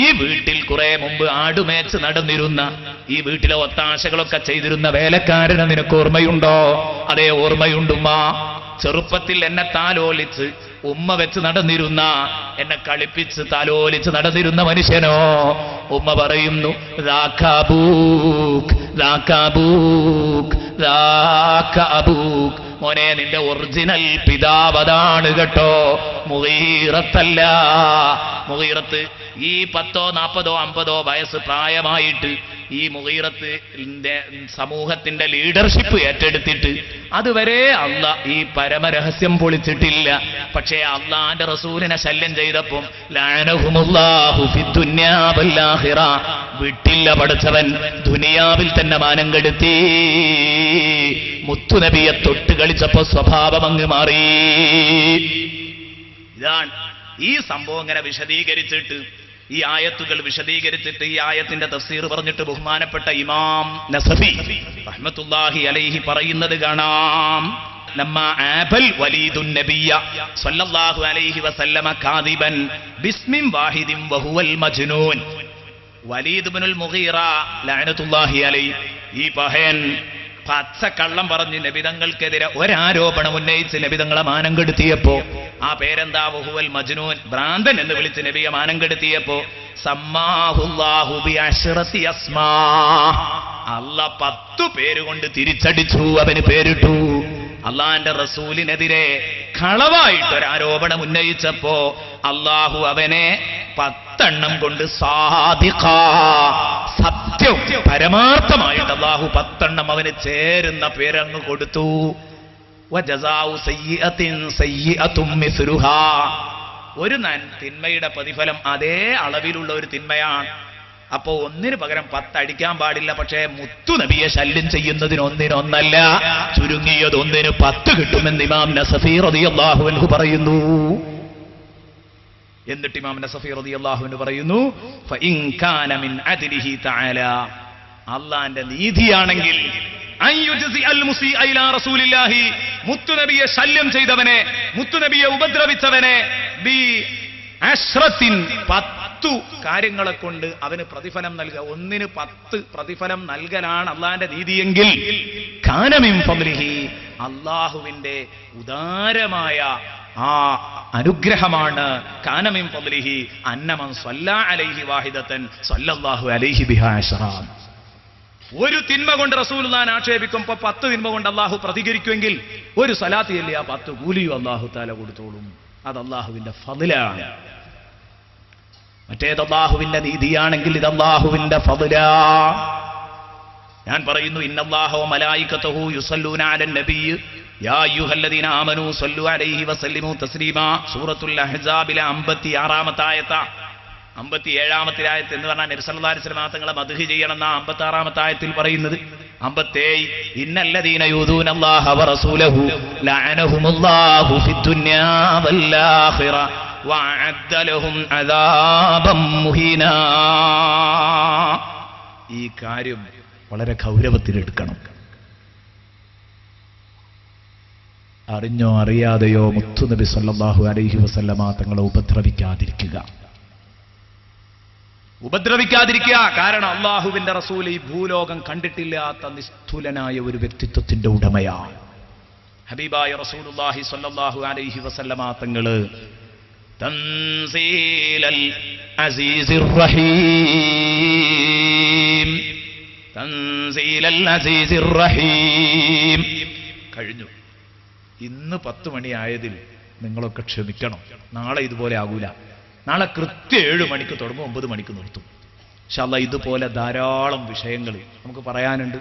A: ഈ വീട്ടിൽ കുറെ മുമ്പ് ആടുമേച്ച് നടന്നിരുന്ന, ഈ വീട്ടിലെ ഒത്താശകളൊക്കെ ചെയ്തിരുന്ന വേലക്കാരനെ നിനക്ക് ഓർമ്മയുണ്ടോ? അതേ, ഓർമ്മയുണ്ടുമ്മ. ചെറുപ്പത്തിൽ എന്നെ താലോലിച്ച് ഉമ്മ വെച്ച് നടന്നിരുന്ന, എന്നെ കളിപ്പിച്ച് താലോലിച്ച് നടന്നിരുന്ന മനുഷ്യനോ? ഉമ്മ പറയുന്നു, മോനെ നിന്റെ ഒറിജിനൽ പിതാവ് അതാണ് കേട്ടോ, മുഗീറത്തല്ല. മുഗീറത്ത് ഈ 10, 40, 50 വയസ്സ് പ്രായമായിട്ട് ഈ മുഗീറത്ത് സമൂഹത്തിന്റെ ലീഡർഷിപ്പ് ഏറ്റെടുത്തിട്ട് അതുവരെ അള്ളാഹ് ഈ പരമരഹസ്യം പൊളിച്ചിട്ടില്ല. പക്ഷേ അള്ളാന്റെ റസൂലിനെ ശല്യം ചെയ്തപ്പം ലഅനഹുമുല്ലാഹു ഫിദ്ദുന്യാ വൽ ആഖിറ, വിട്ടില്ല പഠിച്ചവൻ, ദുനിയാവിൽ തന്നെ മാനം കെടുത്തി. മുത്തുനബിയെ തൊട്ട് കളിച്ചപ്പോ സ്വഭാവം അങ്ങ് മാറി. ഇതാണ് ഈ സംഭവം. ഇങ്ങനെ വിശദീകരിച്ചിട്ട് ഈ ആയത്തുകൾ വിശദീകരിച്ചിട്ട് ഈ ആയത്തിന്റെ തഫ്സീർ പറഞ്ഞിട്ട് ബഹുമാനപ്പെട്ട ഇമാം നസഫി റഹ്മത്തുള്ളാഹി അലൈഹി പറയുന്നത് കാണാം. ലമ്മ ആബൽ വലീദുൻ നബിയ്യ സ്വല്ലല്ലാഹു അലൈഹി വസല്ലമ കാദിബൻ ബിസ്മിൻ വാഹിദിൻ വഹുവൽ മജ്നൂൻ. വലീദ് ഇബ്നുൽ മുഗീറ ലഅനത്തുള്ളാഹി അലൈഹി ഈ പഹയൻ പച്ചക്കള്ളം പറഞ്ഞ് നബിതങ്ങൾക്കെതിരെ ഒരാരോപണം ഉന്നയിച്ച് നബിതങ്ങളെ മാനം കെടുത്തിയപ്പോ, ആ പേരെന്താ? വഹുവൽ മജ്നൂൻ, ഭ്രാന്തൻ എന്ന് വിളിച്ച് നബിയെ മാനം കെടുത്തിയപ്പോ സമ്മാഹുല്ലാഹു ബിഅശ്റതി അസ്മാ, അല്ലാഹ് 10 പേര് കൊണ്ട് തിരിച്ചടിച്ചു, അവന് പേരിട്ടു. അള്ളാന്റെ റസൂലിനെതിരെ കളവായിട്ടൊരാരോപണം ഉന്നയിച്ചപ്പോ അള്ളാഹു അവനെ 10 കൊണ്ട് സാദിഖ, സത്യം പരമാർത്ഥമായിട്ട് അള്ളാഹു 10 അവന് ചേരുന്ന പേരങ്ങ് കൊടുത്തു. വജസാഉ സയ്യിഅത്തിൻ സയ്യിഅത്തും മിസ്ലുഹാ, ഒരു തിന്മയുടെ പ്രതിഫലം അതേ അളവിലുള്ള ഒരു തിന്മയാണ്. അപ്പോ ഒന്നിന് പകരം 10 അടിക്കാൻ പാടില്ല. പക്ഷേ മുത്തുനബിയെ ശല്യം ചെയ്യുന്നതിന് ഒന്നിനൊന്നല്ല, ചുരുങ്ങിയത് 1-ന് 10 കിട്ടുമെന്ന് ഇമാം നസഫി റളിയല്ലാഹു അൻഹു പറയുന്നു. എന്നിട്ട് ഇമാം നസഫി റളിയല്ലാഹു അൻഹു പറയുന്നു, ഫഇൻ കാന മിൻ അദ്ലിഹി തആല, അല്ലാഹുവിന്റെ നീതിയാണെങ്കിൽ മുത്തുനബിയെ ശല്യം ചെയ്തവനെ, മുത്തുനബിയെ ഉപദ്രവിച്ചവനെ 10 കാര്യങ്ങളെ കൊണ്ട് അവന് പ്രതിഫലം നൽകുക. 1-ന് 10 പ്രതിഫലം നൽകലാണ് അള്ളാന്റെ നീതിയെങ്കിൽ കാന മിൻ ഫദ്ലിഹി, അള്ളാഹുവിന്റെ ഉദാരമായ ആ അനുഗ്രഹമാണ്. കാന മിൻ ഫദ്ലിഹി അന്നമൻ സ്വല്ലാ അലൈഹി വാഹിദതൻ സ്വല്ലല്ലാഹു അലൈഹി ബിഹാ അശ്റാ. ഒരു തിന്മ കൊണ്ട് റസൂലുള്ളാഹിനെ ആക്ഷേപിക്കുമ്പോ 10 തിന്മ കൊണ്ട് അള്ളാഹു പ്രതികരിക്കുമെങ്കിൽ ഒരു സലാത്ത് ചൊല്ലി ആ 10 കൂലിയും അള്ളാഹു തആല കൊടുത്തോളും. അത് അള്ളാഹുവിന്റെ ഫദ്ലാണ്. മറ്റേത് അല്ലാഹുവിന്റെ നീതിയാണെങ്കിൽ ഇത് അല്ലാഹുവിന്റെ ഫദ്ലാ. ഞാൻ പറയുന്നു, ഇന്നല്ലാഹ വ മലായികതഹു യുസല്ലൂന അലൻ നബിയ്യ് യാ അയ്യുഹല്ലദീന ആമനൂ സല്ലു അലൈഹി വസല്ലിമു തസ്ലീമാ. സൂറത്തുൽ അഹ്സാബിലെ 56-ാമത്തെ ആയത്ത്. 57-ാമത്തെ ആയത്ത് എന്ന് പറഞ്ഞാൽ നബി സല്ലല്ലാഹു അലൈഹി വസല്ലം തങ്ങളെ മദ്ഹ് ചെയ്യണം എന്നാ 56-ാമത്തെ ആയത്തിൽ പറയുന്നത്. 57 ഇന്നല്ലദീന യൂദൂന അല്ലാഹ വ റസൂലഹു ലഅനഹുമുല്ലാഹു ഫിദ്ദുനിയാ വൽ ആഖിറ വഅദ്ദ ലഹും അദാബൻ മുഹീനാ. ഈ കാര്യം വളരെ ഗൗരവത്തിലെടുക്കണം. അറിഞ്ഞോ അറിയാതെയോ മുത്തുനബി സല്ലല്ലാഹു അലൈഹി വസല്ലമ തങ്ങളെ ഉപദ്രവിക്കാതിരിക്കുക. കാരണം അള്ളാഹുവിന്റെ റസൂൽ ഈ ഭൂലോകം കണ്ടിട്ടില്ലാത്ത നിസ്തുലനായ ഒരു വ്യക്തിത്വത്തിന്റെ ഉടമയാണ്. ഹബീബായ റസൂലുള്ളാഹി സ്വല്ലല്ലാഹു അലൈഹി വസല്ലമ തങ്ങള് തൻസീലൽ അസീസിർ റഹീം, തൻസീലൽ അസീസിർ റഹീം. കഴിഞ്ഞു. ഇന്ന് 10 മണിയായതിൽ നിങ്ങളൊക്കെ ക്ഷമിക്കണം. നാളെ ഇതുപോലെ ആകൂല. നാളെ കൃത്യം 7 മണിക്ക് തുടങ്ങും, 9 മണിക്ക് നിർത്തും. ഇൻഷാ അല്ലാഹ് ഇതുപോലെ ധാരാളം വിഷയങ്ങൾ നമുക്ക് പറയാനുണ്ട്.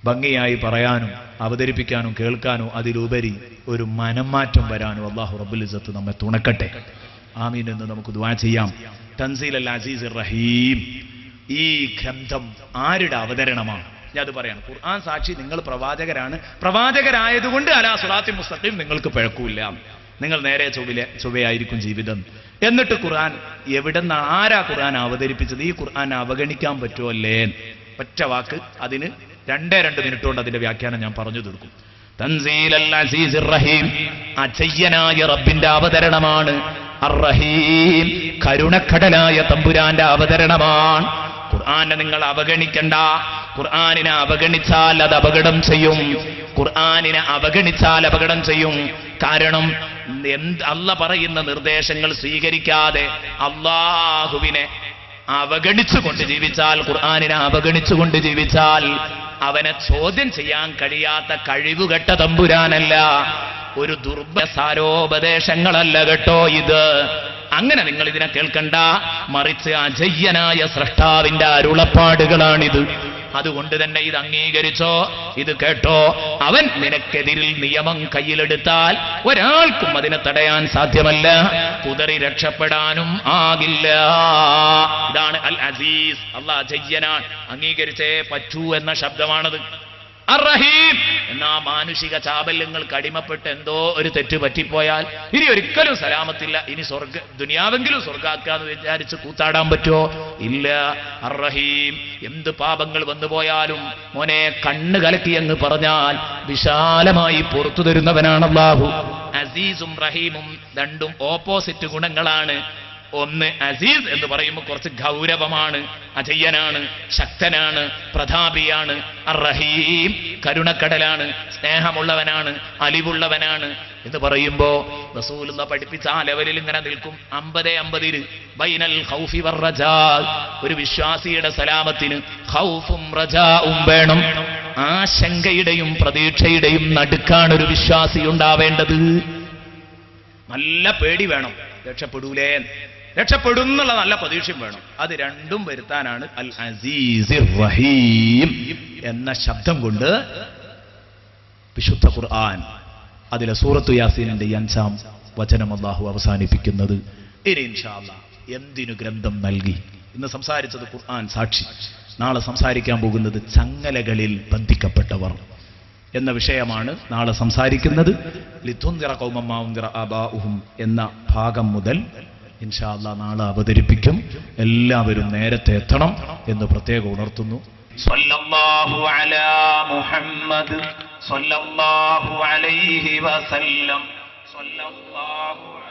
A: ഭംഗിയായി പറയാനും അവതരിപ്പിക്കാനും കേൾക്കാനും അതിലുപരി ഒരു മനംമാറ്റം വരാനും അല്ലാഹു റബ്ബുൽ ഇസ്സത്ത് നമ്മെ തുണക്കട്ടെ. ആമീൻ എന്ന് നമുക്ക് ദുആ ചെയ്യാം. തൻസീലൽ അസീസിർ റഹീം. ഈ ഗ്രന്ഥം ആരുടെ അവതരണമാണ്? ഞാൻ അത് പറയാണ്. ഖുർആൻ സാക്ഷി, നിങ്ങൾ പ്രവാചകരാണ്. പ്രവാചകരായതുകൊണ്ട് അലാ സിറാത്തിൽ മുസ്തഖീം നിങ്ങൾക്ക് പിഴക്കൂല. നിങ്ങൾ നേരെ ചൊവ്വയായിരിക്കും ജീവിതം. എന്നിട്ട് ഖുർആൻ എവിടെന്ന് ആരാ ഖുർആൻ അവതരിപ്പിച്ചത്? ഈ ഖുർആൻ അവഗണിക്കാൻ പറ്റുമോ അല്ലേ? ഒറ്റ വാക്ക്, അതിന് 2 മിനിറ്റ് കൊണ്ട് അതിന്റെ വ്യാഖ്യാനം ഞാൻ പറഞ്ഞു തീർക്കും. തൻസീലൽ അസീസിർ റഹീം, അജയ്യനായ റബ്ബിന്റെ അവതരണമാണ്. അർ-റഹീം, കരുണക്കടലായ തമ്പുരാന്റെ അവതരണമാണ്. ഖുർആനെ നിങ്ങൾ അവഗണിക്കണ്ട. ഖുർആനിനെ അവഗണിച്ചാൽ അത് അപകടം ചെയ്യും. ഖുർആനിനെ അവഗണിച്ചാൽ അപകടം ചെയ്യും. കാരണം അല്ല പറയുന്ന നിർദ്ദേശങ്ങൾ സ്വീകരിക്കാതെ അല്ലാഹുവിനെ അവഗണിച്ചുകൊണ്ട് ജീവിച്ചാൽ, ഖുർആനിനെ അവഗണിച്ചുകൊണ്ട് ജീവിച്ചാൽ അവനെ ചോദ്യം ചെയ്യാൻ കഴിയാത്ത കഴിവുകെട്ട തമ്പുരാനല്ല, ഒരു ദുർബസാരോപദേശങ്ങളല്ല കേട്ടോ ഇത്. അങ്ങനെ നിങ്ങൾ ഇതിനെ കേൾക്കണ്ട. മറിച്ച് അജയ്യനായ സ്രഷ്ടാവിന്റെ അരുളപ്പാടുകളാണിത്. അതുകൊണ്ട് തന്നെ ഇത് അംഗീകരിച്ചോ, ഇത് കേട്ടോ. അവൻ നിനക്കെതിരിൽ നിയമം കയ്യിലെടുത്താൽ ഒരാൾക്കും അതിനെ തടയാൻ സാധ്യമല്ല, കുതറി രക്ഷപ്പെടാനും ആകില്ല. ഇതാണ് അൽ അസീസ്. അല്ലാഹ് അജയ്യനാൻ, അംഗീകരിച്ചേ പറ്റൂ എന്ന ശബ്ദമാണത്. അർ-റഹീം എന്നാ മാനുഷിക ചാബല്യങ്ങൾക്ക് അടിമപ്പെട്ട് എന്തോ ഒരു തെറ്റ് പറ്റിപ്പോയാൽ ഇനി ഒരിക്കലും സലാമത്തില്ല. ഇനി ദുനിയാവെങ്കിലും സ്വർഗാക്കാന്ന് വിചാരിച്ച് കൂത്താടാൻ പറ്റുമോ? ഇല്ല. അർ-റഹീം, എന്ത് പാപങ്ങൾ വന്നുപോയാലും മോനെ കണ്ണ് കലക്കി എന്ന് പറഞ്ഞാൽ വിശാലമായി പുറത്തു തരുന്നവനാണ് അല്ലാഹു. അസീസും റഹീമും രണ്ടും ഓപ്പോസിറ്റ് ഗുണങ്ങളാണ്. ഒന്ന് അസീസ് എന്ന് പറയുമ്പോൾ കുറച്ച് ഗൗരവമാണ്, അജയ്യനാണ്, ശക്തനാണ്, പ്രതാപിയാണ്. അർ-റഹീം കരുണക്കടലാണ്, സ്നേഹമുള്ളവനാണ്, അലിവുള്ളവനാണ് എന്ന് പറയുമ്പോ റസൂലുള്ള പഠിപ്പിച്ച ആ ലെവലിൽ ഇങ്ങനെ നിൽക്കും. 50-50 ബൈനൽ ഖൗഫി വർ-റജാ. ഒരു വിശ്വാസിയുടെ സലാമത്തിന് ഖൗഫും റജാഉം വേണം. ആശങ്കയുടെയും പ്രതീക്ഷയുടെയും നടുക്കാണ് ഒരു വിശ്വാസി ഉണ്ടാവേണ്ടത്. നല്ല പേടി വേണം, രക്ഷപ്പെടൂലേ, രക്ഷപ്പെടുന്നുള്ള നല്ല പ്രതീക്ഷയും വേണം. അത് രണ്ടും വരുത്താനാണ് അൽ അസീസിർ റഹീം എന്ന ശബ്ദം കൊണ്ട് വിശുദ്ധ ഖുർആൻ അതിലെ സൂറത്തു യാസീനിന്റെ 5-ാം വചനം അല്ലാഹു അവസാനിപ്പിക്കുന്നത്. ഇനി ഇൻഷാ അല്ലാഹ് എന്തിനു ഗ്രന്ഥം നൽകി? ഇന്ന് സംസാരിച്ചത് ഖുർആൻ സാക്ഷി. നാളെ സംസാരിക്കാൻ പോകുന്നത് ചങ്ങലകളിൽ ബന്ധിക്കപ്പെട്ടവർ എന്ന വിഷയമാണ് നാളെ സംസാരിക്കുന്നത്. ലിതുൻദിറ ഖൗമൻ മാ ഉൻദിറ ആബാഉഹും എന്ന ഭാഗം മുതൽ ഇൻഷാ അല്ലാഹ് നാളെ അവതരിപ്പിക്കും. എല്ലാവരും നേരത്തെ എത്തണം എന്ന് പ്രത്യേകം ഉണർത്തുന്നു.
B: സ്വല്ലല്ലാഹു അലാ മുഹമ്മദ് സ്വല്ലല്ലാഹു അലൈഹി വസല്ലം സ്വല്ലല്ലാഹു